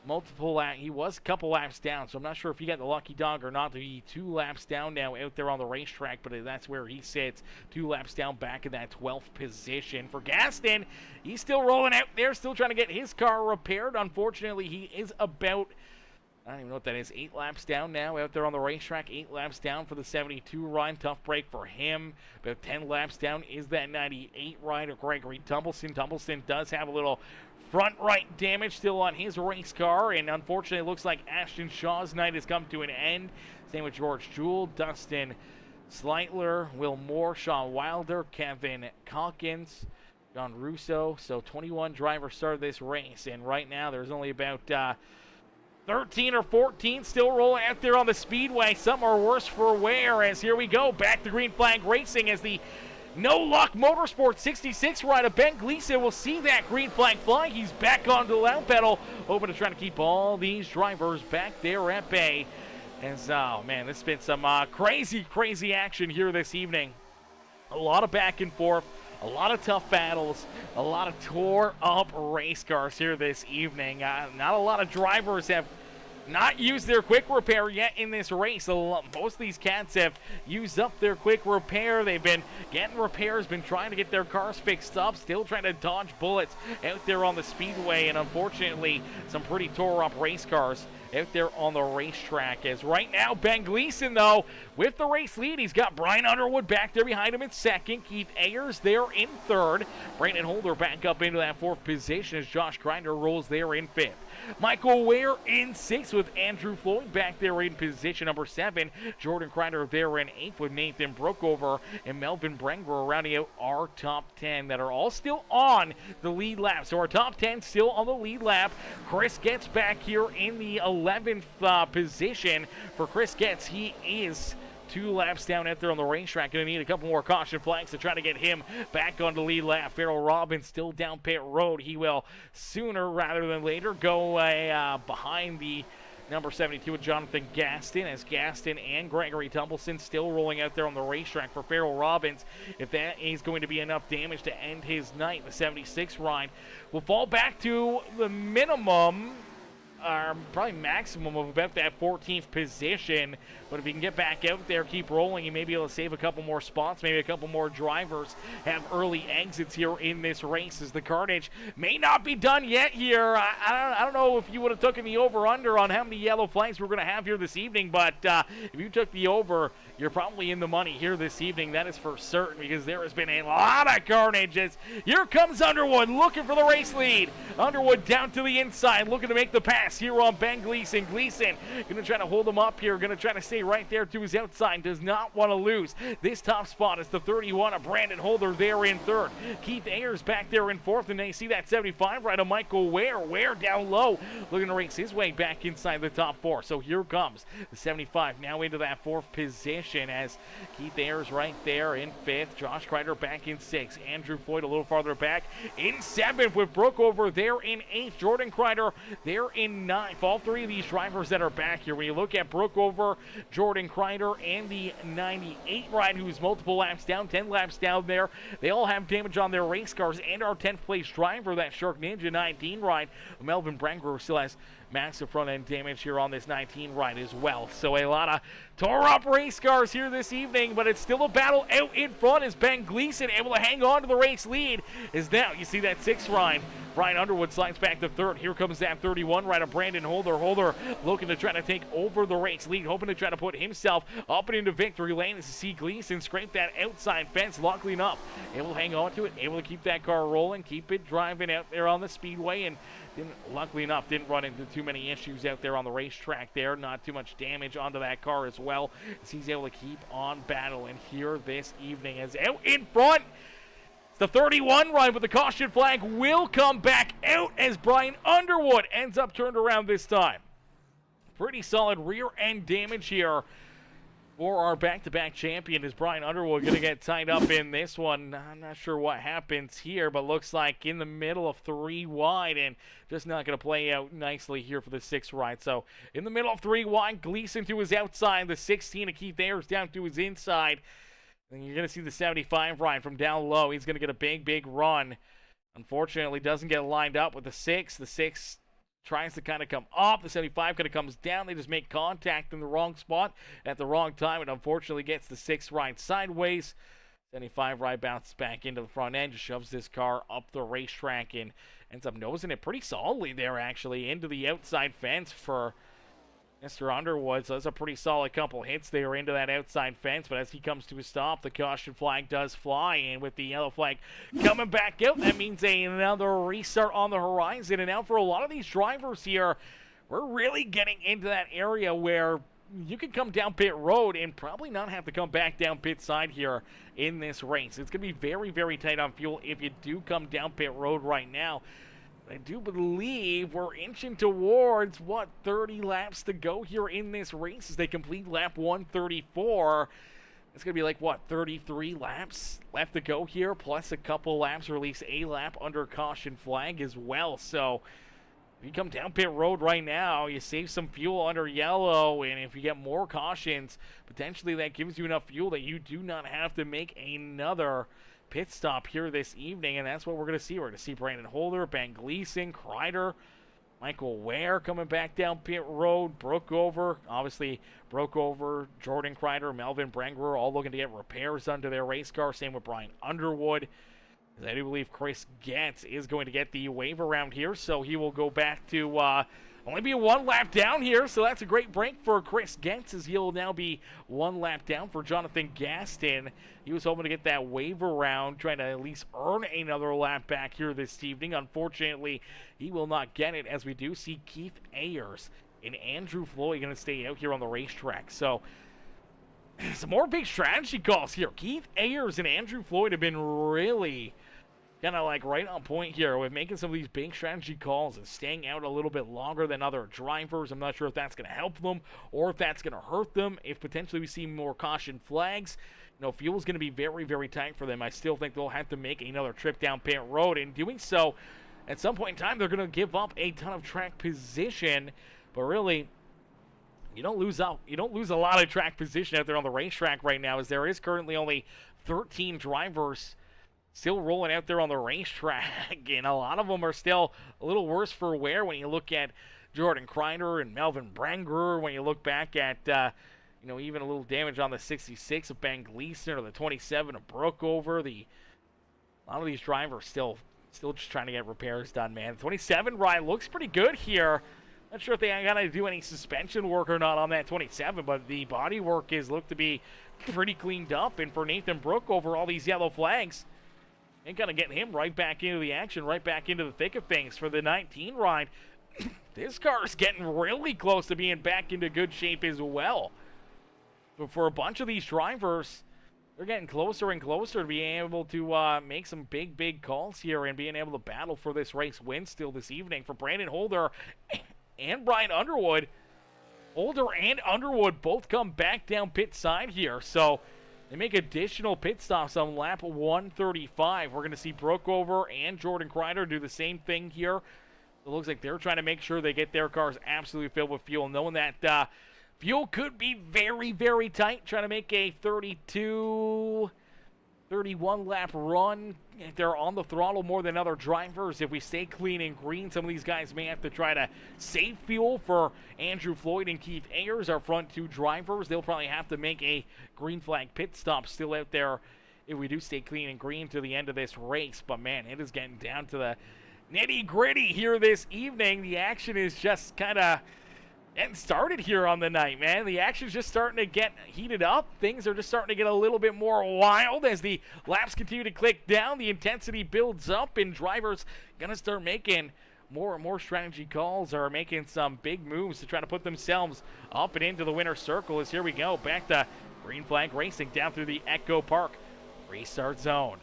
multiple laps. He was a couple laps down, so I'm not sure if he got the lucky dog or not to be 2 laps down now out there on the racetrack, but that's where he sits, 2 laps down back in that 12th position. For Gaston, he's still rolling out there, still trying to get his car repaired. Unfortunately, he is about, I don't even know what that is, 8 laps down now out there on the racetrack. 8 laps down for the 72 ride. Tough break for him. About 10 laps down is that 98 ride of Gregory Tumbleson. Tumbleson does have a little front right damage still on his race car, and unfortunately it looks like Ashton Shaw's night has come to an end. Same with George Jewell, Dustin Sleitler, Will Moore, Sean Wilder, Kevin Calkins, John Russo. So 21 drivers started this race, and right now there's only about 13 or 14 still rolling out there on the speedway. Some are worse for wear, as here we go, back to green flag racing as the No Luck Motorsports 66 rider Ben Gleason will see that green flag fly. He's back onto the loud pedal, hoping to try to keep all these drivers back there at bay. As, oh man, this has been some crazy action here this evening. A lot of back and forth, a lot of tough battles, a lot of tore up race cars here this evening. Not a lot of drivers have not used their quick repair yet in this race. Most of these cats have used up their quick repair. They've been getting repairs, been trying to get their cars fixed up, still trying to dodge bullets out there on the speedway, and unfortunately some pretty tore up race cars out there on the racetrack. As right now, Ben Gleason, though, with the race lead. He's got Brian Underwood back there behind him in second. Keith Ayers there in third. Brandon Holder back up into that fourth position as Josh Grinder rolls there in fifth. Michael Ware in sixth with Andrew Floyd back there in position number 7. Jordan Crider there in eighth with Nathan Brookover and Melvin Brenger rounding out our top 10 that are all still on the lead lap. So our top 10 still on the lead lap. Chris Getz back here in the 11th position. For Chris Getz, he is 2 laps down out there on the racetrack. Going to need a couple more caution flags to try to get him back on the lead lap. Farrell Robbins still down pit road. He will sooner rather than later go behind the number 72 with Jonathan Gaston, as Gaston and Gregory Tumbleson still rolling out there on the racetrack for Farrell Robbins. If that is going to be enough damage to end his night, the 76 ride will fall back to the minimum, probably maximum of about that 14th position. But if he can get back out there, keep rolling, he may be able to save a couple more spots, maybe a couple more drivers have early exits here in this race, as the carnage may not be done yet here. I don't know if you would have taken the over-under on how many yellow flags we're going to have here this evening, but if you took the over, you're probably in the money here this evening. That is for certain, because there has been a lot of carnage. As here comes Underwood looking for the race lead. Underwood down to the inside, looking to make the pass here on Ben Gleason. Gleason going to try to hold him up here, going to try to stay right there to his outside. Does not want to lose this top spot. It's the 31 of Brandon Holder there in third. Keith Ayers back there in fourth, and they see that 75 right of Michael Ware. Ware down low, looking to race his way back inside the top 4. So here comes the 75 now into that 4th position, as Keith Ayers right there in 5th. Josh Crider back in 6th. Andrew Floyd a little farther back in 7th, with Brookover there in 8th. Jordan Crider there in 9th. All 3 of these drivers that are back here, when you look at Brookover, Jordan Crider, and the 98 ride, who's multiple laps down, 10 laps down there, they all have damage on their race cars, and our 10th place driver, that Shark Ninja 19 ride, Melvin Brenger, still has massive front end damage here on this 19 ride as well. So a lot of tore up race cars here this evening, but it's still a battle out in front, as Ben Gleason able to hang on to the race lead. Is now you see that 6th ride, Brian Underwood slides back to 3rd. Here comes that 31 ride of Brandon Holder. Holder looking to try to take over the race lead, hoping to try to put himself up and into victory lane, as you see Gleason scrape that outside fence. Luckily enough, able to hang on to it, able to keep that car rolling, keep it driving out there on the speedway, and luckily enough, didn't run into too many issues out there on the racetrack there. Not too much damage onto that car as well, as he's able to keep on battling here this evening. As out in front, the 31 ride with the caution flag will come back out, as Brian Underwood ends up turned around this time. Pretty solid rear end damage here for our back-to-back champion. Is Brian Underwood going to get tied up in this one? I'm not sure what happens here, but looks like in the middle of 3 wide, and just not going to play out nicely here for the 6th ride. So in the middle of 3 wide, Gleason to his outside, the 16 of Keith Ayers down to his inside. And you're going to see the 75 ride from down low. He's going to get a big run. Unfortunately, doesn't get lined up with the 6. The 6 tries to kind of come up. The 75 kind of comes down. They just make contact in the wrong spot at the wrong time. It unfortunately gets the 6 ride sideways. 75 ride bounces back into the front end, just shoves this car up the racetrack and ends up nosing it pretty solidly there, actually, into the outside fence for Mr. Underwood. So that's a pretty solid couple hits there into that outside fence. But as he comes to a stop, the caution flag does fly. And with the yellow flag coming back out, that means another restart on the horizon. And now for a lot of these drivers here, we're really getting into that area where you can come down pit road and probably not have to come back down pit side here in this race. It's going to be very tight on fuel if you do come down pit road right now. I do believe we're inching towards, 30 laps to go here in this race as they complete lap 134. It's going to be like, 33 laps left to go here, plus a couple laps, release a lap under caution flag as well. So if you come down pit road right now, you save some fuel under yellow, and if you get more cautions, potentially that gives you enough fuel that you do not have to make another pit stop here this evening, and that's what we're going to see. We're going to see Brandon Holder, Ben Gleason, Crider, Michael Ware coming back down pit road, broke over. Jordan Crider, Melvin Brenger, all looking to get repairs done to their race car. Same with Brian Underwood. I do believe Chris Getz is going to get the waiver round here, so he will go back to only be 1 lap down here, so that's a great break for Chris Getz, as he'll now be 1 lap down for Jonathan Gaston. He was hoping to get that waiver round, trying to at least earn another lap back here this evening. Unfortunately, he will not get it, as we do see Keith Ayers and Andrew Floyd going to stay out here on the racetrack. So, some more big strategy calls here. Keith Ayers and Andrew Floyd have been really kind of like right on point here with making some of these big strategy calls and staying out a little bit longer than other drivers. I'm not sure if that's going to help them or if that's going to hurt them. If potentially we see more caution flags, fuel's going to be very, very tight for them. I still think they'll have to make another trip down pit road. In doing so, at some point in time, they're going to give up a ton of track position. But really, you don't lose a lot of track position out there on the racetrack right now, as there is currently only 13 drivers still rolling out there on the racetrack, and a lot of them are still a little worse for wear when you look at Jordan Crider and Melvin Brenger, when you look back at, even a little damage on the 66 of Ben Gleason or the 27 of Brookover. A lot of these drivers still just trying to get repairs done, man. 27 ride looks pretty good here. Not sure if they got to do any suspension work or not on that 27, but the body work looked to be pretty cleaned up, and for Nathan Brookover, all these yellow flags, and kind of getting him right back into the action, right back into the thick of things for the 19 ride. This car is getting really close to being back into good shape as well. But for a bunch of these drivers, they're getting closer and closer to being able to make some big, big calls here and being able to battle for this race win still this evening. For Brandon Holder and Brian Underwood, Holder and Underwood both come back down pit side here, so they make additional pit stops on lap 135. We're going to see Brookover and Jordan Crider do the same thing here. It looks like they're trying to make sure they get their cars absolutely filled with fuel, knowing that fuel could be very, very tight, trying to make a 31 lap run. If they're on the throttle more than other drivers, if we stay clean and green, some of these guys may have to try to save fuel. For Andrew Floyd and Keith Ayers, our front 2 drivers, they'll probably have to make a green flag pit stop still out there if we do stay clean and green to the end of this race. But man, it is getting down to the nitty gritty here this evening. The action is just kind of getting started here on the night, man. The action's just starting to get heated up. Things are just starting to get a little bit more wild as the laps continue to click down. The intensity builds up, and drivers gonna start making more and more strategy calls, or making some big moves to try to put themselves up and into the winner's circle. As here we go, back to green flag racing down through the Echo Park restart zone.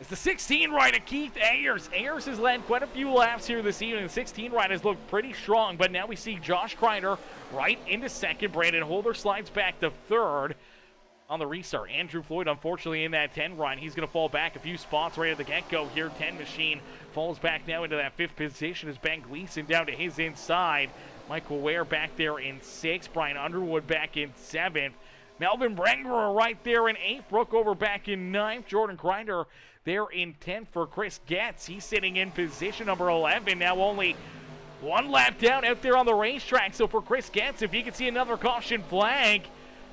It's the 16 ride of Keith Ayers. Ayers has led quite a few laps here this evening. The 16 ride has looked pretty strong, but now we see Josh Crider right into second. Brandon Holder slides back to third on the restart. Andrew Floyd, unfortunately, in that 10 ride, he's going to fall back a few spots right at the get-go here. 10 machine falls back now into that 5th position as Ben Gleason down to his inside. Michael Ware back there in 6th. Brian Underwood back in 7th. Melvin Brenger right there in 8th. Brookover back in 9th. Jordan Crider there in 10th for Chris Getz. He's sitting in position number 11. Now only 1 lap down out there on the racetrack. So for Chris Getz, if he could see another caution flag,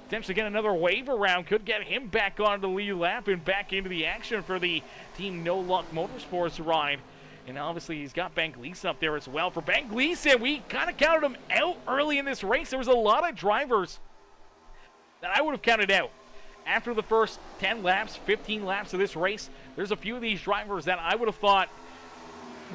potentially get another waiver round, could get him back onto the lead lap and back into the action for the Team No Luck Motorsports ride. And obviously he's got Ben Gleason up there as well. For Ben Gleason, we kind of counted him out early in this race. There was a lot of drivers that I would have counted out. After the first 10 laps, 15 laps of this race, there's a few of these drivers that I would have thought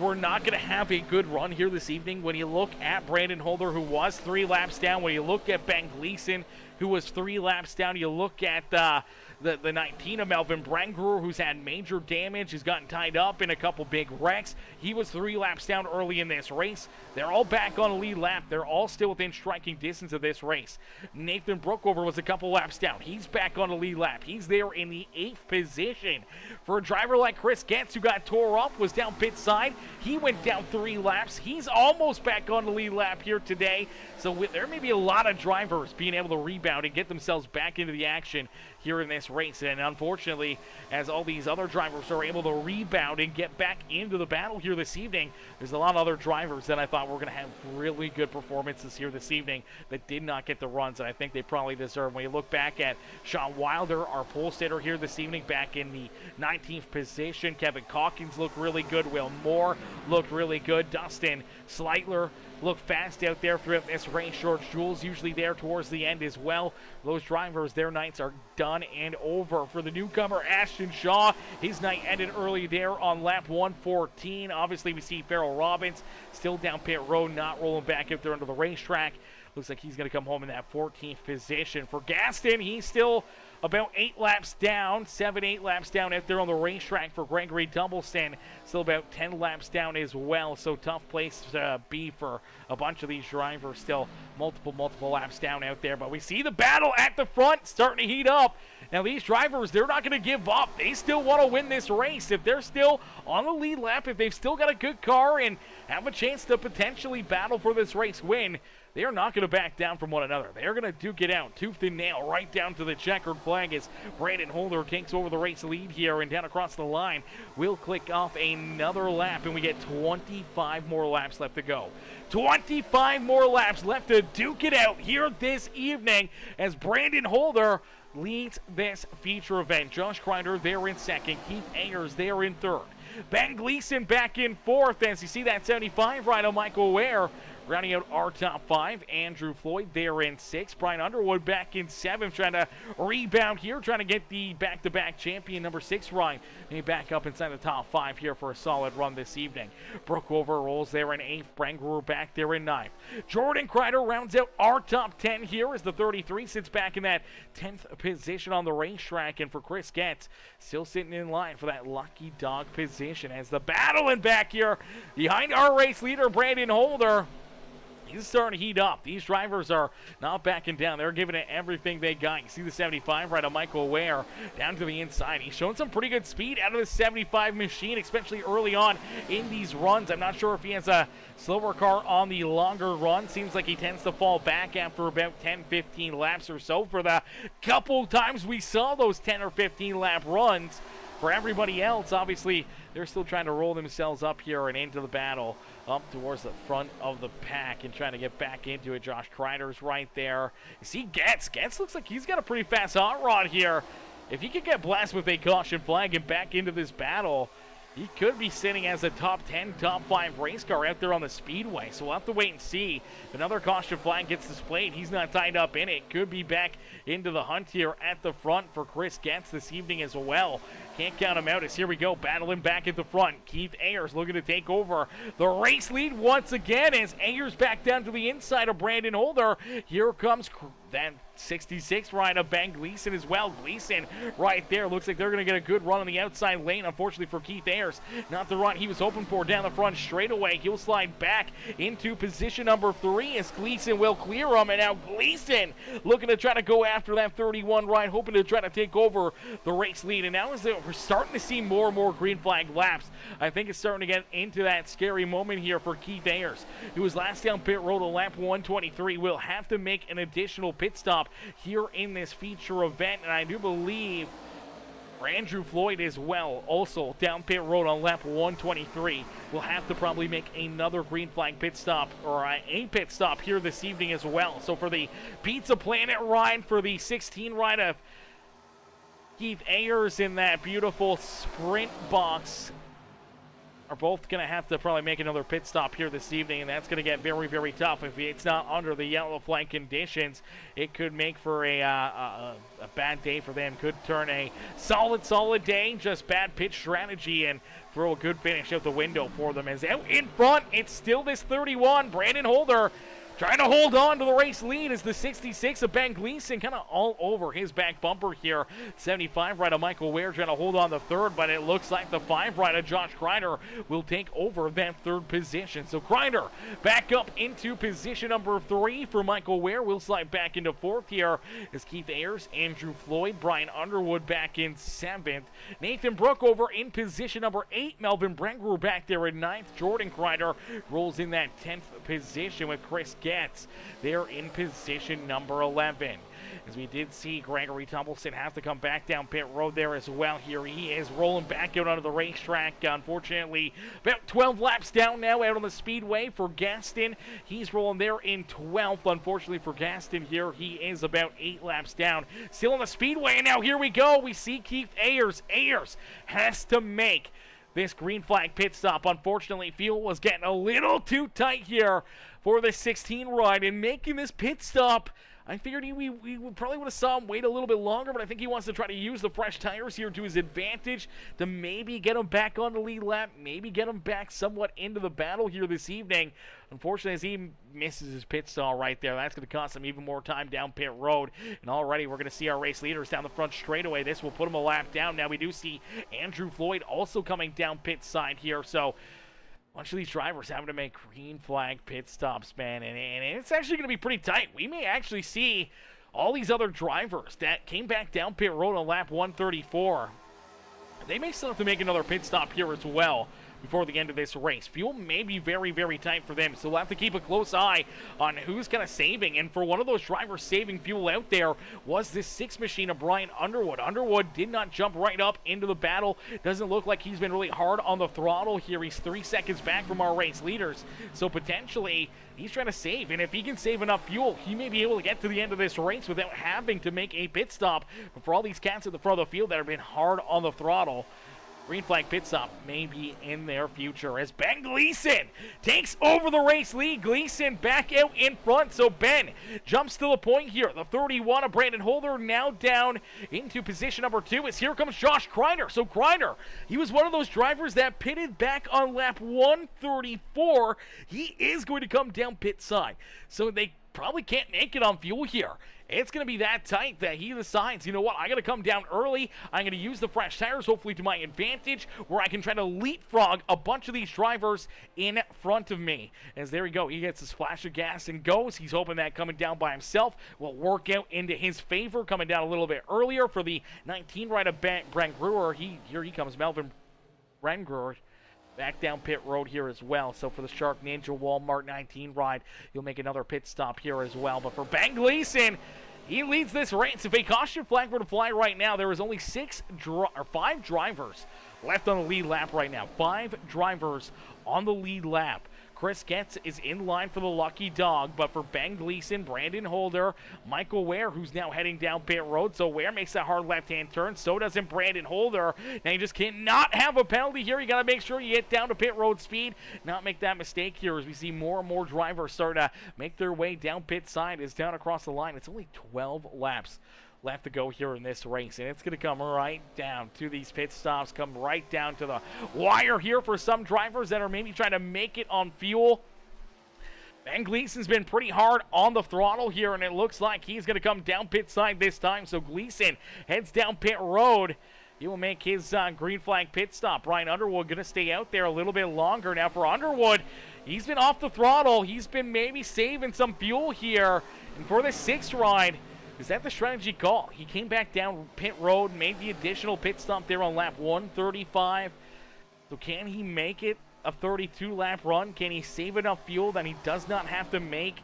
were not going to have a good run here this evening. When you look at Brandon Holder, who was 3 laps down, when you look at Ben Gleason, who was 3 laps down, you look at the 19 of Melvin Brenger, who's had major damage, has gotten tied up in a couple big wrecks. He was 3 laps down early in this race. They're all back on a lead lap. They're all still within striking distance of this race. Nathan Brookover was a couple laps down. He's back on a lead lap. He's there in the 8th position. For a driver like Chris Getz, who got tore up, was down pit side. He went down 3 laps. He's almost back on the lead lap here today. So there may be a lot of drivers being able to rebound and get themselves back into the action here in this race. And unfortunately, as all these other drivers are able to rebound and get back into the battle here this evening, there's a lot of other drivers that I thought were going to have really good performances here this evening that did not get the runs, and I think they probably deserve. When you look back at Sean Wilder, our pole sitter here this evening, back in the 19th position. Kevin Calkins looked really good. Will Moore looked really good. Dustin Sleitler looked fast out there throughout this race. George Jules usually there towards the end as well. Those drivers, their nights are done and over. For the newcomer, Ashton Shaw, his night ended early there on lap 114. Obviously, we see Farrell Robbins still down pit road, not rolling back out there onto the racetrack. Looks like he's going to come home in that 14th position. For Gaston, he's still about 8 laps down, 7-8 laps down out there on the racetrack. For Gregory Doubleston, still about 10 laps down as well. So tough place to be for a bunch of these drivers, still multiple laps down out there. But we see the battle at the front starting to heat up. Now these drivers, they're not going to give up. They still want to win this race. If they're still on the lead lap, if they've still got a good car and have a chance to potentially battle for this race win, they are not going to back down from one another. They are going to duke it out, tooth and nail, right down to the checkered flag as Brandon Holder takes over the race lead here, and down across the line, we'll click off another lap, and we get 25 more laps left to go. 25 more laps left to duke it out here this evening as Brandon Holder leads this feature event. Josh Crider there in second, Keith Ayers there in third. Ben Gleason back in fourth as you see that 75 rider Michael Ware rounding out our top 5. Andrew Floyd there in 6th. Brian Underwood back in 7th, trying to rebound here, trying to get the back-to-back champion number 6 run. Maybe back up inside the top 5 here for a solid run this evening. Brookover rolls there in 8th. Brangruer back there in 9th. Jordan Crider rounds out our top 10 here as the 33 sits back in that 10th position on the racetrack. And for Chris Getz, still sitting in line for that lucky dog position as the battle in back here behind our race leader, Brandon Holder. He's starting to heat up. These drivers are not backing down. They're giving it everything they got. You see the 75 right on Michael Ware down to the inside. He's shown some pretty good speed out of the 75 machine, especially early on in these runs. I'm not sure if he has a slower car on the longer run. Seems like he tends to fall back after about 10, 15 laps or so. For the couple times we saw those 10 or 15 lap runs, for everybody else, obviously, they're still trying to roll themselves up here and into the battle, up towards the front of the pack and trying to get back into it. Josh Crider's right there. You see Getz. Getz looks like he's got a pretty fast hot rod here. If he could get blasted with a caution flag and back into this battle, he could be sitting as a top 10, top 5 race car out there on the Speedway. So we'll have to wait and see. If another caution flag gets displayed, he's not tied up in it. Could be back into the hunt here at the front for Chris Getz this evening as well. Can't count him out as here we go, battling back at the front. Keith Ayers looking to take over the race lead once again as Ayers back down to the inside of Brandon Holder. Here comes that 66 ride of Ben Gleason as well. Gleason right there. Looks like they're going to get a good run on the outside lane. Unfortunately for Keith Ayers, not the run he was hoping for down the front straightaway. He'll slide back into position number 3 as Gleason will clear him. And now Gleason looking to try to go after that 31 ride, hoping to try to take over the race lead. And now as we're starting to see more and more green flag laps, I think it's starting to get into that scary moment here for Keith Ayers, who was last down pit road on lap 123. Will have to make an additional pit stop here in this feature event, and I do believe for Andrew Floyd as well, also down pit road on lap 123, will have to probably make another green flag pit stop, or a pit stop here this evening as well. So for the Pizza Planet ride, for the 16 ride of Keith Ayers in that beautiful sprint box, are both going to have to probably make another pit stop here this evening, and that's going to get very, very tough. If it's not under the yellow flag conditions, it could make for a bad day for them. Could turn a solid day, just bad pitch strategy, and throw a good finish out the window for them. As out in front, it's still this 31, Brandon Holder, trying to hold on to the race lead as the 66 of Ben Gleason kind of all over his back bumper here. 75 rider Michael Ware trying to hold on the third, but it looks like the 5 rider Josh Crider will take over that third position. So Crider back up into position number 3 for Michael Ware. Will slide back into 4th here as Keith Ayers, Andrew Floyd, Brian Underwood back in 7th. Nathan Brookover in position number 8. Melvin Brangruer back there in 9th. Jordan Crider rolls in that 10th position with Chris Getz there in position number 11. As we did see Gregory Tumbleson have to come back down pit road there as well. Here he is rolling back out onto the racetrack. Unfortunately, about 12 laps down now out on the speedway for Gaston. He's rolling there in 12th. Unfortunately for Gaston here, he is about 8 laps down. Still on the speedway, and now here we go. We see Keith Ayers. Ayers has to make this green flag pit stop. Unfortunately, fuel was getting a little too tight here for the 16 ride, and making this pit stop, I figured we probably would have saw him wait a little bit longer, but I think he wants to try to use the fresh tires here to his advantage to maybe get him back on the lead lap, maybe get him back somewhat into the battle here this evening. Unfortunately, as he misses his pit stall right there, that's going to cost him even more time down pit road. And already we're going to see our race leaders down the front straightaway. This will put him a lap down. Now we do see Andrew Floyd also coming down pit side here, so a bunch of these drivers having to make green flag pit stops, man, and it's actually going to be pretty tight. We may actually see all these other drivers that came back down pit road on lap 134. They may still have to make another pit stop here as well before the end of this race. Fuel may be very, very tight for them, so we'll have to keep a close eye on who's kind of saving. And for one of those drivers saving fuel out there was this 6 machine of Brian Underwood. Underwood did not jump right up into the battle. Doesn't look like he's been really hard on the throttle here. He's 3 seconds back from our race leaders, so potentially he's trying to save. And if he can save enough fuel, he may be able to get to the end of this race without having to make a pit stop. But for all these cats at the front of the field that have been hard on the throttle, green flag pit stop may be in their future as Ben Gleason takes over the race lead. Gleason back out in front, so Ben jumps to the point here. The 31 of Brandon Holder now down into position number 2 as here comes Josh Crider. So Crider, he was one of those drivers that pitted back on lap 134. He is going to come down pit side, so they probably can't make it on fuel here. It's going to be that tight that he decides, you know what, I got to come down early. I'm going to use the fresh tires, hopefully to my advantage, where I can try to leapfrog a bunch of these drivers in front of me. As there we go, he gets a splash of gas and goes. He's hoping that coming down by himself will work out into his favor. Coming down a little bit earlier for the 19 ride of Brent Brewer. Here he comes, Melvin Brengruer. Back down pit road here as well. So for the Shark Ninja Walmart 19 ride, you'll make another pit stop here as well. But for Ben Gleason, he leads this race. If a caution flag were to fly right now, there is only 5 drivers left on the lead lap right now. 5 drivers on the lead lap. Chris Getz is in line for the lucky dog, but for Ben Gleason, Brandon Holder, Michael Ware, who's now heading down pit road. So Ware makes that hard left-hand turn. So doesn't Brandon Holder. Now you just cannot have a penalty here. You got to make sure you get down to pit road speed, not make that mistake here as we see more and more drivers start to make their way down pit side. Is down across the line. It's only 12 laps left to go here in this race, and it's going to come right down to these pit stops, come right down to the wire here for some drivers that are maybe trying to make it on fuel. Ben Gleason's been pretty hard on the throttle here, and it looks like he's going to come down pit side this time, so Gleason heads down pit road. He will make his green flag pit stop. Brian Underwood going to stay out there a little bit longer. Now for Underwood, he's been off the throttle. He's been maybe saving some fuel here, and for the 6th ride, is that the strategy call? He came back down pit road, made the additional pit stop there on lap 135. So can he make it a 32-lap run? Can he save enough fuel that he does not have to make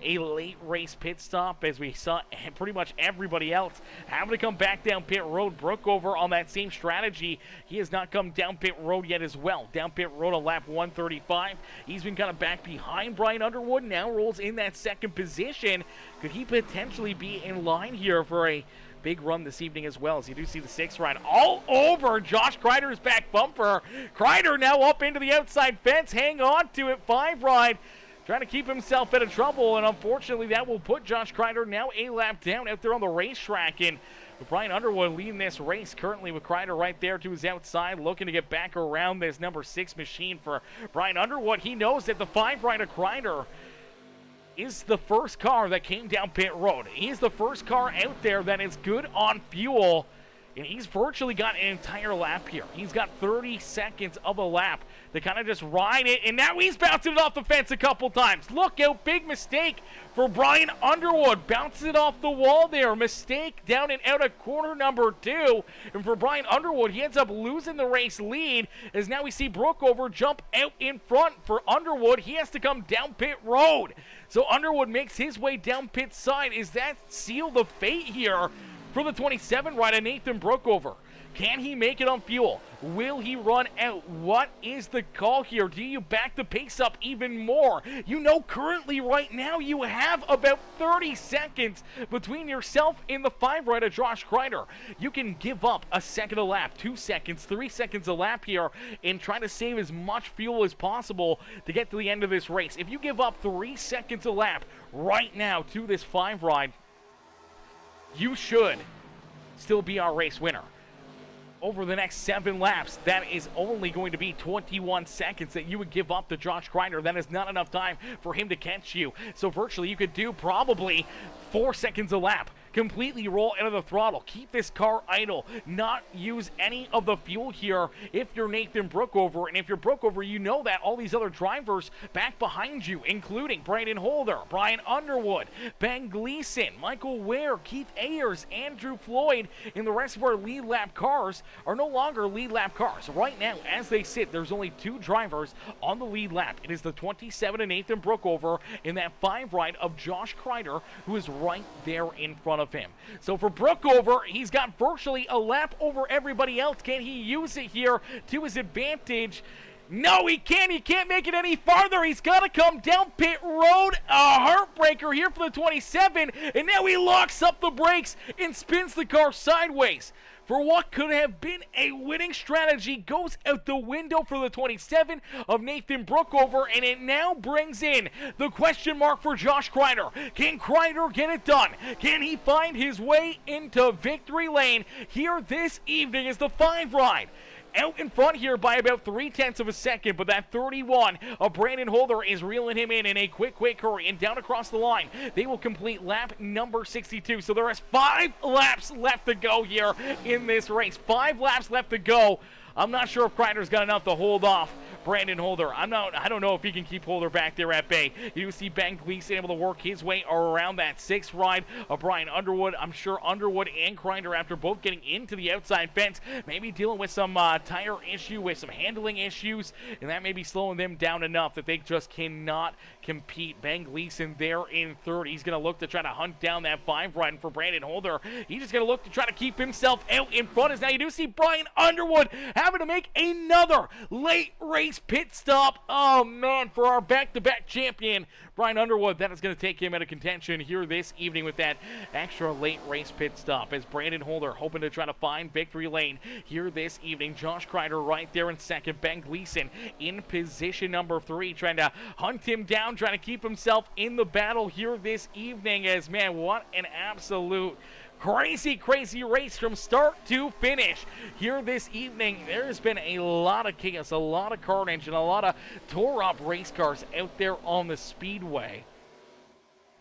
a late race pit stop, as we saw pretty much everybody else having to come back down pit road? Brookover on that same strategy. He has not come down pit road yet as well. Down pit road on lap 135. He's been kind of back behind Brian Underwood, now rolls in that 2nd position. Could he potentially be in line here for a big run this evening as well, as you do see the 6th ride all over Josh Crider's back bumper. Crider now up into the outside fence. Hang on to it. 5 ride. Trying to keep himself out of trouble, and unfortunately that will put Josh Crider now a lap down out there on the racetrack. And with Brian Underwood leading this race currently, with Crider right there to his outside, looking to get back around this number 6 machine for Brian Underwood. He knows that the 5 ride of Crider is the first car that came down pit road. He is the first car out there that is good on fuel. And he's virtually got an entire lap here. He's got 30 seconds of a lap to kind of just ride it. And now he's bouncing it off the fence a couple times. Look out, big mistake for Brian Underwood. Bounces it off the wall there. Mistake down and out of corner number 2. And for Brian Underwood, he ends up losing the race lead as now we see Brookover jump out in front. For Underwood, he has to come down pit road. So Underwood makes his way down pit side. Is that seal the fate here for the 27 rider, Nathan Brookover? Can he make it on fuel? Will he run out? What is the call here? Do you back the pace up even more? You know, currently right now you have about 30 seconds between yourself and the 5 rider, Josh Crider. You can give up a second a lap, 2 seconds, 3 seconds a lap here and try to save as much fuel as possible to get to the end of this race. If you give up 3 seconds a lap right now to this 5 ride, you should still be our race winner. Over the next 7 laps, that is only going to be 21 seconds that you would give up to Josh Crider. That is not enough time for him to catch you. So virtually you could do probably 4 seconds a lap. Completely roll out of the throttle. Keep this car idle. Not use any of the fuel here if you're Nathan Brookover. And if you're Brookover, you know that all these other drivers back behind you, including Brandon Holder, Brian Underwood, Ben Gleason, Michael Ware, Keith Ayers, Andrew Floyd, and the rest of our lead lap cars are no longer lead lap cars. Right now, as they sit, there's only 2 drivers on the lead lap. It is the 27 of Nathan Brookover and that 5 ride of Josh Crider, who is right there in front of him. So for Brookover, he's got virtually a lap over everybody else. Can he use it here to his advantage? No, he can't. He can't make it any farther. He's got to come down pit road. A heartbreaker here for the 27. And now he locks up the brakes and spins the car sideways. For what could have been a winning strategy goes out the window for the 27 of Nathan Brookover, and it now brings in the question mark for Josh Crider. Can Crider get it done? Can he find his way into victory lane here this evening as the 5 ride? Out in front here by about 0.3 of a second, but that 31 of Brandon Holder is reeling him in a quick hurry and down across the line. They will complete lap number 62. So there is 5 laps left to go here in this race. 5 laps left to go. I'm not sure if Crider's got enough to hold off Brandon Holder. I don't know if he can keep Holder back there at bay. You see Ben Gleason able to work his way around that 6th ride of Brian Underwood. I'm sure Underwood and Crider, after both getting into the outside fence, maybe dealing with some tire issue, with some handling issues, and that may be slowing them down enough that they just cannot compete. Ben Gleason there in 3rd. He's going to look to try to hunt down that 5 ride for Brandon Holder. He's just going to look to try to keep himself out in front. As now you do see Brian Underwood having to make another late race pit stop. Oh man, for our back-to-back champion Brian Underwood, that is going to take him out of contention here this evening with that extra late race pit stop, as Brandon Holder hoping to try to find victory lane here this evening. Josh Crider right there in 2nd. Ben Gleason in position number 3, trying to hunt him down, trying to keep himself in the battle here this evening. As man, what an absolute crazy race from start to finish here this evening. There's been a lot of chaos, a lot of carnage, and a lot of tore up race cars out there on the Speedway.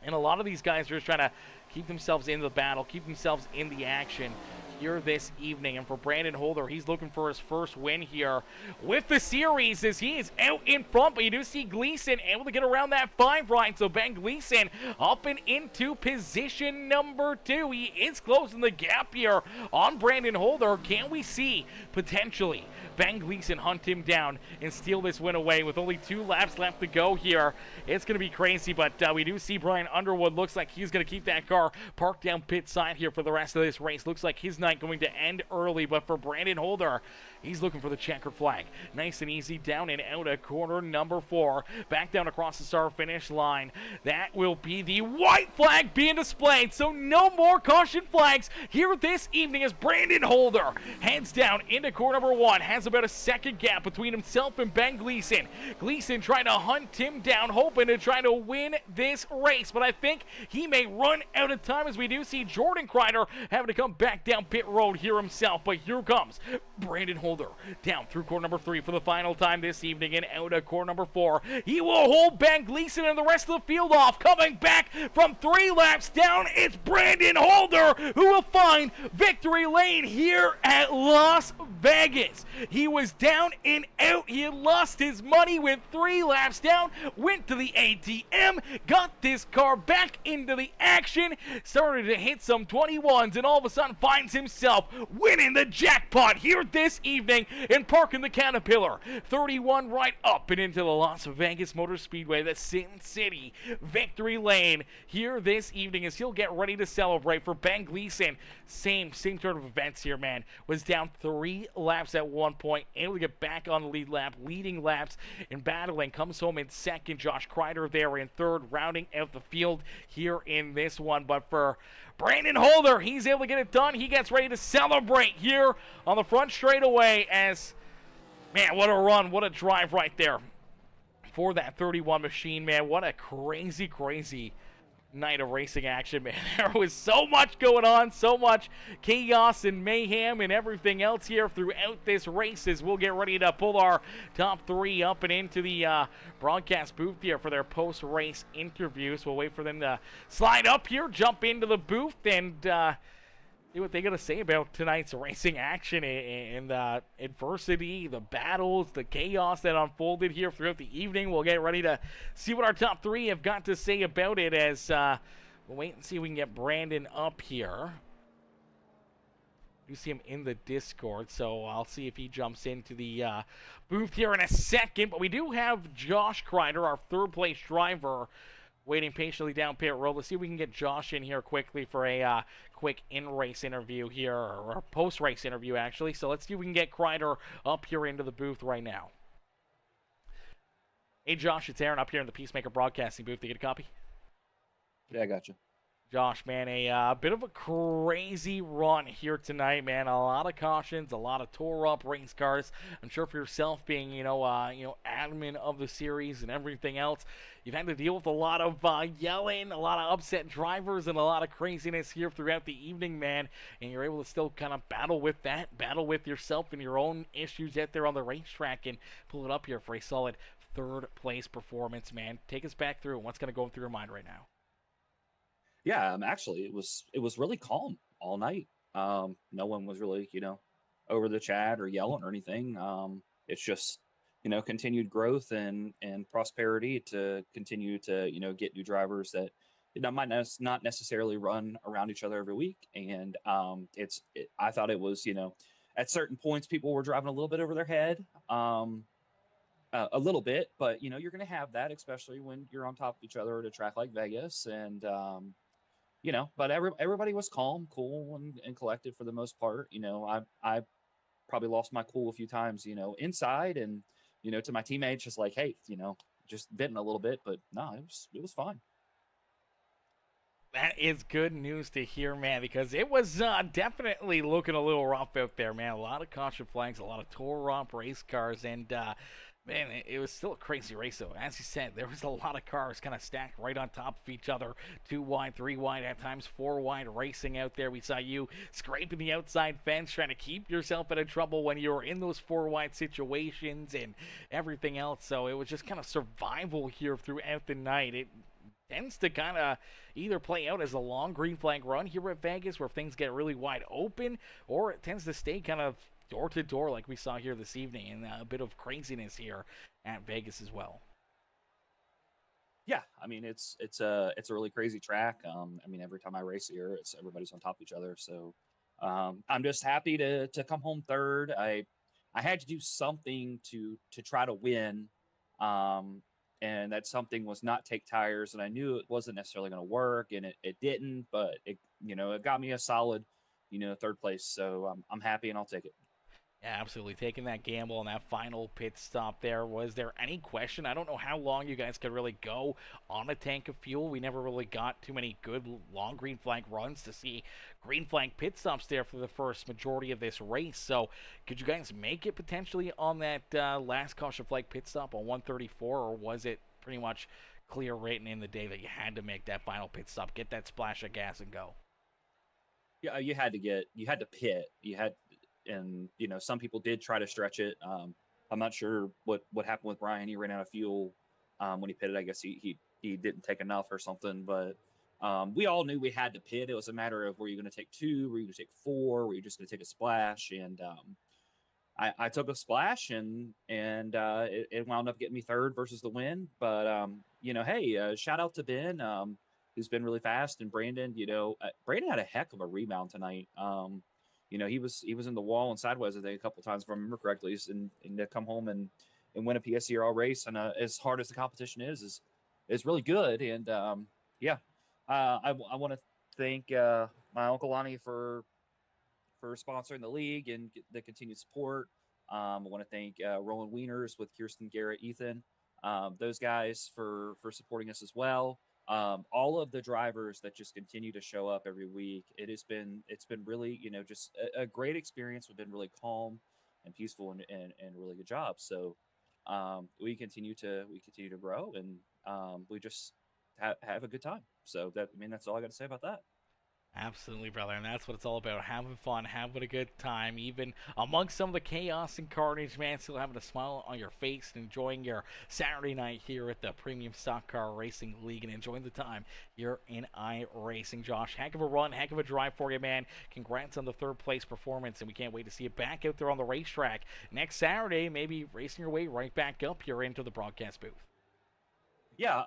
And a lot of these guys are just trying to keep themselves in the battle, keep themselves in the action here this evening. And for Brandon Holder, he's looking for his first win here with the series as he is out in front. But you do see Gleason able to get around that 5 ride. So Ben Gleason up and into position number 2. He is closing the gap here on Brandon Holder. Can we see potentially Ben Gleason hunt him down and steal this win away with only 2 laps left to go here? It's going to be crazy, but we do see Brian Underwood. Looks like he's going to keep that car parked down pit side here for the rest of this race. Looks like his night going to end early, but for Brandon Holder, he's looking for the checkered flag. Nice and easy down and out of corner number 4. Back down across the start finish line. That will be the white flag being displayed, so no more caution flags here this evening as Brandon Holder heads down into corner number 1. Has about a second gap between himself and Ben Gleason. Gleason trying to hunt him down, hoping to try to win this race, but I think he may run out of time as we do see Jordan Crider having to come back down pit road here himself. But here comes Brandon Holder Holder down through corner number 3 for the final time this evening and out of corner number 4. He will hold Ben Gleason and the rest of the field off. Coming back from 3 laps down, it's Brandon Holder who will find victory lane here at Las Vegas. He was down and out. He had lost his money, went 3 laps down, went to the ATM, got this car back into the action, started to hit some 21s, and all of a sudden finds himself winning the jackpot here this evening and parking the Caterpillar 31 right up and into the Las Vegas Motor Speedway, the Sin City victory lane here this evening as he'll get ready to celebrate. For Ben Gleason, same sort of events here, man. Was down 3 laps at one point, able to get back on the lead lap, leading laps and battling, comes home in second. Josh Crider there in third, rounding out the field here in this one. But for Brandon Holder, he's able to get it done. He gets ready to celebrate here on the front straightaway as, man, what a run, what a drive right there for that 31 machine, man. What a crazy, crazy night of racing action, man. There was so much going on, so much chaos and mayhem and everything else here throughout this race as we'll get ready to pull our top 3 up and into the broadcast booth here for their post-race interviews. We'll wait for them to slide up here, jump into the booth, and see what they got to say about tonight's racing action and the adversity, the battles, the chaos that unfolded here throughout the evening. We'll get ready to see what our top 3 have got to say about it as we'll wait and see if we can get Brandon up here. You see him in the Discord, so I'll see if he jumps into the booth here in a second. But we do have Josh Crider, our third-place driver, waiting patiently down pit road. Let's see if we can get Josh in here quickly for a quick in-race interview here, or post-race interview, actually. So let's see if we can get Crider up here into the booth right now. Hey, Josh, it's Aaron up here in the Peacemaker Broadcasting booth. Did you get a copy? Yeah, I got you. Josh, man, a bit of a crazy run here tonight, man. A lot of cautions, a lot of tore-up race cars. I'm sure for yourself, being admin of the series and everything else, you've had to deal with a lot of yelling, a lot of upset drivers, and a lot of craziness here throughout the evening, man. And you're able to still kind of battle with that, battle with yourself and your own issues out there on the racetrack, and pull it up here for a solid third-place performance, man. Take us back through what's going to go through your mind right now. Yeah, actually, it was really calm all night. No one was really, over the chat or yelling or anything. It's just, continued growth and prosperity to continue to, get new drivers that might not necessarily run around each other every week. And I thought it was, at certain points people were driving a little bit over their head, a little bit, but you're going to have that, especially when you're on top of each other at a track like Vegas. And but everybody was calm, cool, and collected for the most part. I probably lost my cool a few times, inside, and to my teammates, just like, hey, just venting a little bit, but no, it was fine. That is good news to hear, man, because it was definitely looking a little rough out there, man. A lot of caution flags, a lot of tore-up race cars, and man, it was still a crazy race, though. As you said, there was a lot of cars kind of stacked right on top of each other. 2 wide, 3 wide, at times 4 wide racing out there. We saw you scraping the outside fence, trying to keep yourself out of trouble when you were in those 4 wide situations and everything else. So it was just kind of survival here throughout the night. It tends to kind of either play out as a long green flag run here at Vegas where things get really wide open, or it tends to stay kind of door to door like we saw here this evening, and a bit of craziness here at Vegas as well. Yeah, I mean it's a really crazy track. I mean, every time I race here, everybody's on top of each other. So I'm just happy to come home third. I had to do something to try to win, and that something was not take tires, and I knew it wasn't necessarily going to work, and it didn't, but it got me a solid third place. So I'm happy, and I'll take it. Yeah, absolutely. Taking that gamble on that final pit stop there. Was there any question? I don't know how long you guys could really go on a tank of fuel. We never really got too many good long green flag runs to see green flag pit stops there for the first majority of this race. So could you guys make it potentially on that last caution flag pit stop on 134, or was it pretty much clear written in the day that you had to make that final pit stop, get that splash of gas and go? Yeah, you had to pit. and some people did try to stretch it. I'm not sure what happened with Brian. He ran out of fuel when he pitted. I guess he didn't take enough or something, but we all knew we had to pit. It was a matter of, were you going to take 2? Were you going to take 4? Were you just going to take a splash? And I took a splash, and it wound up getting me 3rd versus the win. But hey, shout out to Ben, who's been really fast, and Brandon. Brandon had a heck of a rebound tonight. He was in the wall and sideways, I think, a couple of times, if I remember correctly, and to come home and win a PSCRL race. And as hard as the competition is really good. And I want to thank my Uncle Lonnie for sponsoring the league and the continued support. I want to thank Rollin Wieners with Kirsten, Garrett, Ethan, those guys for supporting us as well. All of the drivers that just continue to show up every week. It's been really, just a great experience. We've been really calm and peaceful and really good job. So we continue to grow, and we just have a good time. So that's all I got to say about that. Absolutely, brother, and that's what it's all about, having fun, having a good time, even amongst some of the chaos and carnage, man, still having a smile on your face and enjoying your Saturday night here at the Premium Stock Car Racing League and enjoying the time here in iRacing. Josh, heck of a run, heck of a drive for you, man. Congrats on the 3rd place performance, and we can't wait to see you back out there on the racetrack next Saturday, maybe racing your way right back up here into the broadcast booth. Yeah,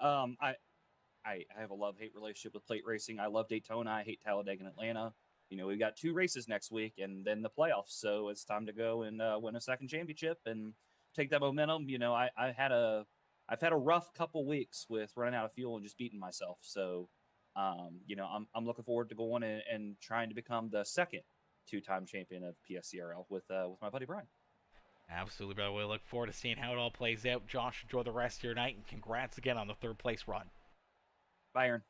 I have a love-hate relationship with plate racing. I love Daytona. I hate Talladega and Atlanta. We've got 2 races next week and then the playoffs. So it's time to go and win a 2nd championship and take that momentum. I've had a rough couple weeks with running out of fuel and just beating myself. So, I'm looking forward to going and trying to become the 2nd 2-time champion of PSCRL with my buddy Brian. Absolutely, brother. We look forward to seeing how it all plays out. Josh, enjoy the rest of your night, and congrats again on the 3rd place run. Bye, Aaron.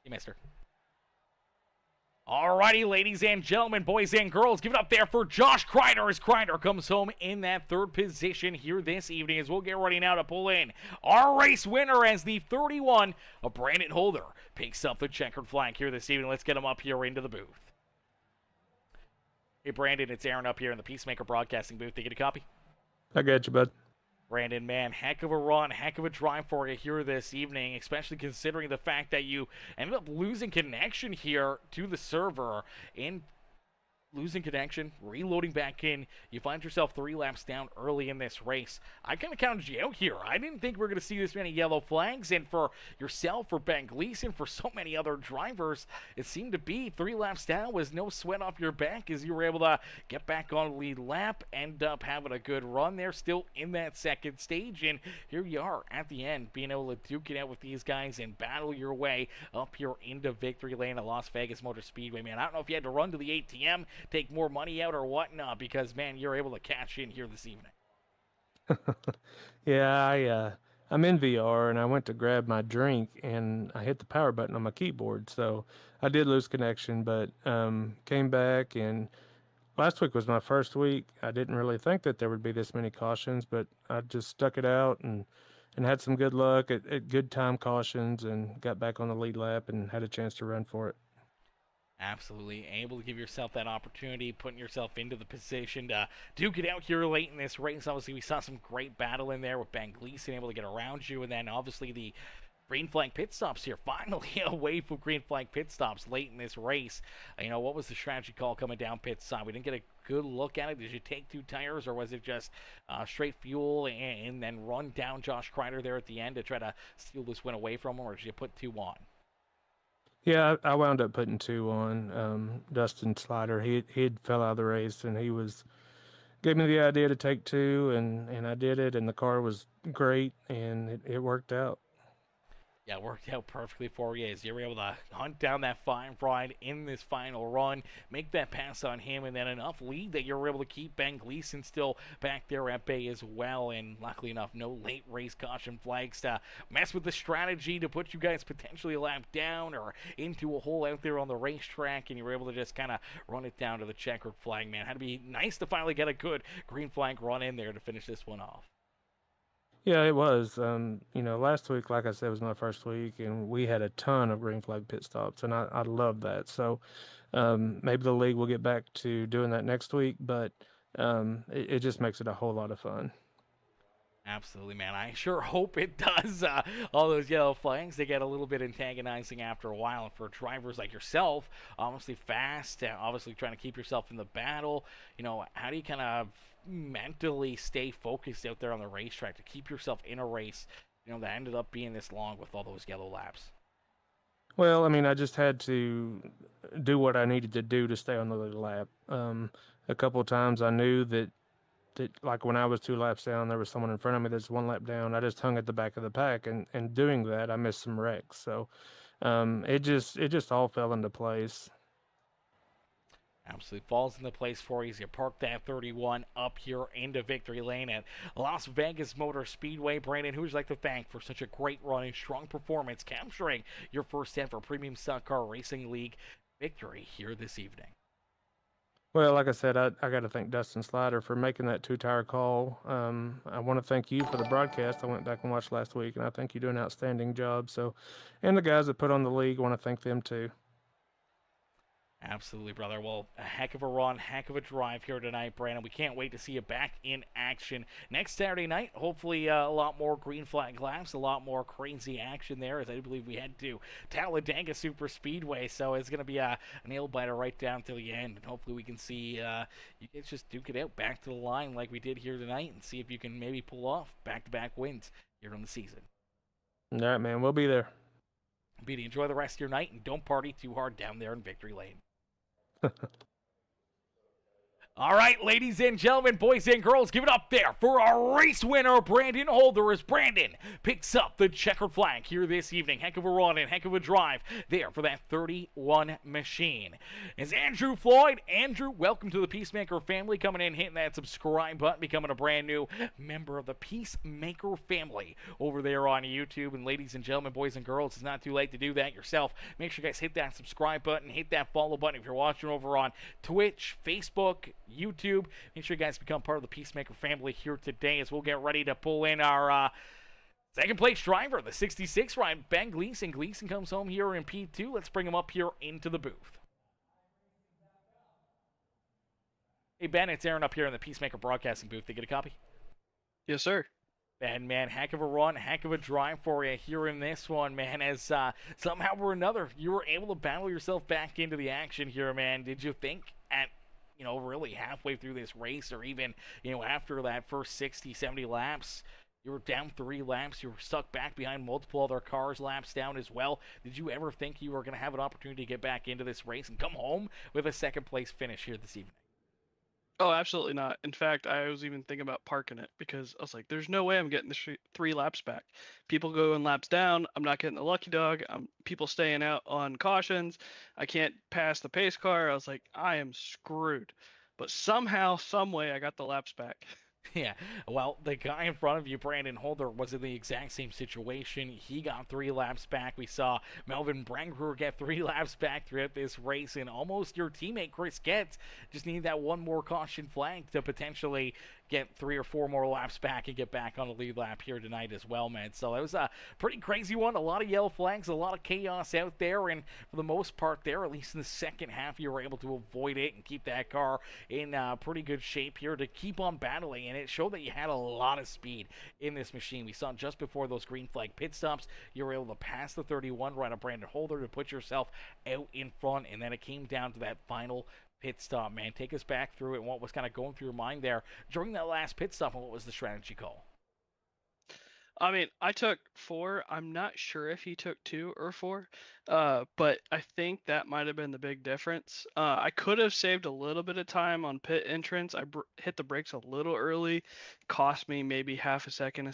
You, mister. Alrighty, ladies and gentlemen, boys and girls, give it up there for Josh Crider as Crider comes home in that 3rd position here this evening, as we'll get ready now to pull in our race winner as the 31 of Brandon Holder picks up the checkered flag here this evening. Let's get him up here into the booth. Hey, Brandon, it's Aaron up here in the Peacemaker Broadcasting booth. Did you get a copy? I got you, bud. Brandon, man, heck of a run, heck of a drive for you here this evening, especially considering the fact that you ended up losing connection here to the server in losing connection, reloading back in. You find yourself 3 laps down early in this race. I kind of counted you out here. I didn't think we were going to see this many yellow flags, and for yourself, for Ben Gleason, for so many other drivers, it seemed to be 3 laps down was no sweat off your back as you were able to get back on the lead lap, end up having a good run there, still in that 2nd stage, and here you are at the end, being able to duke it out with these guys and battle your way up here into victory lane at Las Vegas Motor Speedway, man. I don't know if you had to run to the ATM, take more money out or whatnot, because, man, you're able to cash in here this evening. Yeah, I'm in VR, and I went to grab my drink, and I hit the power button on my keyboard, so I did lose connection, but came back, and last week was my first week. I didn't really think that there would be this many cautions, but I just stuck it out and had some good luck at good time cautions and got back on the lead lap and had a chance to run for it. Absolutely. Able to give yourself that opportunity, putting yourself into the position to duke it out here late in this race. Obviously, we saw some great battle in there with Ben Gleason able to get around you, and then obviously the green flag pit stops here. Finally away from green flag pit stops late in this race. What was the strategy call coming down pit side? We didn't get a good look at it. Did you take 2 tires, or was it just straight fuel and then run down Josh Crider there at the end to try to steal this win away from him, or did you put 2 on? Yeah, I wound up putting 2 on. Dustin Slider, he'd fell out of the race, and gave me the idea to take 2, and I did it, and the car was great, and it worked out. Yeah, it worked out perfectly for you as you were able to hunt down that fine ride in this final run, make that pass on him, and then enough lead that you were able to keep Ben Gleason still back there at bay as well. And luckily enough, no late race caution flags to mess with the strategy to put you guys potentially a lap down or into a hole out there on the racetrack, and you were able to just kind of run it down to the checkered flag, man. Had to be nice to finally get a good green flag run in there to finish this one off. Yeah, it was. Last week, like I said, was my first week, and we had a ton of green flag pit stops, and I love that. So maybe the league will get back to doing that next week, but it just makes it a whole lot of fun. Absolutely, man. I sure hope it does. All those yellow flags, they get a little bit antagonizing after a while. And for drivers like yourself, obviously fast, obviously trying to keep yourself in the battle, how do you kind of mentally stay focused out there on the racetrack to keep yourself in a race, that ended up being this long with all those yellow laps? Well, I mean, I just had to do what I needed to do to stay on the lap. A couple of times I knew that like when I was 2 laps down, there was someone in front of me that's 1 lap down. I just hung at the back of the pack, and doing that, I missed some wrecks. So it just all fell into place. Absolutely falls into place for you as you park that 31 up here into victory lane at Las Vegas Motor Speedway. Brandon, who would you like to thank for such a great run and strong performance, capturing your first ever Premium Stock Car Racing League victory here this evening? Well, like I said, I got to thank Dustin Slider for making that two-tire call. I want to thank you for the broadcast. I went back and watched last week, and I think you do an outstanding job. So, and the guys that put on the league, I want to thank them too. Absolutely, brother. Well, a heck of a run, heck of a drive here tonight, Brandon. We can't wait to see you back in action next Saturday night. Hopefully, a lot more green flag laps, a lot more crazy action there, as I believe we head to Talladega Super Speedway. So it's going to be a nail biter right down to the end, and hopefully we can see you guys just duke it out back to the line like we did here tonight, and see if you can maybe pull off back-to-back wins here in the season. All right, man, we'll be there. Beatty, enjoy the rest of your night, and don't party too hard down there in victory lane. All right, ladies and gentlemen, boys and girls, give it up there for our race winner, Brandon Holder, as Brandon picks up the checkered flag here this evening. Heck of a run and heck of a drive there for that 31 machine. As Andrew Floyd, Andrew, welcome to the Peacemaker family, coming in, hitting that subscribe button, becoming a brand new member of the Peacemaker family over there on YouTube. And ladies and gentlemen, boys and girls, it's not too late to do that yourself. Make sure you guys hit that subscribe button, hit that follow button if you're watching over on Twitch, Facebook, YouTube. Make sure you guys become part of the Peacemaker family here today as we'll get ready to pull in our second place driver, the 66 ride, Ben Gleason. Gleason comes home here in P2. Let's bring him up here into the booth. Hey, Ben, it's Aaron up here in the Peacemaker broadcasting booth. Did you get a copy? Yes, sir. And, man, heck of a run, heck of a drive for you here in this one, man, as somehow or another you were able to battle yourself back into the action here, man. Did you think at really halfway through this race, or even, after that first 60, 70 laps, you were down 3 laps, you were stuck back behind multiple other cars, laps down as well? Did you ever think you were going to have an opportunity to get back into this race and come home with a second place finish here this evening? Oh, absolutely not. In fact, I was even thinking about parking it because I was like, there's no way I'm getting the 3 laps back. People going laps down. I'm not getting the lucky dog. People staying out on cautions. I can't pass the pace car. I was like, I am screwed. But somehow, some way, I got the laps back. Yeah, well, the guy in front of you, Brandon Holder, was in the exact same situation. He got 3 laps back. We saw Melvin Brangruer get 3 laps back throughout this race, and almost your teammate, Chris Getz, just needed that one more caution flag to potentially get 3 or 4 more laps back and get back on the lead lap here tonight as well, man. So it was a pretty crazy one. A lot of yellow flags, a lot of chaos out there, and for the most part there, at least in the second half, you were able to avoid it and keep that car in pretty good shape here to keep on battling, and it showed that you had a lot of speed in this machine. We saw just before those green flag pit stops, you were able to pass the 31 right on Brandon Holder to put yourself out in front, and then it came down to that final pit stop, man. Take us back through it and what was kind of going through your mind there during that last pit stop, and what was the strategy call? I mean, I took 4. I'm not sure if he took 2 or 4, but I think that might have been the big difference. I could have saved a little bit of time on pit entrance. I hit the brakes a little early, cost me maybe half a second.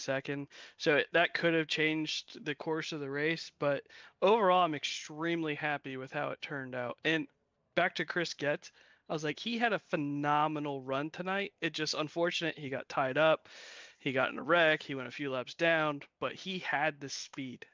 So that could have changed the course of the race. But overall, I'm extremely happy with how it turned out. And back to Chris Getz, I was like, he had a phenomenal run tonight. It just unfortunate he got tied up. He got in a wreck. He went a few laps down, but he had the speed.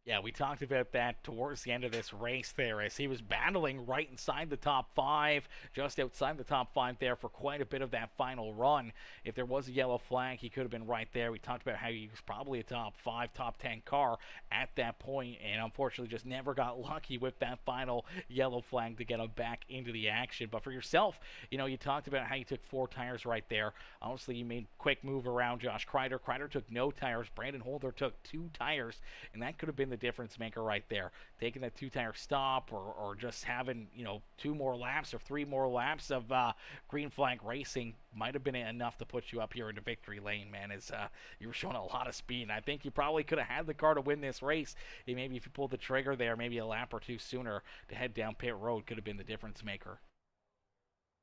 Yeah, we talked about that towards the end of this race there as he was battling right inside the top 5, just outside the top 5 there for quite a bit of that final run. If there was a yellow flag, he could have been right there. We talked about how he was probably a top 5, top 10 car at that point, and unfortunately just never got lucky with that final yellow flag to get him back into the action. But for yourself, you know, you talked about how you took 4 tires right there. Honestly, you made quick move around Josh Crider. Crider took no tires. Brandon Holder took 2 tires, and that could have been the difference maker right there. Taking that 2-tire stop or just having, you know, 2 more laps or 3 more laps of green flag racing might have been enough to put you up here into victory lane, man, as you were showing a lot of speed. And I think you probably could have had the car to win this race. And maybe if you pulled the trigger there, maybe a lap or 2 sooner to head down pit road could have been the difference maker.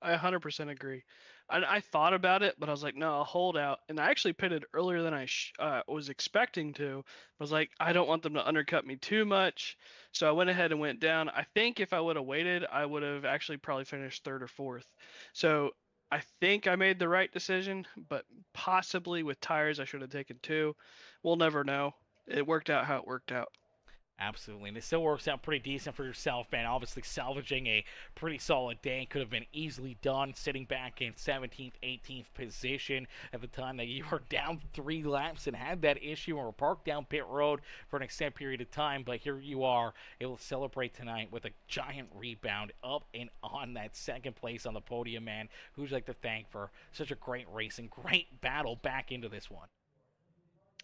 I 100% agree. I thought about it, but I was like, no, I'll hold out. And I actually pitted earlier than I was expecting to. I was like, I don't want them to undercut me too much. So I went ahead and went down. I think if I would have waited, I would have actually probably finished 3rd or 4th. So I think I made the right decision, but possibly with tires, I should have taken 2. We'll never know. It worked out how it worked out. Absolutely, and it still works out pretty decent for yourself, man. Obviously, salvaging a pretty solid day could have been easily done, sitting back in 17th, 18th position at the time that you were down 3 laps and had that issue and were parked down pit road for an extended period of time. But here you are, able to celebrate tonight with a giant rebound up and on that 2nd place on the podium, man. Who'd you like to thank for such a great race and great battle back into this one?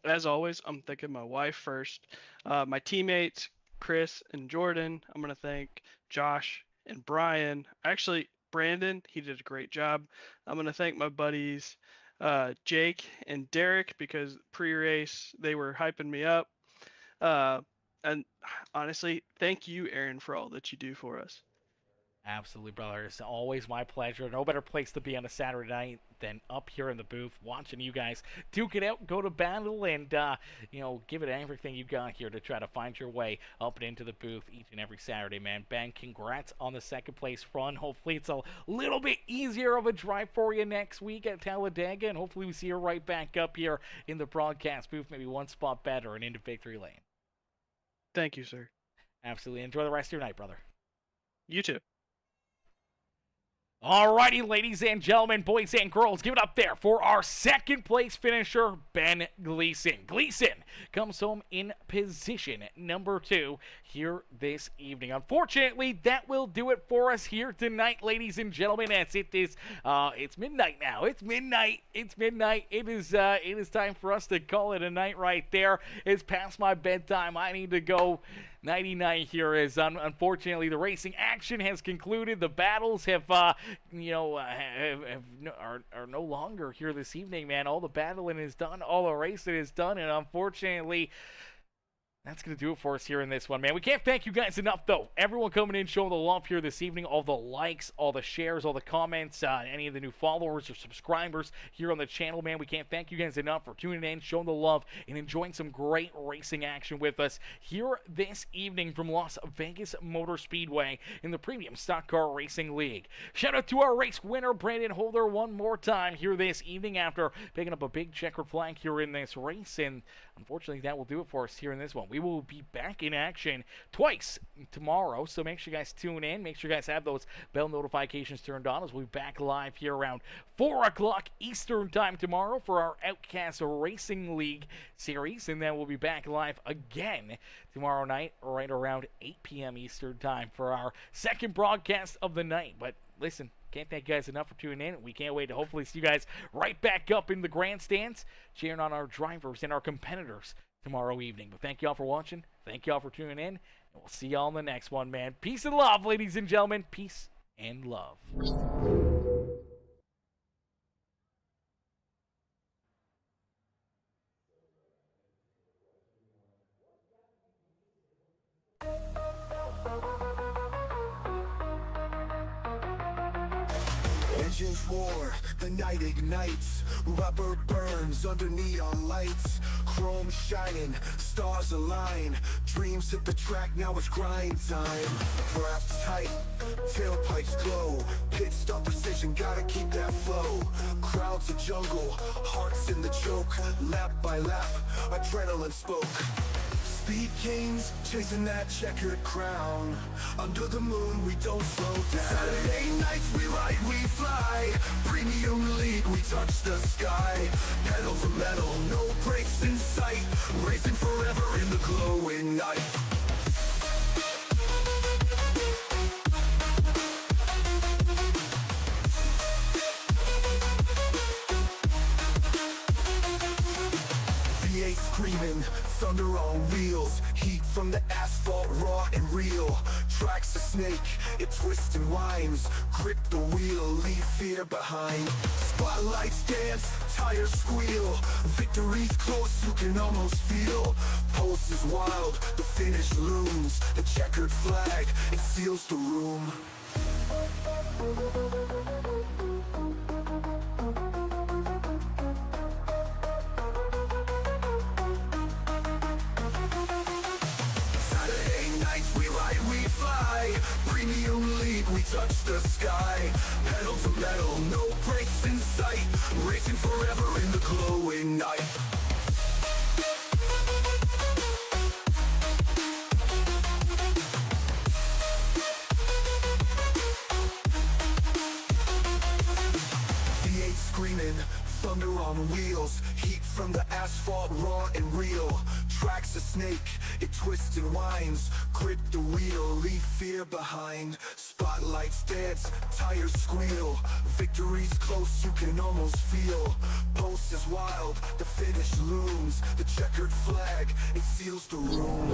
As always, I'm thanking my wife first. My teammates, Chris and Jordan. I'm going to thank Josh and Brian. Actually, Brandon, he did a great job. I'm going to thank my buddies, Jake and Derek, because pre-race, they were hyping me up. And honestly, thank you, Aaron, for all that you do for us. Absolutely, brother. It's always my pleasure. No better place to be on a Saturday night than up here in the booth, watching you guys duke it out, go to battle, and, you know, give it everything you got here to try to find your way up and into the booth each and every Saturday, man. Ben, congrats on the 2nd place run. Hopefully it's a little bit easier of a drive for you next week at Talladega, and hopefully we see you right back up here in the broadcast booth, maybe one spot better and into victory lane. Thank you, sir. Absolutely. Enjoy the rest of your night, brother. You too. Alrighty, ladies and gentlemen, boys and girls, give it up there for our 2nd place finisher, Ben Gleason. Gleason comes home in position number 2 here this evening. Unfortunately, that will do it for us here tonight, ladies and gentlemen, as it is, it's midnight now. It's midnight. It's midnight. It is time for us to call it a night right there. It's past my bedtime. I need to go nighty-night here, as unfortunately the racing action has concluded. The battles have, are no longer here this evening, man. All the battling is done, all the racing is done, and unfortunately, that's going to do it for us here in this one, man. We can't thank you guys enough, though. Everyone coming in, showing the love here this evening. All the likes, all the shares, all the comments, any of the new followers or subscribers here on the channel, man. We can't thank you guys enough for tuning in, showing the love, and enjoying some great racing action with us here this evening from Las Vegas Motor Speedway in the Premium Stock Car Racing League. Shout out to our race winner, Brandon Holder, one more time here this evening after picking up a big checkered flag here in this race, and unfortunately, that will do it for us here in this one. We will be back in action twice tomorrow, so make sure you guys tune in. Make sure you guys have those bell notifications turned on, as we'll be back live here around 4 o'clock Eastern time tomorrow for our Outcast Racing League series, and then we'll be back live again tomorrow night right around 8 p.m. Eastern time for our 2nd broadcast of the night. But listen, can't thank you guys enough for tuning in. We can't wait to hopefully see you guys right back up in the grandstands, cheering on our drivers and our competitors tomorrow evening. But thank you all for watching. Thank you all for tuning in. And we'll see y'all in the next one, man. Peace and love, ladies and gentlemen. Peace and love. Engines roar, the night ignites, rubber burns under neon lights, chrome shining, stars align, dreams hit the track, now it's grind time. Wrapped tight, tailpipes glow, pit stop precision, gotta keep that flow. Crowds a jungle, hearts in the choke, lap by lap, adrenaline spoke. Speed kings, chasing that checkered crown. Under the moon, we don't slow down. Saturday nights, we ride, we fly. Premium league, we touch the sky. Pedal to metal, no brakes in sight. Racing forever in the glowing night. V8 screaming, thunder on wheels. Heat from the asphalt, raw and real. Tracks a snake, it twists and winds. Grip the wheel, leave fear behind. Spotlights dance, tires squeal. Victory's close, you can almost feel. Pulse is wild, the finish looms. The checkered flag, it seals the room. Premium league, we touch the sky. Pedal to metal, no brakes in sight. Racing forever in the glowing night. V8 screaming, thunder on wheels. Heat from the asphalt, raw and real. Tracks a snake, it twists and winds. Grip the wheel, leave fear behind. Spotlights dance, tires squeal. Victory's close, you can almost feel. Pulse is wild, the finish looms. The checkered flag, it seals the room.